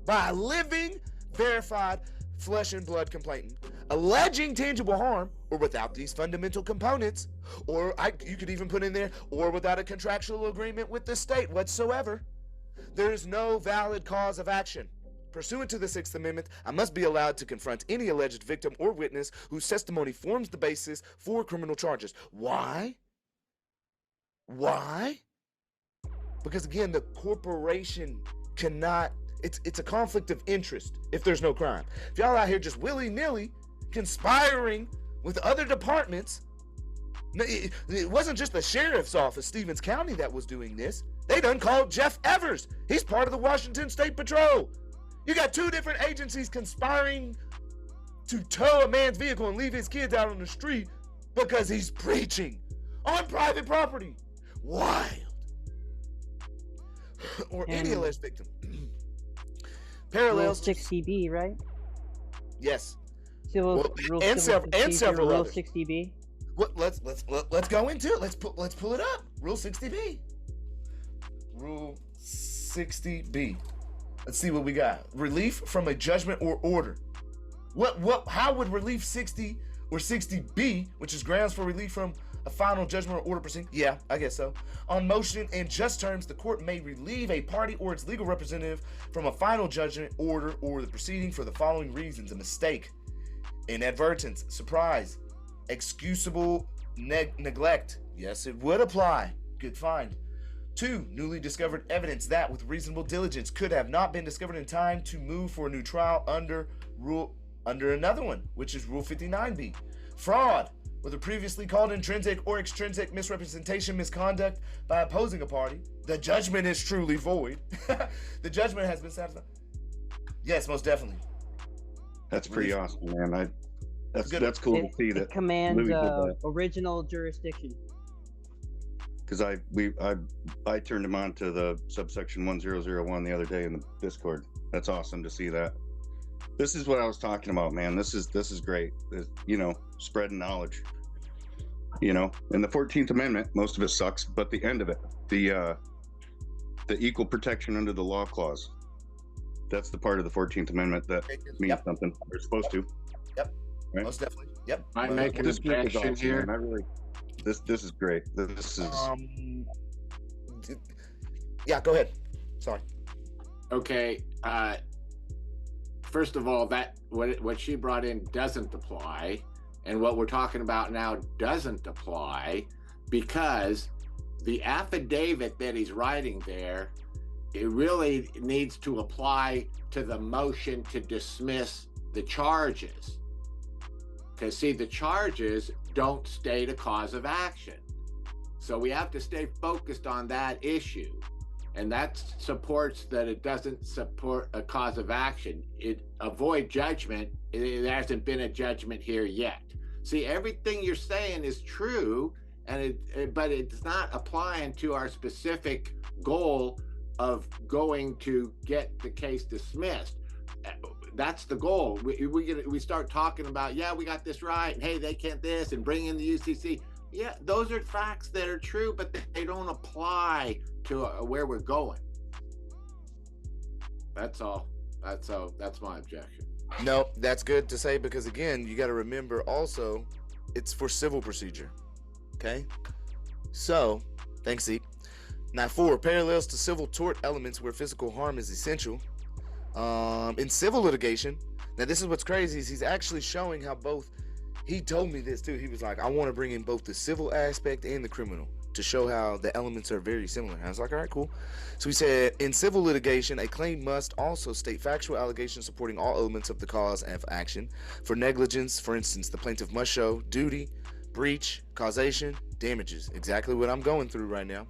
[SPEAKER 1] By a living, verified flesh and blood complainant, alleging tangible harm, or without these fundamental components, or you could even put in there, or without a contractual agreement with the state whatsoever, there is no valid cause of action. Pursuant to the Sixth Amendment, I must be allowed to confront any alleged victim or witness whose testimony forms the basis for criminal charges. Why? Why? Because again, the corporation cannot, it's a conflict of interest if there's no crime. If y'all out here just willy-nilly conspiring with other departments, it wasn't just the sheriff's office, Stevens County, that was doing this. They done called Jeff Evers. He's part of the Washington State Patrol. You got two different agencies conspiring to tow a man's vehicle and leave his kids out on the street because he's preaching on private property. Wild. Or any alleged victim. Parallels.
[SPEAKER 11] Rule 60B, right?
[SPEAKER 1] Yes.
[SPEAKER 11] Rule
[SPEAKER 1] and several
[SPEAKER 11] Rule
[SPEAKER 1] others.
[SPEAKER 11] 60B.
[SPEAKER 1] Let's go into it. Let's pull it up. Rule 60B. Rule 60B. Let's see what we got. Relief from a judgment or order. How would relief 60 or 60B, which is grounds for relief from a final judgment or order proceeding? Yeah, I guess so. On motion and just terms, the court may relieve a party or its legal representative from a final judgment, order, or the proceeding for the following reasons: a mistake, inadvertence, surprise, excusable neglect. Yes, it would apply. Good find. 2, newly discovered evidence that with reasonable diligence could have not been discovered in time to move for a new trial under another one, which is Rule 59B. Fraud, whether previously called intrinsic or extrinsic misrepresentation, misconduct by opposing a party. The judgment is truly void. The judgment has been satisfied. Yes, most definitely.
[SPEAKER 18] That's pretty awesome, man. That's cool to
[SPEAKER 11] It,
[SPEAKER 18] see
[SPEAKER 11] it
[SPEAKER 18] that
[SPEAKER 11] commands
[SPEAKER 18] Louis did that.
[SPEAKER 11] original jurisdiction.
[SPEAKER 18] Because I turned him on to the subsection 1001 the other day in the Discord. That's awesome to see that. This is what I was talking about, man. This is great. Spreading knowledge. And the 14th Amendment, most of it sucks, but the end of it, the equal protection under the law clause, that's the part of the 14th Amendment that means something. We're supposed to.
[SPEAKER 1] Yep.
[SPEAKER 18] Right?
[SPEAKER 1] Most definitely. Yep.
[SPEAKER 13] I make an
[SPEAKER 18] This group is
[SPEAKER 13] objection
[SPEAKER 18] awesome,
[SPEAKER 13] here.
[SPEAKER 18] man. This is great. This is.
[SPEAKER 1] Yeah, go ahead. Sorry.
[SPEAKER 13] Okay. First of all, that what she brought in doesn't apply, and what we're talking about now doesn't apply, because the affidavit that he's writing there, it really needs to apply to the motion to dismiss the charges. Because see, the charges don't state a cause of action. So we have to stay focused on that issue. And that supports that it doesn't support a cause of action. It avoid judgment. There hasn't been a judgment here yet. See, everything you're saying is true, but it's not applying to our specific goal of going to get the case dismissed. That's the goal. We start talking about, yeah, we got this right, and hey, they can't this, and bring in the UCC. Yeah, those are facts that are true, but they don't apply to where we're going. That's all. That's my objection.
[SPEAKER 1] No, that's good to say, because again, you got to remember also, it's for civil procedure. Okay? So, thanks, Zeke. Now, 4, parallels to civil tort elements where physical harm is essential. In civil litigation, now this is what's crazy, is he's actually showing how both, he told me this too, he was like, I want to bring in both the civil aspect and the criminal to show how the elements are very similar. I was like, all right, cool. So he said, in civil litigation, a claim must also state factual allegations supporting all elements of the cause of action. For negligence, for instance, the plaintiff must show duty, breach, causation, damages. Exactly what I'm going through right now.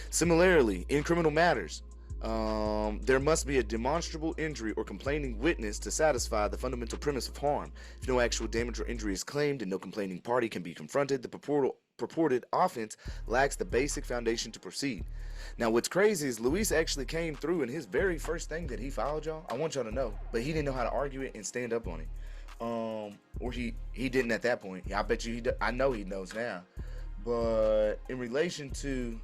[SPEAKER 1] Similarly, in criminal matters, there must be a demonstrable injury or complaining witness to satisfy the fundamental premise of harm. If no actual damage or injury is claimed and no complaining party can be confronted, the purported offense lacks the basic foundation to proceed. Now, what's crazy is Luis actually came through in his very first thing that he filed, y'all. I want y'all to know, but he didn't know how to argue it and stand up on it. Or he didn't at that point. I bet you I know he knows now. But in relation to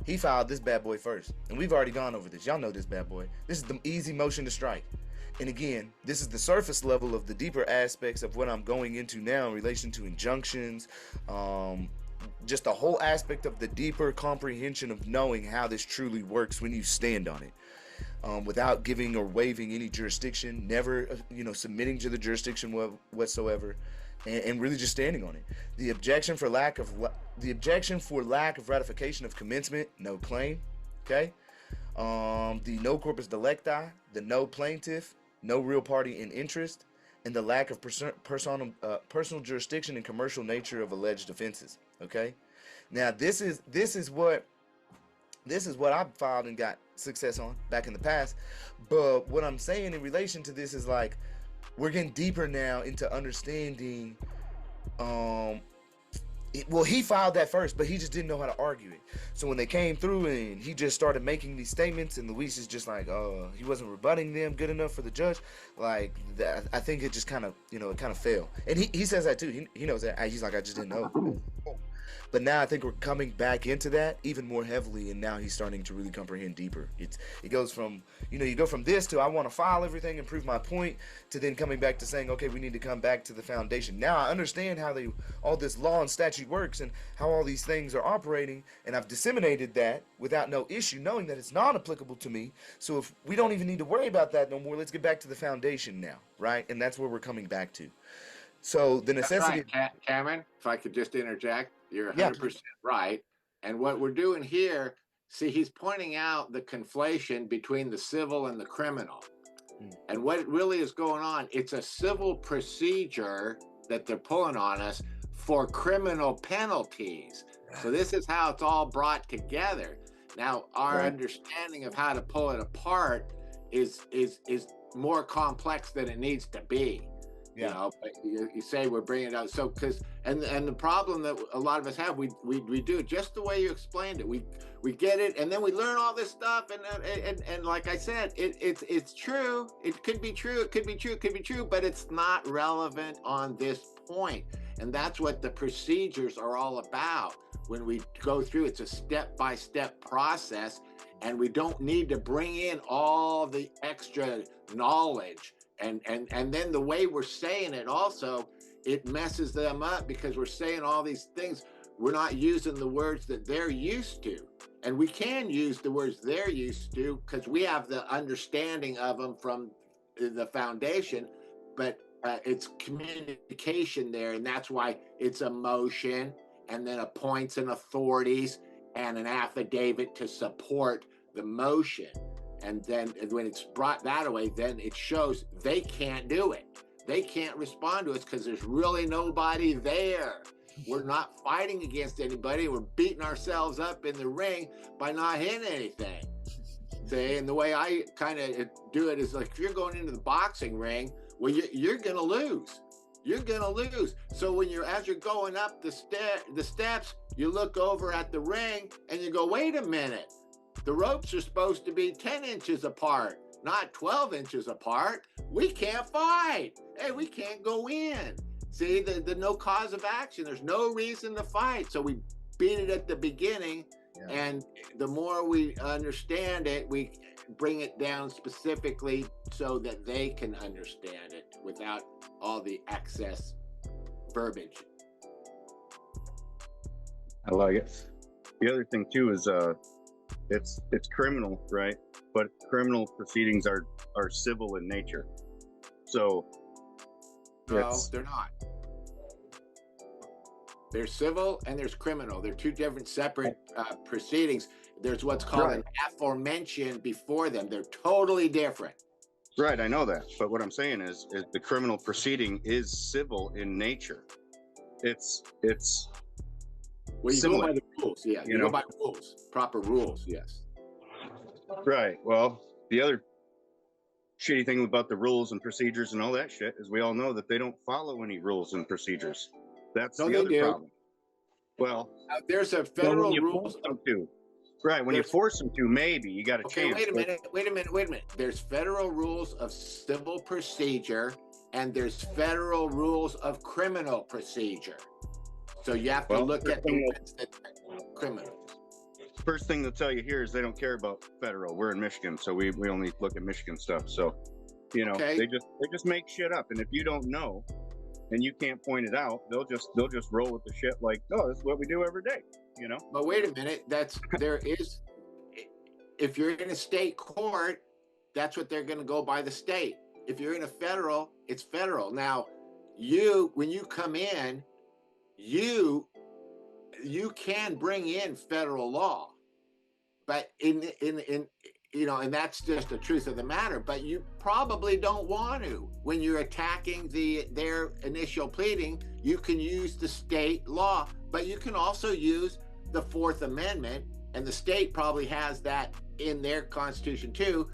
[SPEAKER 1] he filed this bad boy first, and we've already gone over this. Y'all know this bad boy. This is the easy motion to strike. And again, this is the surface level of the deeper aspects of what I'm going into now in relation to injunctions, just the whole aspect of the deeper comprehension of knowing how this truly works when you stand on it, without giving or waiving any jurisdiction, never, submitting to the jurisdiction whatsoever. And really just standing on it. The objection for lack of ratification of commencement, no claim. Okay. The no corpus delicti, the no plaintiff, no real party in interest, and the lack of personal jurisdiction and commercial nature of alleged offenses. Okay. Now this is what I filed and got success on back in the past. But what I'm saying in relation to this is like, we're getting deeper now into understanding. He filed that first, but he just didn't know how to argue it. So when they came through and he just started making these statements, and Luis is just like, he wasn't rebutting them good enough for the judge. Like that, I think it just kind of, it kind of failed. And he says that too. He knows that. He's like, I just didn't know. But now I think we're coming back into that even more heavily, and now he's starting to really comprehend deeper. It goes from, you go from this to I want to file everything and prove my point, to then coming back to saying, okay, we need to come back to the foundation. Now I understand how all this law and statute works and how all these things are operating, and I've disseminated that without no issue, knowing that it's not applicable to me. So if we don't even need to worry about that no more, let's get back to the foundation now, right? And that's where we're coming back to. So the
[SPEAKER 13] That's
[SPEAKER 1] necessity.
[SPEAKER 13] right, Cameron, if I could just interject, you're
[SPEAKER 1] Yeah.
[SPEAKER 13] 100% right. And what we're doing here, see, he's pointing out the conflation between the civil and the criminal. And what really is going on, it's a civil procedure that they're pulling on us for criminal penalties. So this is how it's all brought together. Now, our understanding of how to pull it apart is more complex than it needs to be. You know, but you say we're bringing it out. So because and the problem that a lot of us have, we do it just the way you explained it. We get it, and then we learn all this stuff, and like I said, it's true. It could be true. It could be true. It could be true, but it's not relevant on this point. And that's what the procedures are all about. When we go through, it's a step-by-step process, and we don't need to bring in all the extra knowledge. And then the way we're saying it also, it messes them up because we're saying all these things. We're not using the words that they're used to. And we can use the words they're used to because we have the understanding of them from the foundation, but it's communication there. And that's why it's a motion and then appoints and authorities and an affidavit to support the motion. And then when it's brought that away, then it shows they can't do it. They can't respond to us because there's really nobody there. We're not fighting against anybody. We're beating ourselves up in the ring by not hitting anything. See, and the way I kind of do it is like, if you're going into the boxing ring, well, you're going to lose. You're going to lose. So when as you're going up the steps, you look over at the ring and you go, wait a minute. The ropes are supposed to be 10 inches apart, not 12 inches apart. We can't fight. Hey, we can't go in. See, the no cause of action. There's no reason to fight. So we beat it at the beginning. Yeah. And the more we understand it, we bring it down specifically so that they can understand it without all the excess verbiage.
[SPEAKER 18] I like it. The other thing too is it's criminal, right? But criminal proceedings are civil in nature. So
[SPEAKER 13] no, they're not. There's civil and there's criminal. They're two different separate proceedings. There's what's called an aforementioned before them. They're totally different.
[SPEAKER 18] Right, I know that. But what I'm saying is the criminal proceeding is civil in nature. It's
[SPEAKER 13] well, you
[SPEAKER 18] similar.
[SPEAKER 13] go by the rules, yeah. You go by rules, proper rules, yes.
[SPEAKER 18] Right. Well, the other shitty thing about the rules and procedures and all that shit is we all know that they don't follow any rules and procedures. That's the other problem. Well,
[SPEAKER 13] there's a federal rules
[SPEAKER 18] to. Right, when you force them to, maybe you got a chance.
[SPEAKER 13] Wait a minute. There's federal rules of civil procedure and there's federal rules of criminal procedure. So you have to look at the ones that criminal.
[SPEAKER 18] First thing they'll tell you here is they don't care about federal. We're in Michigan, so we only look at Michigan stuff. So, they just make shit up. And if you don't know and you can't point it out, they'll just roll with the shit like, oh, this is what we do every day,
[SPEAKER 13] But wait a minute, if you're in a state court, that's what they're going to go by the state. If you're in a federal, it's federal. Now, when you come in, you can bring in federal law, but and that's just the truth of the matter. But you probably don't want to. When you're attacking their initial pleading, you can use the state law, but you can also use the Fourth Amendment, and the state probably has that in their constitution too.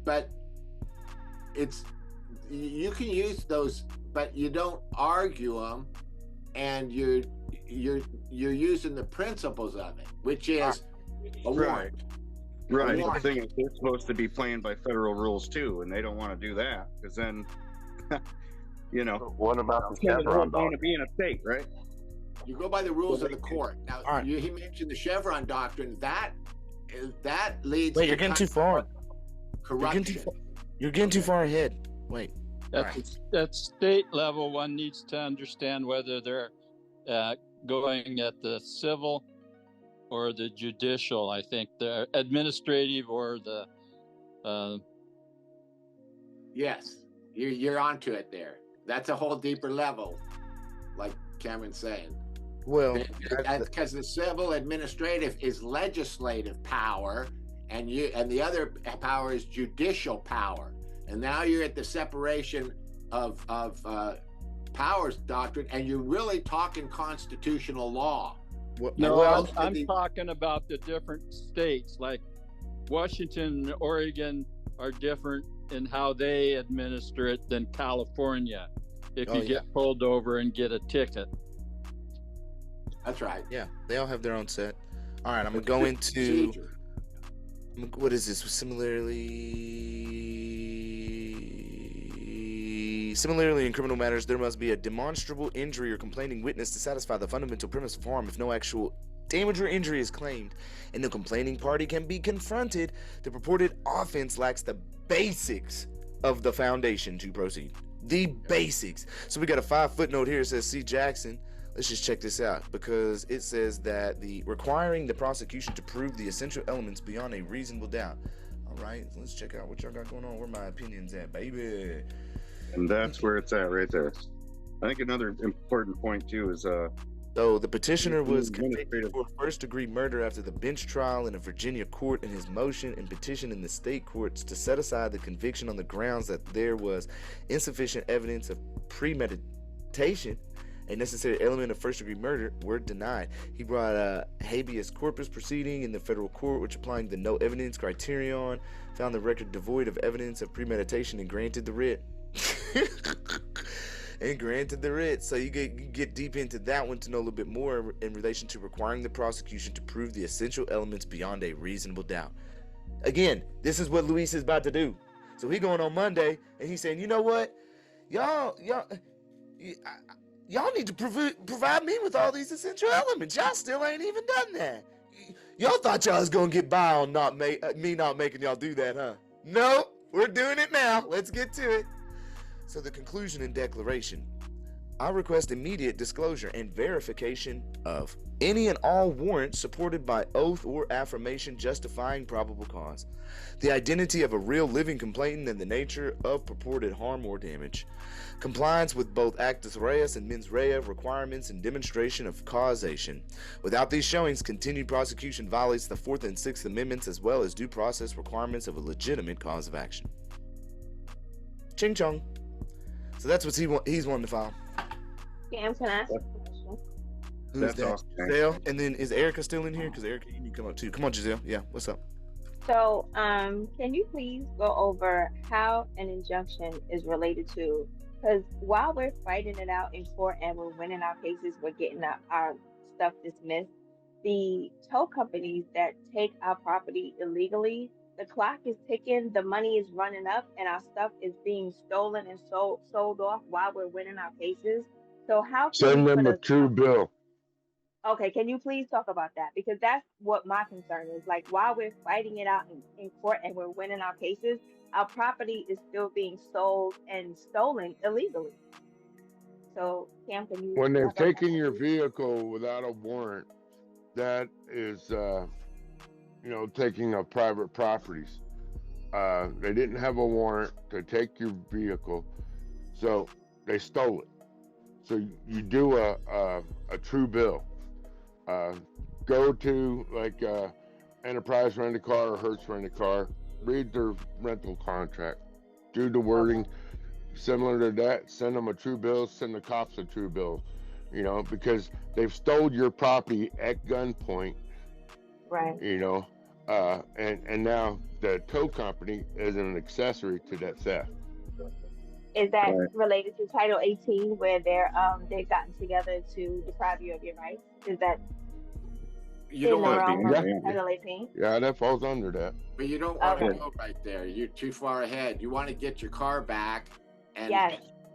[SPEAKER 13] But you can use those, but you don't argue them, and you're using the principles of it, which is a warrant.
[SPEAKER 18] Right. The thing is, they're supposed to be playing by federal rules too, and they don't want to do that because then,
[SPEAKER 19] What about the Chevron
[SPEAKER 18] doctrine? Want to be in a state, right?
[SPEAKER 13] You go by the rules of the court. Now, he mentioned the Chevron doctrine. That leads.
[SPEAKER 1] Wait, you're getting too far.
[SPEAKER 13] Corruption.
[SPEAKER 1] You're getting too far ahead. Wait.
[SPEAKER 7] At state level, one needs to understand whether they're going at the civil or the judicial. I think the administrative or the.
[SPEAKER 13] Yes, you're onto it there. That's a whole deeper level. like Cameron's saying.
[SPEAKER 1] Well,
[SPEAKER 13] because the civil administrative is legislative power, and the other power is judicial power. And now you're at the separation of powers doctrine, and you're really talking constitutional law.
[SPEAKER 7] No, I'm talking about the different states. Like Washington and Oregon are different in how they administer it than California. If you get pulled over and get a ticket.
[SPEAKER 13] That's right.
[SPEAKER 1] Yeah, they all have their own set. All right, I'm gonna go into what is this? Similarly, in criminal matters, there must be a demonstrable injury or complaining witness to satisfy the fundamental premise of harm. If no actual damage or injury is claimed, and the complaining party can be confronted, the purported offense lacks the basics of the foundation to proceed. The basics. So we got a 5 footnote here. It says C. Jackson. Let's just check this out, because it says that the requiring the prosecution to prove the essential elements beyond a reasonable doubt. All right, let's check out what y'all got going on. Where my opinions at, baby?
[SPEAKER 18] And that's where it's at right there. I think another important point too is
[SPEAKER 1] so the petitioner was convicted for first-degree murder after the bench trial in a Virginia court, and his motion and petition in the state courts to set aside the conviction on the grounds that there was insufficient evidence of premeditation, a necessary element of first-degree murder, were denied. He brought a habeas corpus proceeding in the federal court, which, applying the no evidence criterion, found the record devoid of evidence of premeditation and granted the writ. So you get deep into that one to know a little bit more in relation to requiring the prosecution to prove the essential elements beyond a reasonable doubt. Again, this is what Luis is about to do. So he going on Monday and he's saying, you know what, y'all need to provide me with all these essential elements. Y'all still ain't even done that. Y'all thought y'all was gonna get by on me not making y'all do that, huh? No, we're doing it now. Let's get to it. So the conclusion and declaration. I request immediate disclosure and verification of any and all warrants supported by oath or affirmation justifying probable cause, the identity of a real living complainant and the nature of purported harm or damage, compliance with both actus reus and mens rea requirements and demonstration of causation. Without these showings, continued prosecution violates the 4th and 6th Amendments as well as due process requirements of a legitimate cause of action. Ching chong. So that's what he's wanting to file.
[SPEAKER 6] Cam, can I ask a question?
[SPEAKER 1] Who's that?
[SPEAKER 18] Awesome.
[SPEAKER 1] Giselle? And then is Erica still in here? Because Erica, you need to come up too. Come on, Giselle. Yeah, what's up?
[SPEAKER 6] So, can you please go over how an injunction is related to? Because while we're fighting it out in court and we're winning our cases, we're getting our stuff dismissed. The tow companies that take our property illegally, the clock is ticking, the money is running up, and our stuff is being stolen and sold off while we're winning our cases. So how can
[SPEAKER 14] send them a true bill?
[SPEAKER 6] Okay, can you please talk about that? Because that's what my concern is. Like, while we're fighting it out in court and we're winning our cases, our property is still being sold and stolen illegally. So, Cam, can you...
[SPEAKER 14] When they've taken your vehicle without a warrant, that is, taking of private properties. They didn't have a warrant to take your vehicle, so they stole it. So you do a true bill. Go to like Enterprise Rent a Car or Hertz Rent a Car, read their rental contract, do the wording similar to that, send them a true bill, send the cops a true bill, because they've stole your property at gunpoint.
[SPEAKER 6] Right.
[SPEAKER 14] And now the tow company is an accessory to that theft.
[SPEAKER 6] Is that related to Title 18, where they've gotten together to deprive you of your rights? Is that
[SPEAKER 13] you don't want to be
[SPEAKER 6] Title 18?
[SPEAKER 14] Yeah, that falls under that.
[SPEAKER 13] But you don't want to go right there. You're too far ahead. You want to get your car back, and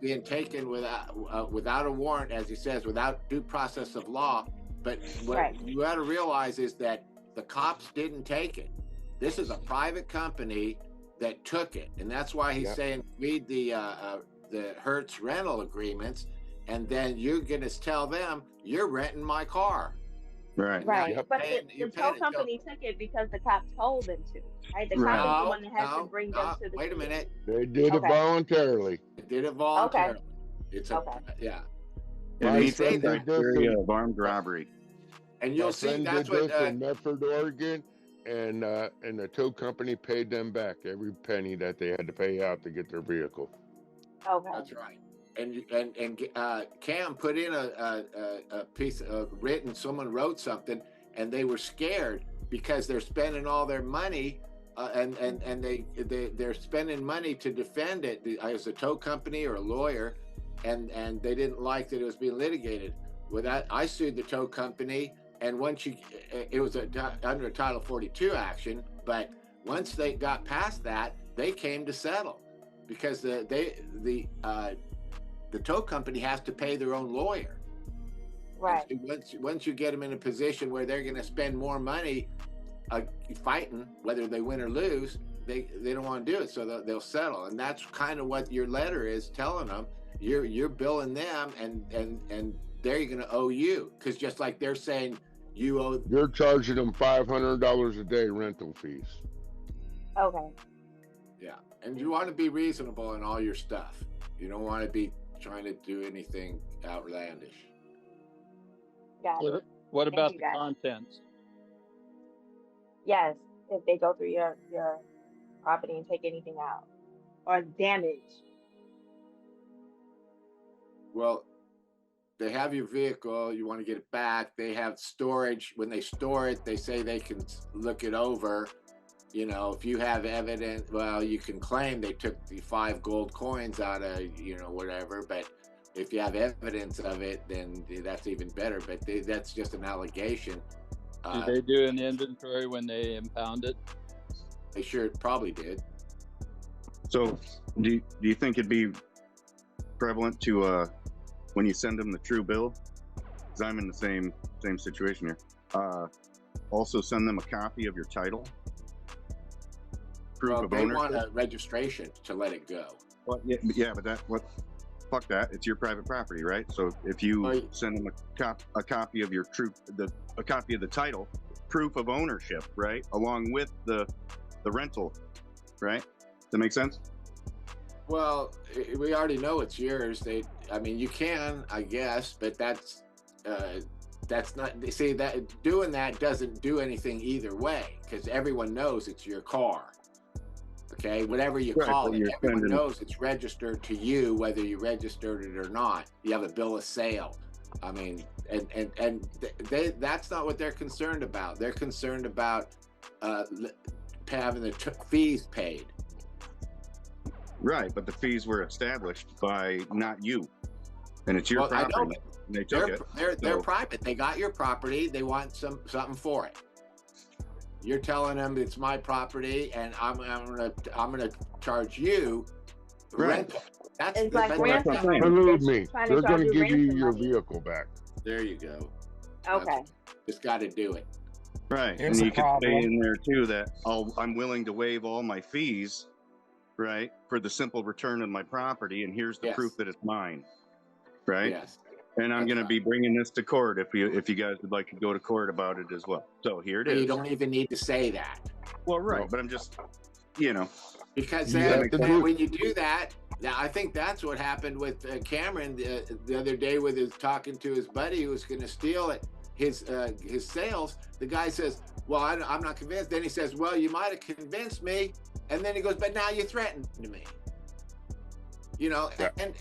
[SPEAKER 13] being taken without a warrant, as he says, without due process of law. But what you got to realize is that the cops didn't take it. This is a private company that took it, and that's why he's saying read the Hertz rental agreements, and then you're gonna tell them you're renting my car.
[SPEAKER 6] Right. But the tow company took it because the cop told them to. Right. The cop is the one that has to bring them to the.
[SPEAKER 13] Wait a minute.
[SPEAKER 14] They did it voluntarily.
[SPEAKER 13] They did it voluntarily. It's
[SPEAKER 18] It
[SPEAKER 14] My
[SPEAKER 18] meets the
[SPEAKER 14] friend did this
[SPEAKER 18] criteria
[SPEAKER 14] in-
[SPEAKER 18] of armed robbery.
[SPEAKER 13] And
[SPEAKER 14] My
[SPEAKER 13] you'll see
[SPEAKER 14] friend
[SPEAKER 13] that's
[SPEAKER 14] did
[SPEAKER 13] what
[SPEAKER 14] this in Medford, Oregon, and the tow company paid them back every penny that they had to pay out to get their vehicle.
[SPEAKER 6] Okay.
[SPEAKER 13] That's right. And Cam put in a piece of written. Someone wrote something, and they were scared because they're spending all their money, and they're spending money to defend it as a tow company or a lawyer, and they didn't like that it was being litigated. With that, I sued the tow company, and once it was under a Title 42 action, but once they got past that, they came to settle because the tow company has to pay their own lawyer.
[SPEAKER 6] Right.
[SPEAKER 13] Once you get them in a position where they're going to spend more money fighting, whether they win or lose, they don't want to do it, so they'll settle. And that's kind of what your letter is telling them. You're billing them, and they're going to owe you, because just like they're saying you owe.
[SPEAKER 14] You're charging them $500 a day rental fees.
[SPEAKER 6] Okay.
[SPEAKER 13] Yeah, and you want to be reasonable in all your stuff. You don't want to be trying to do anything outlandish.
[SPEAKER 6] Got it.
[SPEAKER 7] What
[SPEAKER 6] Thank
[SPEAKER 7] about
[SPEAKER 6] you,
[SPEAKER 7] the
[SPEAKER 6] guys.
[SPEAKER 7] contents?
[SPEAKER 6] Yes, if they go through your property and take anything out or damage.
[SPEAKER 13] Well, they have your vehicle, you want to get it back. They have storage. When they store it, they say they can look it over. You know, if you have evidence, well, you can claim they took the 5 gold coins out of, whatever. But if you have evidence of it, then that's even better. But that's just an allegation.
[SPEAKER 7] Do they do an inventory when they impound it?
[SPEAKER 13] They sure probably did.
[SPEAKER 18] So, do you think it'd be prevalent to when you send them the true bill? Because I'm in the same situation here. Also, send them a copy of your title, proof of
[SPEAKER 13] they
[SPEAKER 18] ownership.
[SPEAKER 13] want a registration to let it go.
[SPEAKER 18] Well, yeah, but fuck that. It's your private property, right? So if you send them a copy of your a copy of the title, proof of ownership, right, along with the rental, right? Does that make sense?
[SPEAKER 13] Well, we already know it's yours. You can, I guess, but that's not. See, that doing that doesn't do anything either way, because everyone knows it's your car. Okay, whatever you call it, everyone knows it's registered to you, whether you registered it or not. You have a bill of sale. I mean, and that's not what they're concerned about. They're concerned about having the fees paid.
[SPEAKER 18] Right, but the fees were established by not you, and it's your property.
[SPEAKER 13] I know,
[SPEAKER 18] and they took it.
[SPEAKER 13] They're private. They got your property. They want something for it. You're telling them it's my property, and I'm gonna charge you rental.
[SPEAKER 6] It's like ransom.
[SPEAKER 14] Believe me,
[SPEAKER 6] Trying
[SPEAKER 14] they're
[SPEAKER 6] to
[SPEAKER 14] going to
[SPEAKER 6] charge you
[SPEAKER 14] give you
[SPEAKER 6] ransom
[SPEAKER 14] your
[SPEAKER 6] money.
[SPEAKER 14] vehicle back.
[SPEAKER 13] There you go.
[SPEAKER 6] Okay.
[SPEAKER 13] Just got to do it.
[SPEAKER 18] Right,
[SPEAKER 13] Here's
[SPEAKER 18] and you
[SPEAKER 13] the
[SPEAKER 18] could say
[SPEAKER 13] problem.
[SPEAKER 18] in there too that I'm willing to waive all my fees, right, for the simple return of my property, and here's the proof that it's mine, right?
[SPEAKER 13] Yes.
[SPEAKER 18] And I'm going to be bringing this to court if you guys would like to go to court about it as well. So here it is.
[SPEAKER 13] You don't even need to say that.
[SPEAKER 18] Well, right, but I'm just,
[SPEAKER 13] Because
[SPEAKER 18] Yeah.
[SPEAKER 13] when you do that, I think that's what happened with Cameron the other day with his talking to his buddy who was going to steal it, his sales. The guy says, well, I'm not convinced. Then he says, well, you might have convinced me. And then he goes, but now you threatened me. And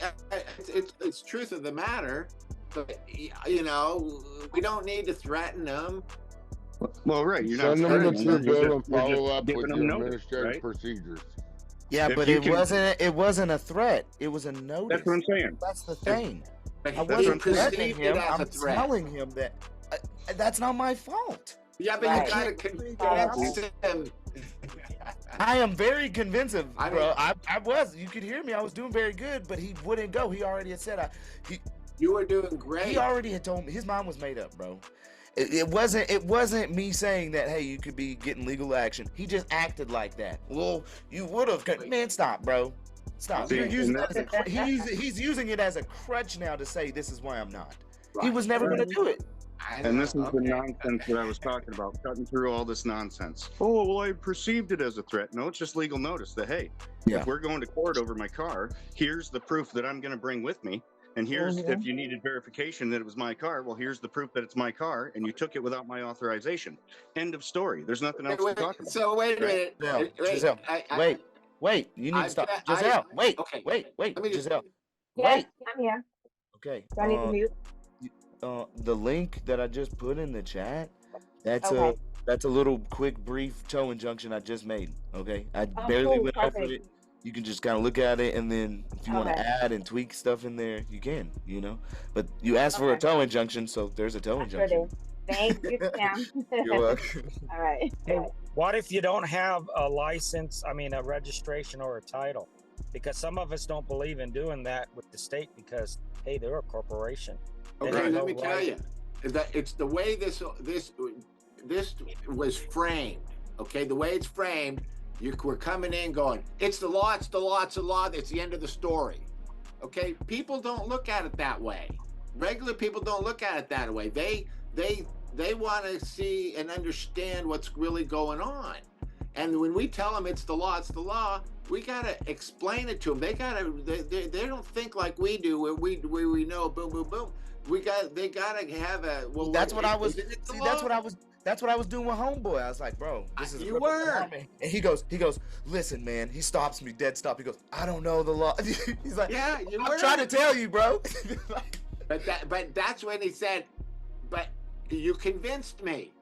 [SPEAKER 13] it's truth of the matter. But, we don't need to threaten them.
[SPEAKER 18] Well, right. You're not
[SPEAKER 14] Send them the
[SPEAKER 18] threatening
[SPEAKER 14] true
[SPEAKER 18] them, you're
[SPEAKER 14] bill
[SPEAKER 18] just-
[SPEAKER 14] and
[SPEAKER 18] you're
[SPEAKER 14] follow
[SPEAKER 18] just
[SPEAKER 14] up
[SPEAKER 18] giving
[SPEAKER 14] with
[SPEAKER 18] them
[SPEAKER 14] your
[SPEAKER 18] notice,
[SPEAKER 14] administrative
[SPEAKER 18] right?
[SPEAKER 14] procedures.
[SPEAKER 1] Yeah,
[SPEAKER 18] If
[SPEAKER 1] but
[SPEAKER 18] you
[SPEAKER 1] it wasn't a threat. It was a notice.
[SPEAKER 18] That's what I'm saying.
[SPEAKER 1] That's the thing.
[SPEAKER 13] But
[SPEAKER 1] I
[SPEAKER 13] he
[SPEAKER 1] wasn't threatening
[SPEAKER 13] perceived
[SPEAKER 1] him.
[SPEAKER 13] it as
[SPEAKER 1] I'm
[SPEAKER 13] a threat.
[SPEAKER 1] telling him that that's not my fault.
[SPEAKER 13] Yeah, but you gotta convince him.
[SPEAKER 1] I am very convincing,
[SPEAKER 13] I
[SPEAKER 1] bro.
[SPEAKER 13] mean-
[SPEAKER 1] I was. You could hear me. I was doing very good, but he wouldn't go. He already had said
[SPEAKER 13] you were doing great.
[SPEAKER 1] He already had told me his mind was made up, bro. It wasn't me saying that, hey, you could be getting legal action. He just acted like that. Well, you would have. Man, stop, bro. Stop.
[SPEAKER 18] See,
[SPEAKER 1] You're using
[SPEAKER 18] and
[SPEAKER 1] that as he's using it as a crutch now to say this is why I'm not. He was never
[SPEAKER 18] Right.
[SPEAKER 1] going to do it.
[SPEAKER 18] And this is the nonsense that I was talking about, cutting through all this nonsense. Oh, well, I perceived it as a threat. No, it's just legal notice that, hey, if we're going to court over my car, here's the proof that I'm going to bring with me, And here's, if you needed verification that it was my car, well, here's the proof that it's my car, and you took it without my authorization. End of story. There's nothing else to talk about.
[SPEAKER 13] So wait a minute.
[SPEAKER 1] Giselle, wait. You need to stop. Giselle, wait.
[SPEAKER 13] Okay.
[SPEAKER 1] Wait. Giselle,
[SPEAKER 6] Yes,
[SPEAKER 1] wait.
[SPEAKER 6] I'm here.
[SPEAKER 1] Okay.
[SPEAKER 6] Do I need to mute?
[SPEAKER 1] The link that I just put in the chat, that's
[SPEAKER 6] Okay.
[SPEAKER 1] a little quick, brief tow injunction I just made. Okay. I
[SPEAKER 6] Oh,
[SPEAKER 1] barely
[SPEAKER 6] cool,
[SPEAKER 1] went over
[SPEAKER 6] perfect.
[SPEAKER 1] it. You can just kind of look at it, and then if you want to
[SPEAKER 6] Okay.
[SPEAKER 1] add and tweak stuff in there, you can, But you asked for a tow injunction, so there's a tow injunction.
[SPEAKER 6] Thank you, Sam.
[SPEAKER 1] You're welcome.
[SPEAKER 6] All right.
[SPEAKER 21] Hey, what if you don't have a license, a registration or a title? Because some of us don't believe in doing that with the state because, hey, they're a corporation. They
[SPEAKER 13] Okay,
[SPEAKER 21] have
[SPEAKER 13] let
[SPEAKER 21] no
[SPEAKER 13] me tell
[SPEAKER 21] right.
[SPEAKER 13] you, is that it's the way this was framed. Okay, the way it's framed, we're coming in going, it's the law, it's the law, it's the law. It's the end of the story. Okay, people don't look at it that way. Regular people don't look at it that way. They want to see and understand what's really going on. And when we tell them it's the law, we gotta explain it to them. They don't think like we do, where we know boom, boom, boom. They gotta have a. Well,
[SPEAKER 1] That's what I was.
[SPEAKER 13] isn't it the
[SPEAKER 1] See,
[SPEAKER 13] law?
[SPEAKER 1] that's what I was doing with Homeboy. I was like, bro, this is.
[SPEAKER 13] You were.
[SPEAKER 1] And he goes, listen, man. He stops me, dead stop. He goes, I don't know the law. He's like,
[SPEAKER 13] yeah, you
[SPEAKER 1] I'm
[SPEAKER 13] were.
[SPEAKER 1] trying to tell you, bro.
[SPEAKER 13] But that's when he said, but you convinced me.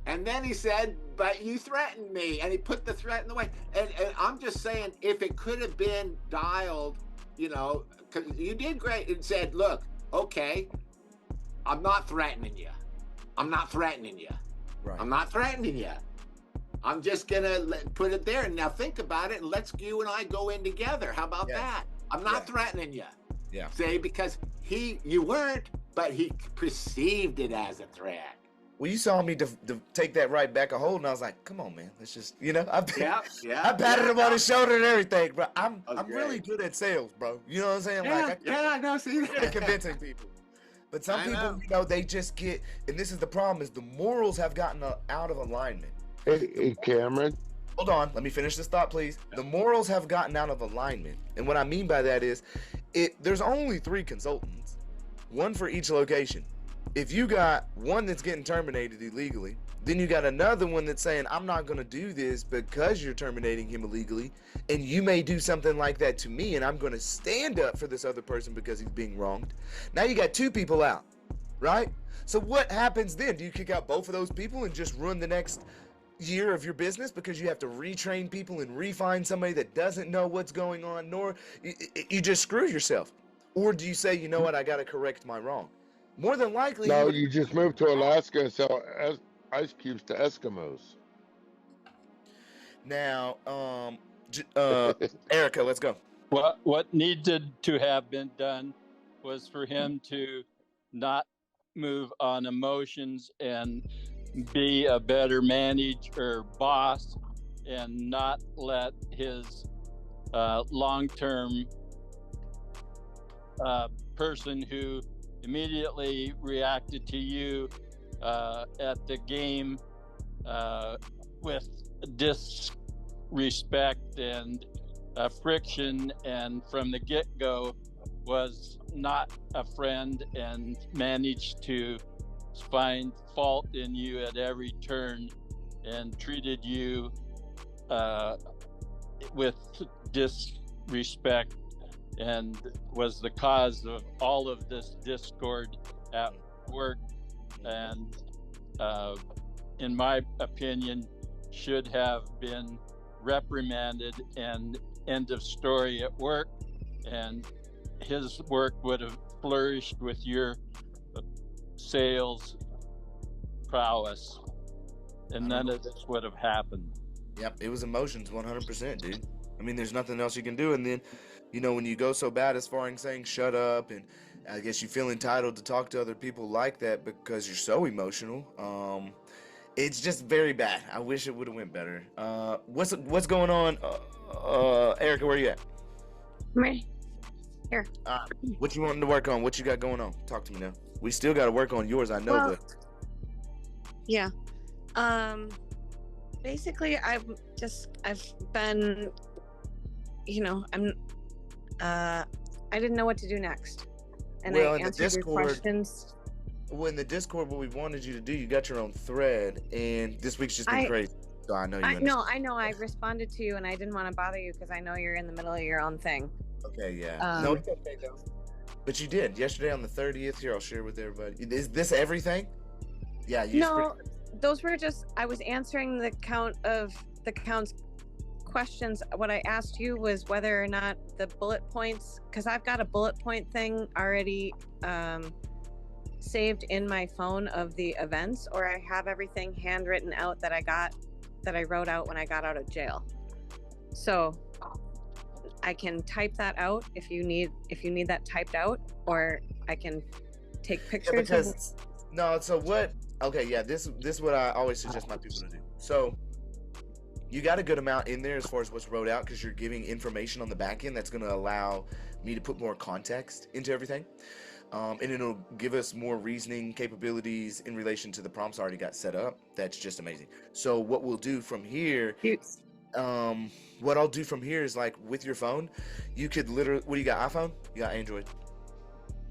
[SPEAKER 13] And then he said, but you threatened me. And he put the threat in the way. And I'm just saying, if it could have been dialed, because you did great and said, look, okay, I'm not threatening you. I'm not threatening you.
[SPEAKER 1] Right.
[SPEAKER 13] I'm not threatening you. I'm just going to put it there. And now think about it. And let's you and I go in together. How about that? I'm not threatening you.
[SPEAKER 1] Yeah.
[SPEAKER 13] See, because you weren't, but he perceived it as a threat.
[SPEAKER 1] Well, you saw me take that right back a hold, and I was like, "Come on, man, let's just, I patted him on his shoulder and everything, bro. I'm really good at sales, bro. You know what I'm saying?
[SPEAKER 13] I know. See,
[SPEAKER 1] good at convincing people. But some people, they just get, and this is the problem: is the morals have gotten out of alignment.
[SPEAKER 14] Hey, Cameron.
[SPEAKER 1] Hold on, let me finish this thought, please. The morals have gotten out of alignment, and what I mean by that is, there's only 3 consultants, 1 for each location. If you got one that's getting terminated illegally, then you got another one that's saying, I'm not going to do this because you're terminating him illegally, and you may do something like that to me, and I'm going to stand up for this other person because he's being wronged. Now you got 2 people out, right? So what happens then? Do you kick out both of those people and just ruin the next year of your business because you have to retrain people and refine somebody that doesn't know what's going on, nor you just screw yourself? Or do you say, you know what, I got to correct my wrong? More than likely.
[SPEAKER 14] No, you just move to Alaska and sell ice cubes to Eskimos.
[SPEAKER 1] Now, Erica, let's go.
[SPEAKER 7] What needed to have been done was for him to not move on emotions and be a better manager, boss, and not let his long-term person who immediately reacted to you at the game with disrespect and friction, and from the get-go was not a friend and managed to find fault in you at every turn and treated you with disrespect, and was the cause of all of this discord at work, and in my opinion should have been reprimanded and end of story at work, and his work would have flourished with your sales prowess, and none of this would have happened.
[SPEAKER 1] Yep, it was emotions 100%, dude. I mean, there's nothing else you can do. And then, when you go so bad as far as saying shut up, and I guess you feel entitled to talk to other people like that because you're so emotional, it's just very bad. I wish it would have went better. What's going on? Erica, where you at?
[SPEAKER 20] Me. Here.
[SPEAKER 1] What you wanting to work on? What you got going on? Talk to me now. We still got to work on yours, I know,
[SPEAKER 20] Well,
[SPEAKER 1] but
[SPEAKER 20] yeah. Basically, I've been, I'm
[SPEAKER 5] I didn't know what to do next, and
[SPEAKER 1] Well,
[SPEAKER 5] I
[SPEAKER 1] in the
[SPEAKER 5] answered your
[SPEAKER 1] Discord,
[SPEAKER 5] questions.
[SPEAKER 1] well, in the Discord, what we wanted you to do, you got your own thread, and this week's just been
[SPEAKER 5] I
[SPEAKER 1] crazy. So I know you
[SPEAKER 5] I
[SPEAKER 1] understand.
[SPEAKER 5] no, I know. I responded to you, and I didn't want to bother you because I know you're in the middle of your own thing.
[SPEAKER 1] Okay, yeah. No, it's okay though. But you did yesterday on the 30th. Here, I'll share with everybody. Is this everything? Yeah.
[SPEAKER 5] No, those were just. I was answering the count's questions. What I asked you was whether or not the bullet points, because I've got a bullet point thing already saved in my phone of the events, or I have everything handwritten out that I wrote out when I got out of jail. So I can type that out if you need that typed out, or I can take pictures.
[SPEAKER 1] So what? Okay, yeah. This is what I always suggest my people to do. So you got a good amount in there as far as what's wrote out, because you're giving information on the back end that's going to allow me to put more context into everything. And it'll give us more reasoning capabilities in relation to the prompts I already got set up. That's just amazing. So what we'll do from here, what I'll do from here is, like, with your phone, you could literally, what do you got, iPhone? You got Android?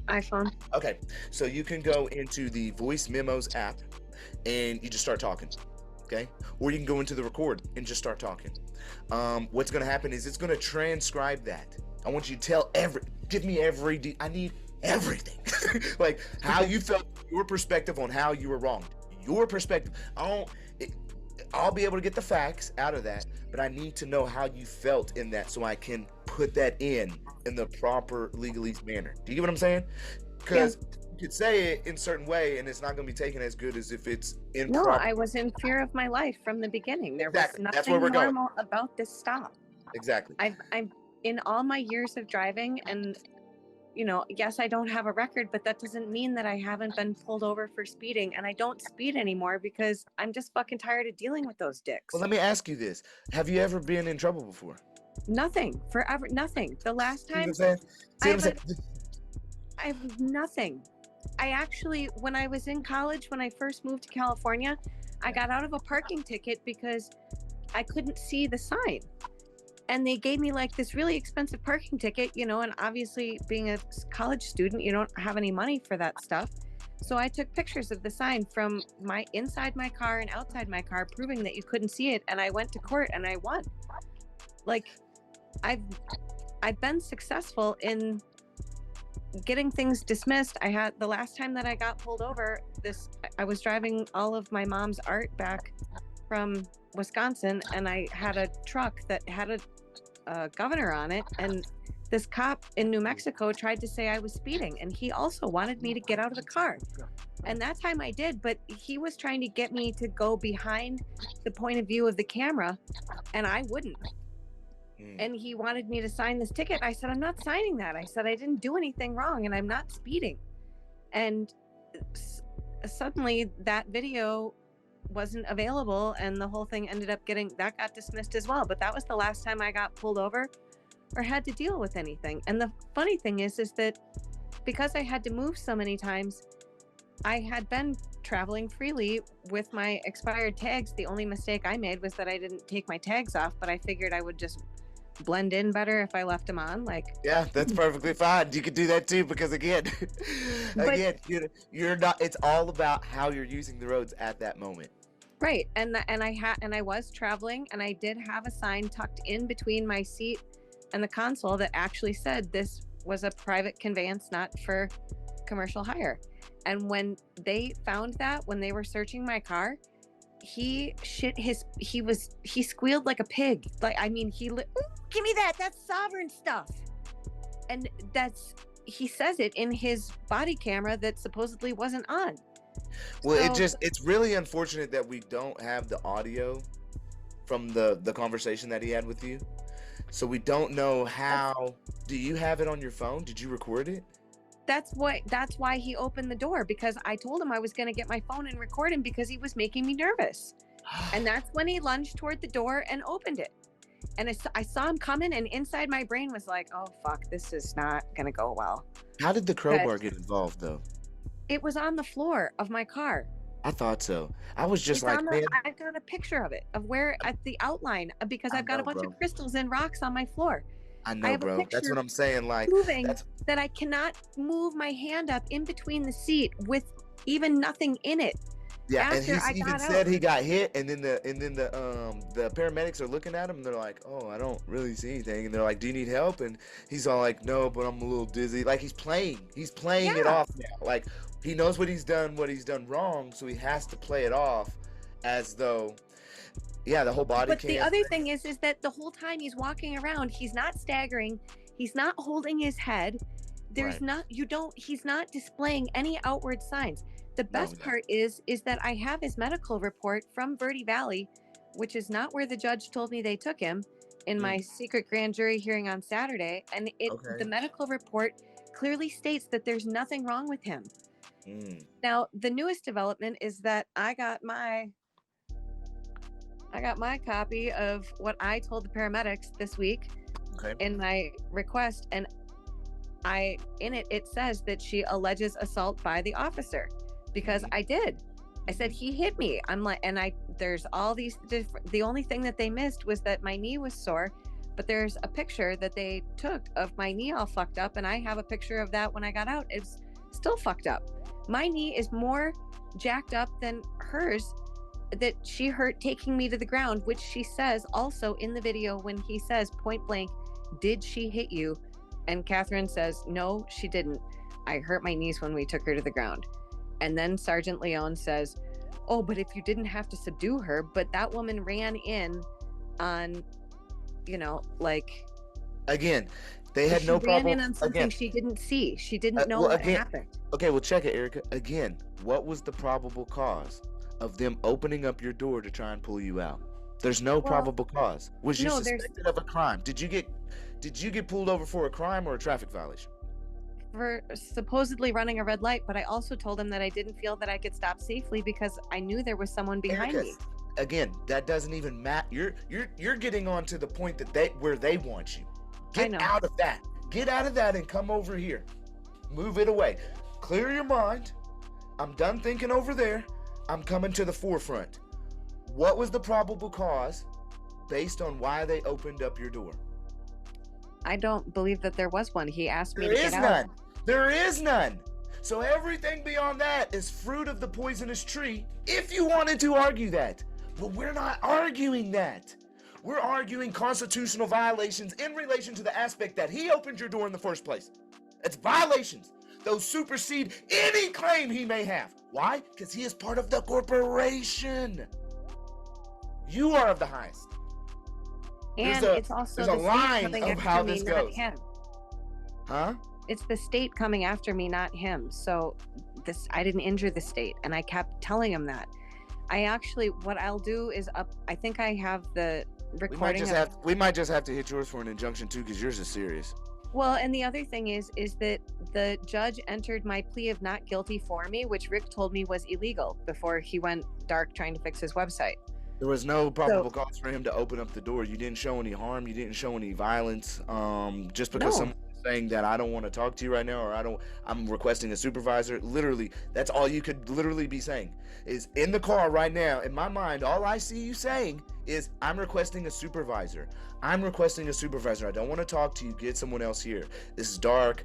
[SPEAKER 5] iPhone.
[SPEAKER 1] Okay, so you can go into the voice memos app and you just start talking. Okay, or you can go into the record and just start talking. What's going to happen is it's going to transcribe that. I want you to tell give me I need everything. Like how you felt, your perspective on how you were wronged, your perspective. I'll be able to get the facts out of that, but I need to know how you felt in that so I can put that in the proper legalese manner. Do you get what I'm saying? Because you could say it in a certain way and it's not going to be taken as good as if it's improper.
[SPEAKER 5] No, I was in fear of my life from the beginning. There was
[SPEAKER 1] That's
[SPEAKER 5] nothing
[SPEAKER 1] where we're going.
[SPEAKER 5] normal about this stop.
[SPEAKER 1] Exactly.
[SPEAKER 5] I'm in all my years of driving, and yes, I don't have a record, but that doesn't mean that I haven't been pulled over for speeding, and I don't speed anymore because I'm just fucking tired of dealing with those dicks.
[SPEAKER 1] Well, let me ask you this. Have you ever been in trouble before?
[SPEAKER 5] Nothing. Forever. Nothing. The last time I have nothing. I actually, when I was in college, when I first moved to California, I got out of a parking ticket because I couldn't see the sign. And they gave me like this really expensive parking ticket, and obviously being a college student, you don't have any money for that stuff. So I took pictures of the sign from my inside my car and outside my car, proving that you couldn't see it. And I went to court and I won. Like, I've been successful in getting things dismissed. I had the last time that I got pulled over, I was driving all of my mom's art back from Wisconsin, and I had a truck that had a governor on it, and this cop in New Mexico tried to say I was speeding, and he also wanted me to get out of the car. And that time I did, but he was trying to get me to go behind the point of view of the camera, and I wouldn't. And he wanted me to sign this ticket. I said, I'm not signing that. I said, I didn't do anything wrong, and I'm not speeding. And suddenly that video wasn't available, and the whole thing ended up got dismissed as well. But that was the last time I got pulled over or had to deal with anything. And the funny thing is that because I had to move so many times, I had been traveling freely with my expired tags. The only mistake I made was that I didn't take my tags off, but I figured I would just blend in better if I left them on.
[SPEAKER 1] Yeah, that's perfectly fine. You could do that too, because again, you're not. It's all about how you're using the roads at that moment.
[SPEAKER 5] Right, and I was traveling, and I did have a sign tucked in between my seat and the console that actually said this was a private conveyance, not for commercial hire. And when they found that, when they were searching my car, he squealed like a pig. Give me that. That's sovereign stuff. And he says it in his body camera that supposedly wasn't on.
[SPEAKER 1] Well, it's really unfortunate that we don't have the audio from the conversation that he had with you. So we don't know how. Do you have it on your phone? Did you record it?
[SPEAKER 5] That's why he opened the door, because I told him I was going to get my phone and record him because he was making me nervous. And that's when he lunged toward the door and opened it. And I saw him coming, and inside my brain was like, oh, fuck, this is not going to go well.
[SPEAKER 1] How did the crowbar get involved, though?
[SPEAKER 5] It was on the floor of my car.
[SPEAKER 1] I thought so. I was just man.
[SPEAKER 5] I've got a picture of it, of where at the outline, because I've got a bunch of crystals and rocks on my floor.
[SPEAKER 1] I
[SPEAKER 5] I
[SPEAKER 1] know,
[SPEAKER 5] have a
[SPEAKER 1] bro. That's
[SPEAKER 5] picture
[SPEAKER 1] what I'm saying. Like,
[SPEAKER 5] proving
[SPEAKER 1] that's
[SPEAKER 5] that I cannot move my hand up in between the seat with even nothing in it.
[SPEAKER 1] yeah. And
[SPEAKER 5] After
[SPEAKER 1] he's
[SPEAKER 5] I
[SPEAKER 1] even
[SPEAKER 5] got
[SPEAKER 1] said
[SPEAKER 5] out.
[SPEAKER 1] he got hit, and then the paramedics are looking at him, and they're like, "Oh, I don't really see anything." And they're like, "Do you need help?" And he's all like, "No, but I'm a little dizzy." Like he's playing it
[SPEAKER 5] Yeah.
[SPEAKER 1] off now. Like he knows what he's done wrong, so he has to play it off as though, yeah, the whole body
[SPEAKER 5] But the
[SPEAKER 1] cam.
[SPEAKER 5] other thing is that the whole time he's walking around, he's not staggering, he's not holding his head. There's
[SPEAKER 1] Right.
[SPEAKER 5] he's not displaying any outward signs. The
[SPEAKER 1] No,
[SPEAKER 5] best part is that I have his medical report from Verde Valley, which is not where the judge told me they took him, in my secret grand jury hearing on Saturday. And the
[SPEAKER 1] Okay.
[SPEAKER 5] medical report clearly states that there's nothing wrong with him.
[SPEAKER 1] Mm.
[SPEAKER 5] Now, the newest development is that I got my copy of what I told the paramedics this week
[SPEAKER 1] Okay.
[SPEAKER 5] in my request, and in it says that she alleges assault by the officer, because I did. I said he hit me. I'm like, and there's all these different. The only thing that they missed was that my knee was sore, but there's a picture that they took of my knee all fucked up, and I have a picture of that when I got out. It's still fucked up. My knee is more jacked up than hers, that she hurt taking me to the ground, which she says also in the video when he says point blank, "Did she hit you?" And Catherine says, "No, she didn't. I hurt my knees when we took her to the ground." And then Sergeant Leone says, "Oh, but if you didn't have to subdue her, but that woman ran in on, like."
[SPEAKER 1] Again, they had
[SPEAKER 5] She
[SPEAKER 1] no
[SPEAKER 5] ran
[SPEAKER 1] problem.
[SPEAKER 5] in on something
[SPEAKER 1] Again,
[SPEAKER 5] she didn't see. She didn't know
[SPEAKER 1] well,
[SPEAKER 5] what
[SPEAKER 1] again,
[SPEAKER 5] happened.
[SPEAKER 1] okay, well, check it, Erica. Again, what was the probable cause of them opening up your door to try and pull you out? There's no probable cause. Was you
[SPEAKER 5] no, there's-
[SPEAKER 1] suspected of a crime? Did you get pulled over for a crime or a traffic violation?
[SPEAKER 5] For supposedly running a red light, but I also told him that I didn't feel that I could stop safely because I knew there was someone behind
[SPEAKER 1] Erica,
[SPEAKER 5] me.
[SPEAKER 1] again, that doesn't even matter. You're getting on to the point that where they want you. Get out of that. Get out of that and come over here. Move it away. Clear your mind. I'm done thinking over there. I'm coming to the forefront. What was the probable cause based on why they opened up your door?
[SPEAKER 5] I don't believe that there was one. He asked me
[SPEAKER 1] There
[SPEAKER 5] to
[SPEAKER 1] is
[SPEAKER 5] get
[SPEAKER 1] none.
[SPEAKER 5] out.
[SPEAKER 1] There is none. So everything beyond that is fruit of the poisonous tree, if you wanted to argue that. But we're not arguing that. We're arguing constitutional violations in relation to the aspect that he opened your door in the first place. It's violations. Those supersede any claim he may have. Why? Because he is part of the corporation. You are of the highest.
[SPEAKER 5] And it's also
[SPEAKER 1] there's a
[SPEAKER 5] the
[SPEAKER 1] line
[SPEAKER 5] state coming
[SPEAKER 1] of
[SPEAKER 5] after
[SPEAKER 1] how
[SPEAKER 5] me,
[SPEAKER 1] this
[SPEAKER 5] not
[SPEAKER 1] goes.
[SPEAKER 5] him.
[SPEAKER 1] Huh?
[SPEAKER 5] It's the state coming after me, not him. So I didn't injure the state, and I kept telling him that. What I'll do is I think I have the recording.
[SPEAKER 1] We might just have to hit yours for an injunction too, because yours is serious.
[SPEAKER 5] Well, and the other thing is that the judge entered my plea of not guilty for me, which Rick told me was illegal before he went dark trying to fix his website.
[SPEAKER 1] There was no probable cause for him to open up the door. You didn't show any harm. You didn't show any violence. Just because someone is saying that I don't want to talk to you right now, or I'm requesting a supervisor. Literally, that's all you could literally be saying. Is in the car right now. In my mind, all I see you saying is, "I'm requesting a supervisor. I'm requesting a supervisor. I don't want to talk to you. Get someone else here. This is dark.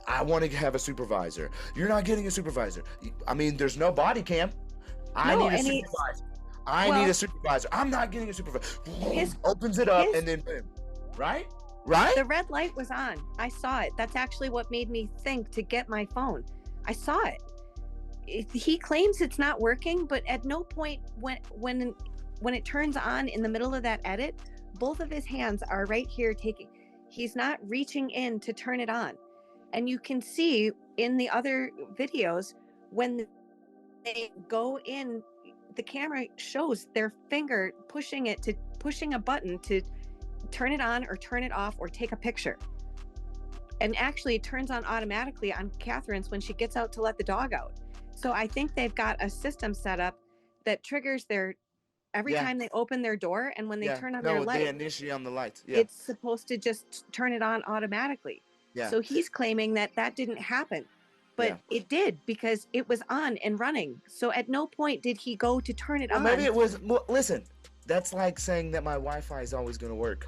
[SPEAKER 1] I want to have a supervisor. You're not getting a supervisor. I mean, there's no body cam. I need a supervisor. I need a supervisor. I'm not getting a supervisor." Opens it up and then boom. Right? Right?
[SPEAKER 5] The red light was on. I saw it. That's actually what made me think to get my phone. I saw it. He claims it's not working, but at no point when it turns on in the middle of that edit, both of his hands are right here he's not reaching in to turn it on. And you can see in the other videos when they go in, the camera shows their finger pushing a button to turn it on or turn it off or take a picture. And actually it turns on automatically on Catherine's when she gets out to let the dog out. So I think they've got a system set up that triggers every time they open their door, and when they turn on their light,
[SPEAKER 1] they initiate on the lights. Yeah.
[SPEAKER 5] it's supposed to just turn it on automatically.
[SPEAKER 1] Yeah.
[SPEAKER 5] So he's claiming that didn't happen, but it did, because it was on and running. So at no point did he go to turn it on.
[SPEAKER 1] Maybe it was. Well, listen, that's like saying that my Wi-Fi is always going to work.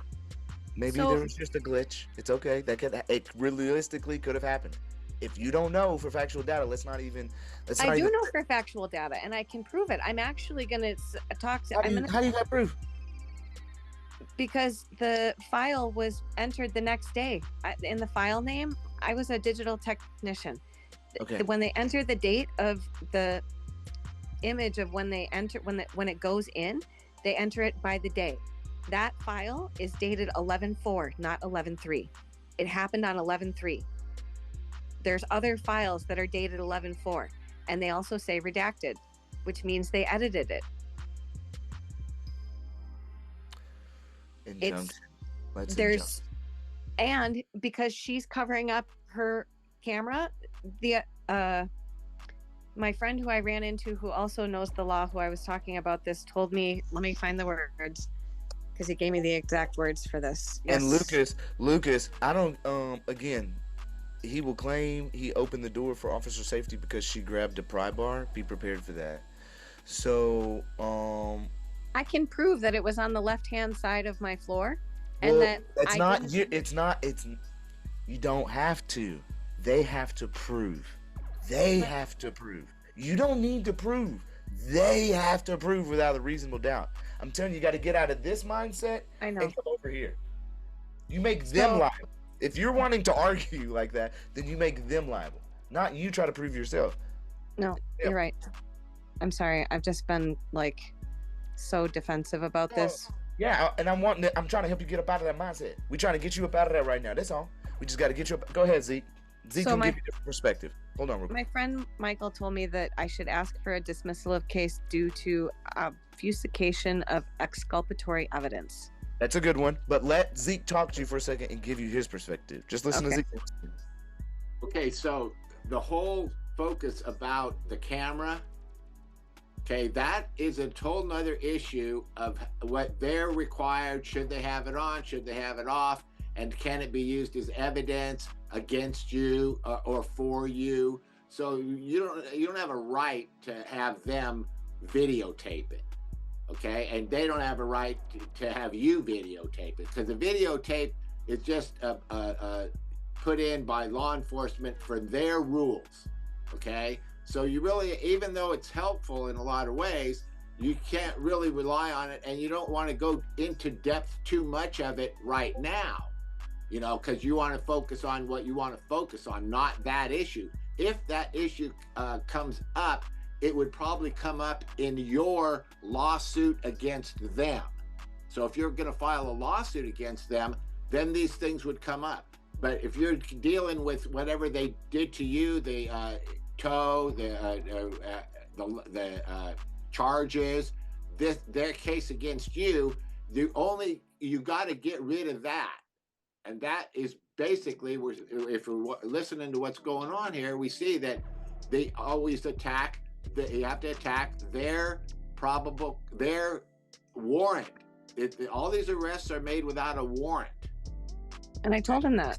[SPEAKER 1] Maybe there was just a glitch. It's okay. It realistically could have happened. If you don't know for factual data,
[SPEAKER 5] I do know for factual data, and I can prove it. I'm actually going to talk to.
[SPEAKER 1] How do you got proof?
[SPEAKER 5] Because the file was entered the next day. In the file name, I was a digital technician.
[SPEAKER 1] Okay.
[SPEAKER 5] When they enter the date of the image of when they enter, when it goes in, they enter it by the day. That file is dated 11/4, not 11/3. It happened on 11/3. There's other files that are dated 11/4, and they also say redacted, which means they edited it.
[SPEAKER 1] Injunction.
[SPEAKER 5] And because she's covering up her camera, my friend who I ran into, who also knows the law, who I was talking about this, told me, let me find the words, because he gave me the exact words for this.
[SPEAKER 1] Yes. And Lucas, I don't, again, he will claim he opened the door for officer safety because she grabbed a pry bar. Be prepared for that. So,
[SPEAKER 5] I can prove that it was on the left-hand side of my floor, and that
[SPEAKER 1] you don't have to. They have to prove. You don't need to prove. They have to prove without a reasonable doubt. I'm telling you, you got to get out of this mindset and come over here. You make them liable. If you're wanting to argue like that, then you make them liable, not you try to prove yourself.
[SPEAKER 5] No, you're right. I'm sorry. I've just been so defensive about this.
[SPEAKER 1] Yeah, and I'm trying to help you get up out of that mindset. We're trying to get you up out of that right now. That's all. We just got to get you up. Go ahead, Zeke. Zeke can give you a different perspective. Hold on real quick.
[SPEAKER 5] My friend Michael told me that I should ask for a dismissal of case due to obfuscation of exculpatory evidence.
[SPEAKER 1] That's a good one, but let Zeke talk to you for a second and give you his perspective. Just listen to Zeke.
[SPEAKER 13] Okay, so the whole focus about the camera, okay, that is a total other issue of what they're required. Should they have it on? Should they have it off? And can it be used as evidence against you or for you? So you don't have a right to have them videotape it. Okay, and they don't have a right to have you videotape it, because the videotape is just put in by law enforcement for their rules. Okay, so you really, even though it's helpful in a lot of ways, you can't really rely on it, and you don't want to go into depth too much of it right now, because you want to focus on what you want to focus on, not that issue. If that issue comes up, it would probably come up in your lawsuit against them. So if you're going to file a lawsuit against them, then these things would come up. But if you're dealing with whatever they did to you, the tow, the charges, their case against you, you got to get rid of that. And that is basically, if we're listening to what's going on here, we see that they always attack. You have to attack their warrant. All these arrests are made without a warrant.
[SPEAKER 5] And I told him that.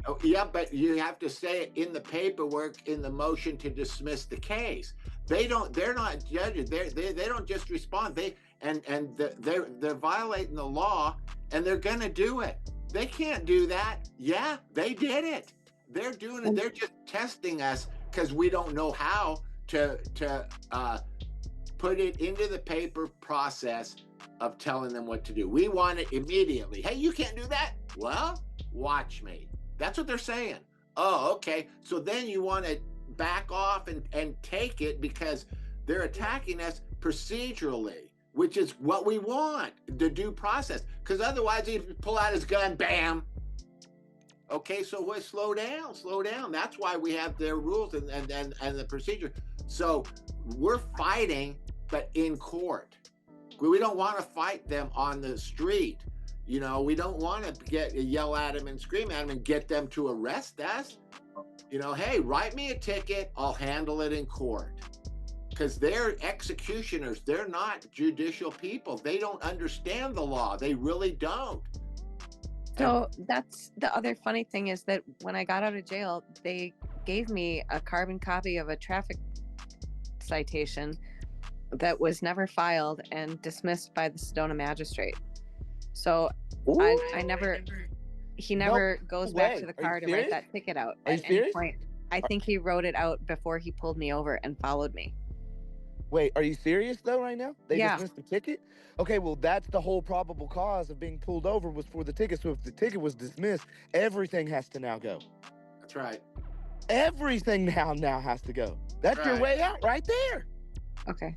[SPEAKER 13] Oh, yeah, but you have to say it in the paperwork in the motion to dismiss the case. They're not judges. They don't just respond. They're violating the law, and they're gonna do it. They can't do that. Yeah, they did it. They're doing it. They're just testing us because we don't know how to put it into the paper process of telling them what to do. We want it immediately. Hey, you can't do that? Well, watch me. That's what they're saying. Oh, okay. So then you want to back off and take it because they're attacking us procedurally, which is what we want, the due process. Because otherwise, if you pull out his gun, bam. Okay, so we'll slow down. That's why we have their rules and the procedure. So we're fighting, but in court. We don't want to fight them on the street. We don't want to yell at them and scream at them and get them to arrest us. Hey, write me a ticket. I'll handle it in court. Because they're executioners. They're not judicial people. They don't understand the law. They really don't.
[SPEAKER 5] So that's the other funny thing is that when I got out of jail, they gave me a carbon copy of a traffic citation that was never filed and dismissed by the Sedona magistrate. So I never, he never goes back to the car to write that ticket out at any point. I think he wrote it out before he pulled me over and followed me.
[SPEAKER 1] Wait, are you serious though right now? They
[SPEAKER 5] Yeah.
[SPEAKER 1] dismissed the ticket? Okay, well, that's the whole probable cause of being pulled over was for the ticket. So if the ticket was dismissed, everything has to now go.
[SPEAKER 13] That's right.
[SPEAKER 1] Everything now has to go. That's your way out right there.
[SPEAKER 5] Okay.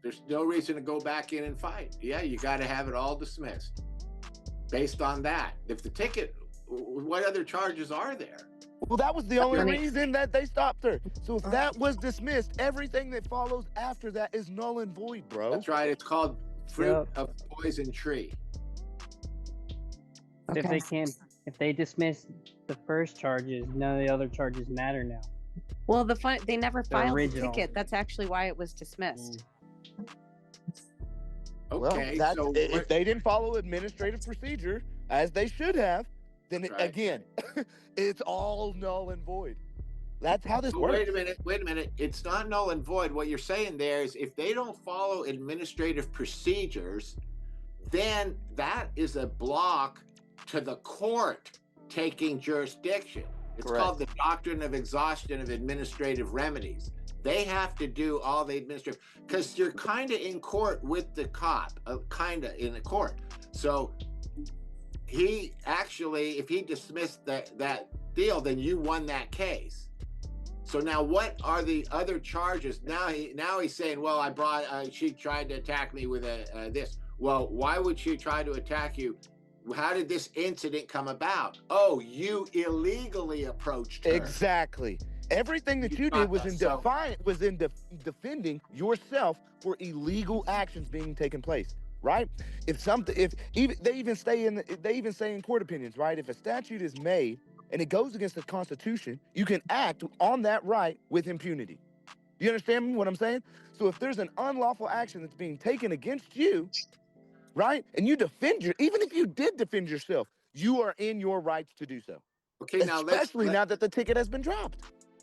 [SPEAKER 13] There's no reason to go back in and fight. Yeah, you got to have it all dismissed based on that. If the ticket, what other charges are there?
[SPEAKER 1] Well, that was the only reason that they stopped her. So if that was dismissed, everything that follows after that is null and void, bro.
[SPEAKER 13] That's right. It's called fruit of poison tree.
[SPEAKER 11] If they dismiss the first charges, none of the other charges matter now.
[SPEAKER 5] Well, they never filed the
[SPEAKER 11] original.
[SPEAKER 5] ticket. That's actually why it was dismissed.
[SPEAKER 13] Okay,
[SPEAKER 1] well,
[SPEAKER 13] so
[SPEAKER 1] if they didn't follow administrative procedure as they should have, then again, it's all null and void. That's how this works.
[SPEAKER 13] Wait a minute. It's not null and void. What you're saying there is if they don't follow administrative procedures, then that is a block to the court taking jurisdiction. It's called the doctrine of exhaustion of administrative remedies. They have to do all the administrative, because you're kind of in court with the cop, kind of in the court. So he actually, if he dismissed that deal, then you won that case. So now what are the other charges? Now he's saying, well, she tried to attack me with this. Well, why would she try to attack you? How did this incident come about? Oh, you illegally approached her.
[SPEAKER 1] Exactly. Everything that you did was in defending yourself for illegal actions being taken place, right? They even say in court opinions, right? If a statute is made and it goes against the Constitution, you can act on that right with impunity. Do you understand what I'm saying? So if there's an unlawful action that's being taken against you, right, and you even if you did defend yourself, you are in your rights to do so.
[SPEAKER 13] Okay, now
[SPEAKER 1] especially now that the ticket has been dropped.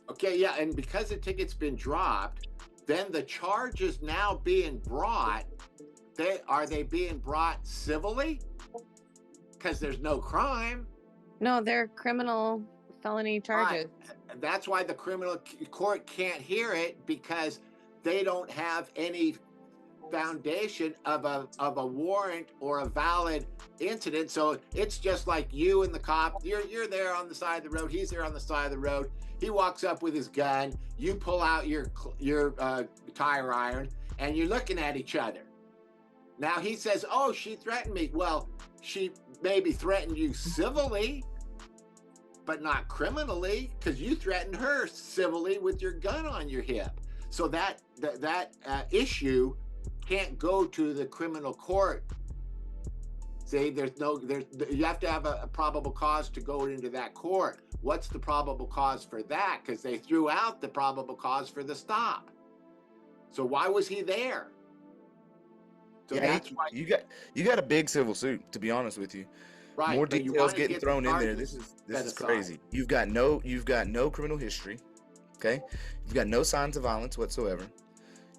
[SPEAKER 13] Okay, yeah, and because the ticket's been dropped, then the charges now being brought, are they being brought civilly? Because there's no crime.
[SPEAKER 5] No, they're criminal felony charges.
[SPEAKER 13] Right. That's why the criminal court can't hear it, because they don't have any foundation of a warrant or a valid incident. So it's just like you and the cop. You're there on the side of the road. He's there on the side of the road. He walks up with his gun. You pull out your tire iron, and you're looking at each other. Now he says, "Oh, she threatened me." Well, she maybe threatened you civilly, but not criminally, because you threatened her civilly with your gun on your hip. So that issue can't go to the criminal court. See, you have to have a probable cause to go into that court. What's the probable cause for that? Because they threw out the probable cause for the stop. So why was he there? So
[SPEAKER 1] yeah,
[SPEAKER 13] that's why
[SPEAKER 1] you got a big civil suit, to be honest with you.
[SPEAKER 13] Right,
[SPEAKER 1] More
[SPEAKER 13] but you
[SPEAKER 1] details
[SPEAKER 13] wanna
[SPEAKER 1] getting
[SPEAKER 13] get
[SPEAKER 1] thrown
[SPEAKER 13] the
[SPEAKER 1] in there.
[SPEAKER 13] charges
[SPEAKER 1] This is
[SPEAKER 13] set
[SPEAKER 1] crazy. You've got no criminal history. Okay, you've got no signs of violence whatsoever.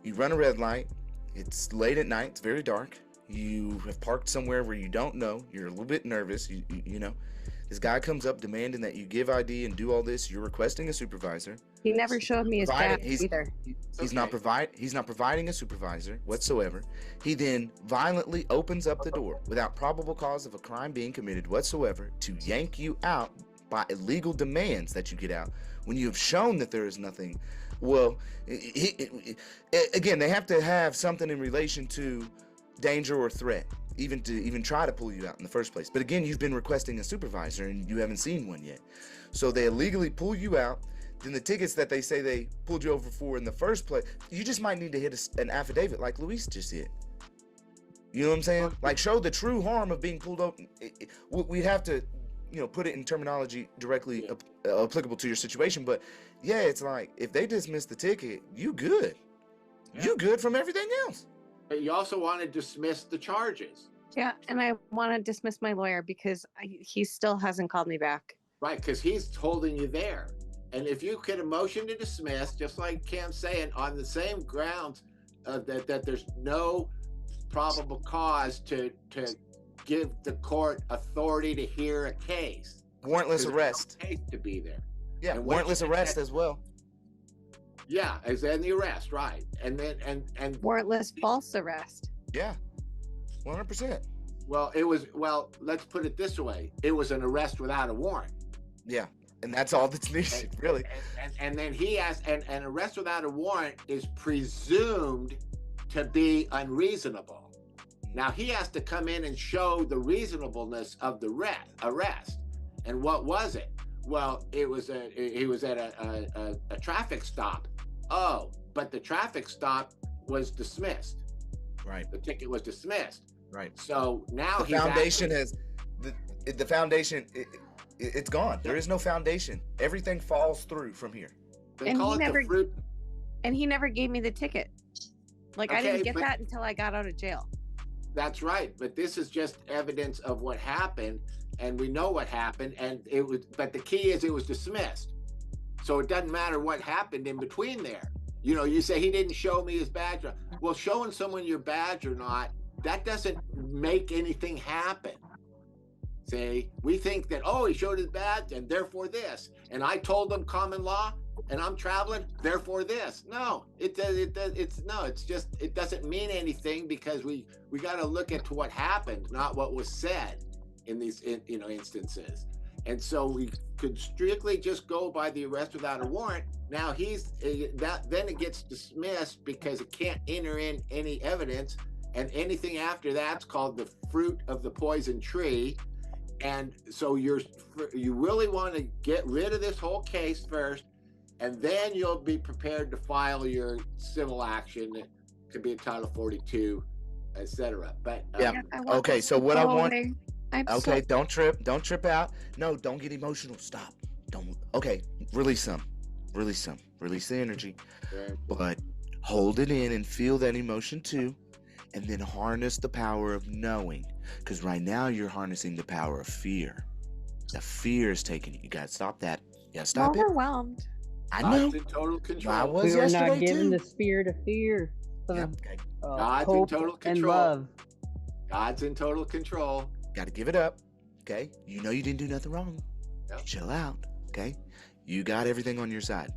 [SPEAKER 1] You run a red light. It's late at night. It's very dark. You have parked somewhere where you don't know. You're a little bit nervous. You know, this guy comes up demanding that you give ID and do all this. You're requesting a supervisor.
[SPEAKER 5] He never showed me his badge either.
[SPEAKER 1] He's not providing a supervisor whatsoever. He then violently opens up the door without probable cause of a crime being committed whatsoever to yank you out by illegal demands that you get out when you have shown that there is nothing. Well, again, they have to have something in relation to danger or threat, even to try to pull you out in the first place. But again, you've been requesting a supervisor and you haven't seen one yet. So they illegally pull you out. Then the tickets that they say they pulled you over for in the first place, you just might need to hit an affidavit like Luis just did. You know what I'm saying? Like, show the true harm of being pulled over. We'd have to, put it in terminology directly applicable to your situation. But yeah, it's like, if they dismiss the ticket, you good. Yeah. You good from everything else.
[SPEAKER 13] But you also want to dismiss the charges.
[SPEAKER 5] Yeah, and I want to dismiss my lawyer because he still hasn't called me back.
[SPEAKER 13] Right, because he's holding you there. And if you get a motion to dismiss, just like Cam's saying, on the same grounds that there's no probable cause to give the court authority to hear a case.
[SPEAKER 1] Warrantless arrest.
[SPEAKER 13] Case to be there.
[SPEAKER 1] Yeah,
[SPEAKER 13] And
[SPEAKER 1] warrantless arrest as well.
[SPEAKER 13] Yeah, as in the arrest, right? And then and
[SPEAKER 5] Warrantless false arrest.
[SPEAKER 1] Yeah, 100%.
[SPEAKER 13] Well, it was, well, let's put it this way. It was an arrest without a warrant.
[SPEAKER 1] Yeah, and that's all that's needed, really.
[SPEAKER 13] And then he asked, and an arrest without a warrant is presumed to be unreasonable. Now he has to come in and show the reasonableness of the arrest. And what was it? Well, he was at a traffic stop. Oh, but the traffic stop was dismissed.
[SPEAKER 1] Right.
[SPEAKER 13] The ticket was dismissed.
[SPEAKER 1] Right.
[SPEAKER 13] So now
[SPEAKER 1] the foundation has the foundation. It's gone. There is no foundation. Everything falls through from here.
[SPEAKER 13] They call it the fruit.
[SPEAKER 5] And he never gave me the ticket. Like, I didn't get
[SPEAKER 13] but
[SPEAKER 5] that until I got out of jail.
[SPEAKER 13] That's right. But this is just evidence of what happened, and we know what happened. And it was. But the key is it was dismissed. So it doesn't matter what happened in between there. You know, you say he didn't show me his badge. Well, showing someone your badge or not, that doesn't make anything happen. See, we think that, oh, he showed his badge and therefore this. And I told them common law and I'm traveling, therefore this. No, it doesn't mean anything, because we got to look at what happened, not what was said in these instances. And so we could strictly just go by the arrest without a warrant. Now then it gets dismissed because it can't enter in any evidence, and anything after that's called the fruit of the poison tree. And so you really want to get rid of this whole case first, and then you'll be prepared to file your civil action. It could be a Title 42, etc. But
[SPEAKER 1] yeah. Okay. So what I want. Okay. Don't trip out. No, don't get emotional. Stop. Don't. Okay. Release some. Release the energy. But hold it in and feel that emotion too. And then harness the power of knowing. Because right now you're harnessing the power of fear. The fear is taking you. You gotta stop that. You gotta stop it.
[SPEAKER 5] Overwhelmed.
[SPEAKER 1] I know.
[SPEAKER 13] God's in total control.
[SPEAKER 1] I was
[SPEAKER 11] we were
[SPEAKER 1] yesterday
[SPEAKER 11] not given
[SPEAKER 1] too.
[SPEAKER 11] the spirit of fear.
[SPEAKER 13] God's in
[SPEAKER 11] hope
[SPEAKER 13] total
[SPEAKER 11] and
[SPEAKER 13] control.
[SPEAKER 11] love.
[SPEAKER 13] God's in total control.
[SPEAKER 1] Gotta give it up. Okay? You know you didn't do nothing wrong.
[SPEAKER 13] Yep.
[SPEAKER 1] Chill out. Okay? You got everything on your side.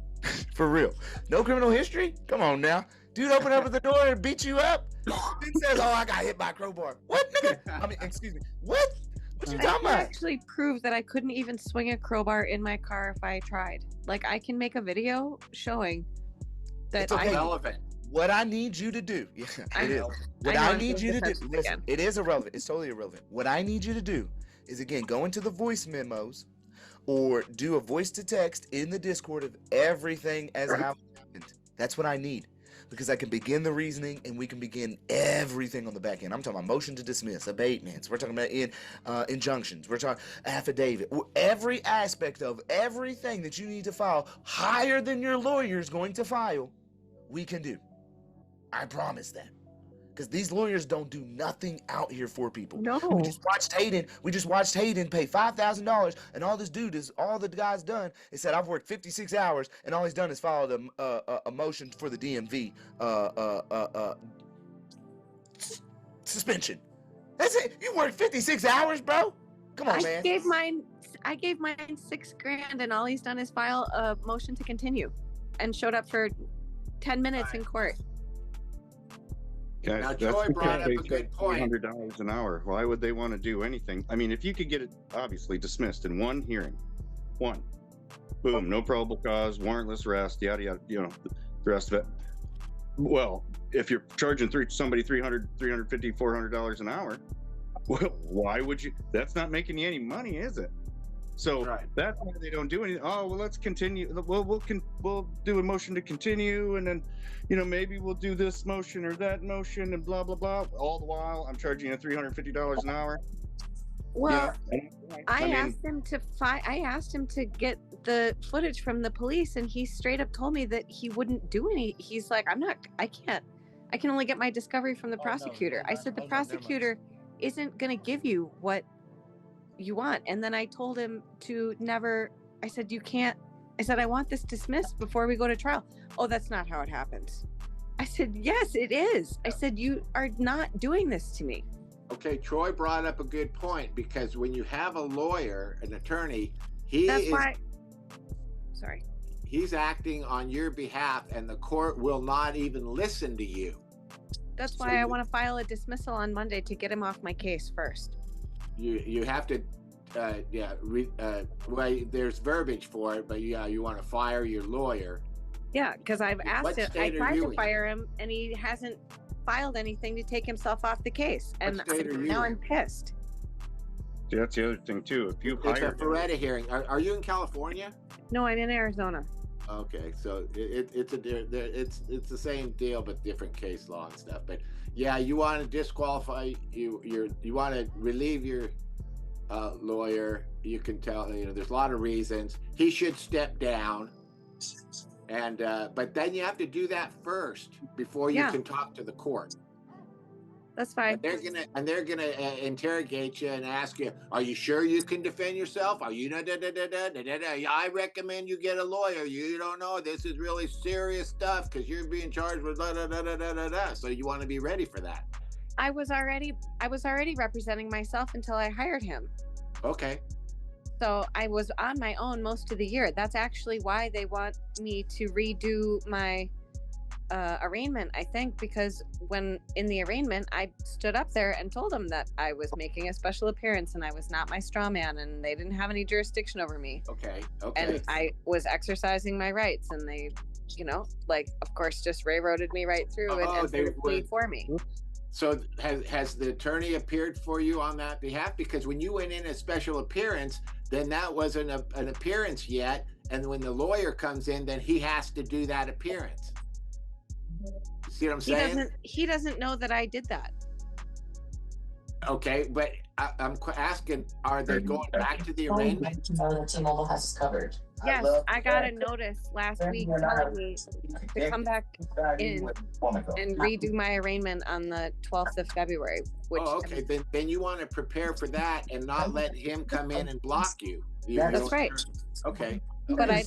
[SPEAKER 1] For real. No criminal history? Come on now. Dude opened up the door and beat you up. Then says, oh, I got hit by a crowbar. What, nigga? I mean, excuse me. What? What you talking about?
[SPEAKER 5] Actually proved that I couldn't even swing a crowbar in my car if I tried. Like, I can make a video showing that
[SPEAKER 1] It's okay.
[SPEAKER 13] Irrelevant.
[SPEAKER 1] What I need you to do, yeah, it is. What I need you to do, listen, it is irrelevant. It's totally irrelevant. What I need you to do is, again, go into the voice memos or do a voice to text in the Discord of everything as how it happened. That's what I need, because I can begin the reasoning and we can begin everything on the back end. I'm talking about motion to dismiss, abatements. We're talking about injunctions. We're talking affidavit. Every aspect of everything that you need to file higher than your lawyer is going to file, we can do. I promise that. Because these lawyers don't do nothing out here for people.
[SPEAKER 5] No.
[SPEAKER 1] We just watched Hayden pay $5,000, and all the guy's done is said, I've worked 56 hours, and all he's done is filed a motion for the DMV suspension. That's it. You worked 56 hours, bro? Come on, man.
[SPEAKER 5] I gave mine $6,000, and all he's done is file a motion to continue, and showed up for 10 minutes in court.
[SPEAKER 18] Guys,
[SPEAKER 13] Now,
[SPEAKER 18] that's
[SPEAKER 13] Joy
[SPEAKER 18] because
[SPEAKER 13] brought up
[SPEAKER 18] they
[SPEAKER 13] a good
[SPEAKER 18] said
[SPEAKER 13] point.
[SPEAKER 18] $300 an hour. Why would they want to do anything? I mean, if you could get it obviously dismissed in one hearing, boom, no probable cause, warrantless arrest, yada yada, the rest of it. Well, if you're charging somebody $300, $350, $400 an hour, well, why would you? That's not making you any money, is it? So that's why they don't do anything. Oh, well, let's continue. We'll do a motion to continue, and then, maybe we'll do this motion or that motion, and blah blah blah. All the while, I'm charging you $350 an hour.
[SPEAKER 5] Well, I asked him to get the footage from the police, and he straight up told me that he wouldn't do any. He's like, I can only get my discovery from the prosecutor. I said the prosecutor isn't going to give you what you want. And then I told him I said, you can't. I said, I want this dismissed before we go to trial. Oh, that's not how it happens. I said, yes, it is. I said, you are not doing this to me.
[SPEAKER 13] Okay, Troy brought up a good point, because when you have a lawyer, an attorney, he's acting on your behalf, and the court will not even listen to you.
[SPEAKER 5] That's why I want to file a dismissal on Monday to get him off my case first.
[SPEAKER 13] You have to, well, there's verbiage for it, but yeah, you want to fire your lawyer.
[SPEAKER 5] Yeah, because I've asked him. I
[SPEAKER 13] state are
[SPEAKER 5] tried
[SPEAKER 13] you
[SPEAKER 5] to
[SPEAKER 13] in?
[SPEAKER 5] fire him, and he hasn't filed anything to take himself off the case. And
[SPEAKER 13] state are you
[SPEAKER 5] now
[SPEAKER 13] in?
[SPEAKER 5] I'm pissed.
[SPEAKER 18] See, that's the other thing too. If you
[SPEAKER 13] It's a
[SPEAKER 18] hire,
[SPEAKER 13] Feretta hearing. Are you in California?
[SPEAKER 5] No, I'm in Arizona.
[SPEAKER 13] Okay, so it's the same deal, but different case law and stuff. But yeah, you want to disqualify you want to relieve your lawyer. You can tell, there's a lot of reasons he should step down, and but then you have to do that first before you can talk to the court.
[SPEAKER 5] That's fine.
[SPEAKER 13] They're gonna interrogate you and ask you, "Are you sure you can defend yourself? Are you I recommend you get a lawyer. You don't know, this is really serious stuff because you're being charged with So you want to be ready for that.
[SPEAKER 5] I was already representing myself until I hired him.
[SPEAKER 13] Okay.
[SPEAKER 5] So I was on my own most of the year. That's actually why they want me to redo my arraignment, I think, because when in the arraignment I stood up there and told them that I was making a special appearance and I was not my straw man and they didn't have any jurisdiction over me.
[SPEAKER 13] Okay.
[SPEAKER 5] And I was exercising my rights, and they, of course, just railroaded me right through and
[SPEAKER 13] they
[SPEAKER 5] paid for me.
[SPEAKER 13] So has the attorney appeared for you on that behalf? Because when you went in a special appearance, then that wasn't an appearance yet, and when the lawyer comes in, then he has to do that appearance. See what I'm saying?
[SPEAKER 5] He doesn't know that I did that.
[SPEAKER 13] Okay, but I'm asking, are they going back to the arraignment?
[SPEAKER 4] T-Mobile has us covered.
[SPEAKER 5] Yes, I got a notice last week telling me to come back in and redo my arraignment on the 12th of February.
[SPEAKER 13] Okay, then you want to prepare for that and not let him come in and block you.
[SPEAKER 5] That's right.
[SPEAKER 13] Okay.
[SPEAKER 5] But I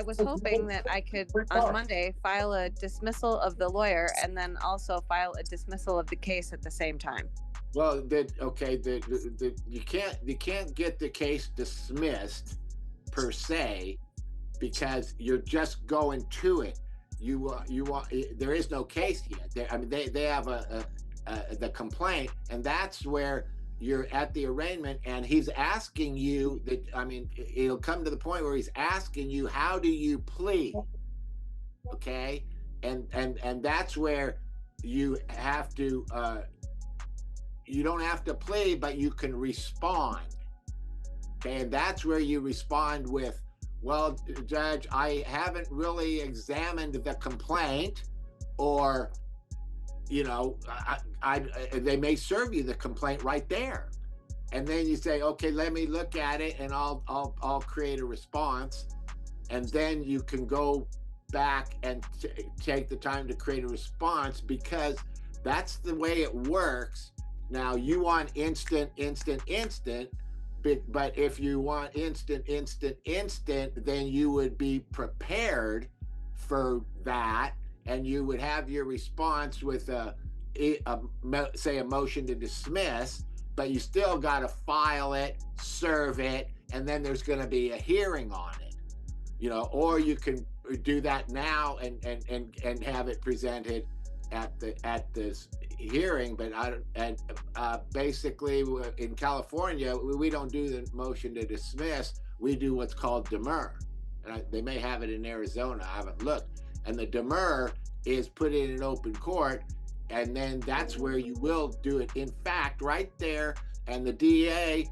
[SPEAKER 5] was hoping that I could on Monday file a dismissal of the lawyer and then also file a dismissal of the case at the same time.
[SPEAKER 13] Well, you can't get the case dismissed per se, because you're just going to it. There is no case yet. They have the complaint, and that's where you're at the arraignment, and he's asking you that. It'll come to the point where he's asking you, how do you plead? Okay, and that's where you have to. You don't have to plead, but you can respond. Okay, and that's where you respond with, "Well, Judge, I haven't really examined the complaint," or, they may serve you the complaint right there, and then you say, "Okay, let me look at it, and I'll create a response," and then you can go back and take the time to create a response, because that's the way it works. Now, you want instant, but if you want instant, then you would be prepared for that, and you would have your response with say a motion to dismiss, but you still got to file it, serve it, and then there's going to be a hearing on it. Or you can do that now and have it presented at this hearing. But basically in California, we don't do the motion to dismiss. We do what's called demur. And they may have it in Arizona. I haven't looked. And the demur is put in an open court, and then that's where you will do it. In fact, right there, and the DA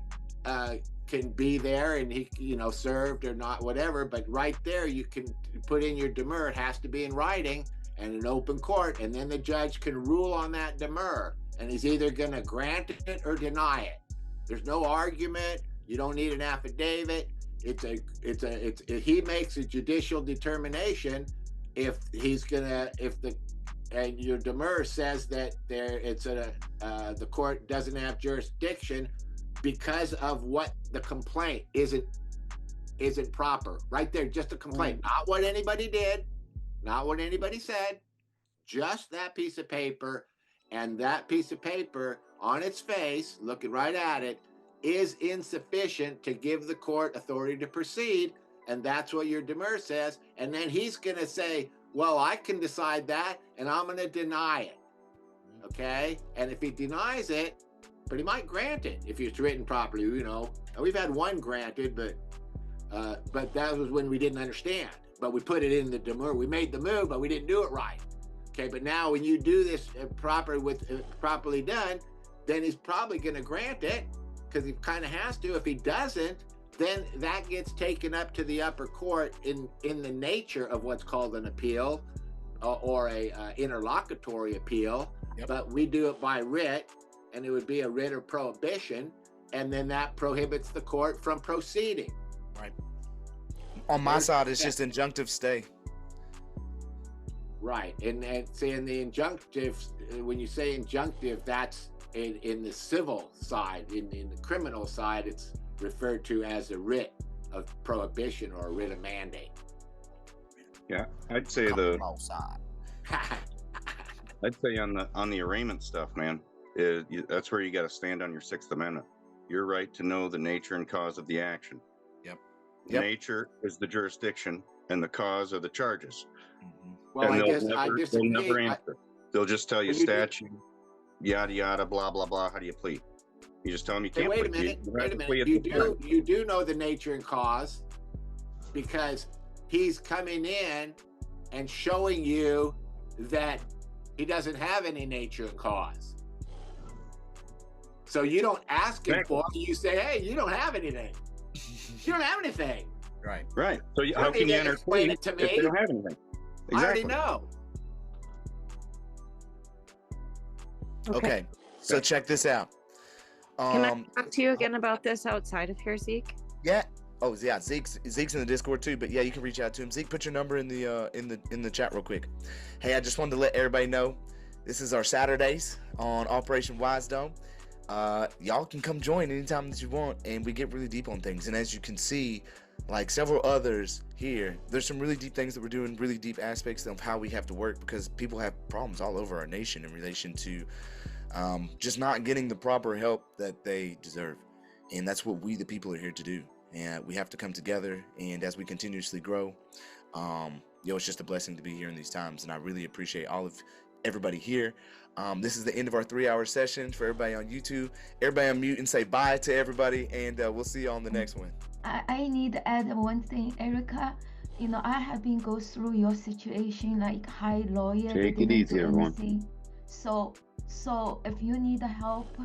[SPEAKER 13] can be there, and he, served or not, whatever. But right there, you can put in your demur. It has to be in writing and an open court, and then the judge can rule on that demur, and he's either going to grant it or deny it. There's no argument. You don't need an affidavit. He makes a judicial determination if your demur says that the court doesn't have jurisdiction because of what the complaint isn't proper. Right there, just a complaint, not what anybody did, not what anybody said, just that piece of paper. and that piece of paper on its face, looking right at it, is insufficient to give the court authority to proceed, and that's what your demur says, and then he's going to say, well, I can decide that, and I'm going to deny it, okay? And if he denies it, but he might grant it if it's written properly, you know. And we've had one granted, but that was when we didn't understand. But we put it in the demur. We made the move, but we didn't do it right. Okay, but now when you do this properly done, then he's probably going to grant it because he kind of has to. If he doesn't, then that gets taken up to the upper court in the nature of what's called an appeal or a interlocutory appeal. Yep. But we do it by writ, and it would be a writ of prohibition, and then that prohibits the court from proceeding.
[SPEAKER 1] Right. On my side, it's just injunctive stay.
[SPEAKER 13] Right, and say in the injunctive, when you say injunctive, that's in the civil side. In the criminal side, it's referred to as a writ of prohibition or a writ of mandate.
[SPEAKER 18] Yeah, I'd say I'd say on the arraignment stuff, man, that's where you got to stand on your Sixth Amendment. Your right to know the nature and cause of the action.
[SPEAKER 1] Yep.
[SPEAKER 18] Nature is the jurisdiction, and the cause are the charges.
[SPEAKER 13] Mm-hmm. Well, I disagree.
[SPEAKER 18] They'll never answer. They'll just tell you statute, yada yada, blah blah blah. How do you plead? You just tell them you can't.
[SPEAKER 13] Wait a minute. You do know the nature and cause because he's coming in and showing you that he doesn't have any nature and cause. So you don't ask him for it. You say, "Hey, you don't have anything. You don't have anything."
[SPEAKER 1] Right.
[SPEAKER 18] Right. So how can you enter plea if they don't have anything? Exactly.
[SPEAKER 13] I already know.
[SPEAKER 1] Okay. So check this out.
[SPEAKER 5] Can I talk to you again about this outside of here, Zeke?
[SPEAKER 1] Yeah. Oh yeah, Zeke's in the Discord too. But yeah, you can reach out to him. Zeke, put your number in the chat real quick. Hey, I just wanted to let everybody know this is our Saturdays on Operation Wisedome. Y'all can come join anytime that you want, and we get really deep on things. And as you can see, like several others here, there's some really deep things that we're doing, really deep aspects of how we have to work, because people have problems all over our nation in relation to just not getting the proper help that they deserve. And that's what we the people are here to do. And we have to come together, and as we continuously grow, it's just a blessing to be here in these times. And I really appreciate everybody here. This is the end of our 3-hour session. For everybody on YouTube, everybody unmute and say bye to everybody, and we'll see you on the next one.
[SPEAKER 12] I need to add one thing, Erica. You know, I have been go through your situation, like high lawyer.
[SPEAKER 19] Take it easy, everyone.
[SPEAKER 12] So if you need help,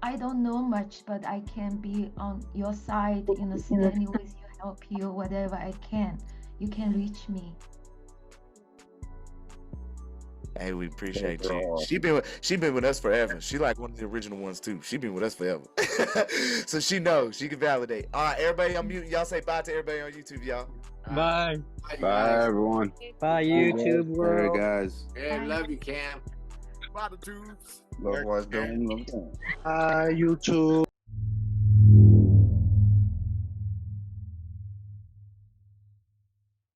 [SPEAKER 12] I don't know much, but I can be on your side, standing with you, help you, whatever I can. You can reach me.
[SPEAKER 1] Hey, we appreciate you. She been with us forever. She like one of the original ones too. She been with us forever. So she knows. She can validate. All right, everybody unmute. Y'all say bye to everybody on YouTube, y'all.
[SPEAKER 3] Bye.
[SPEAKER 19] Bye, everyone.
[SPEAKER 11] Bye, YouTube world.
[SPEAKER 19] Hey, guys.
[SPEAKER 13] Hey, love you, Cam.
[SPEAKER 9] Bye, the tubes.
[SPEAKER 19] Love Wisedome.
[SPEAKER 11] Bye, YouTube.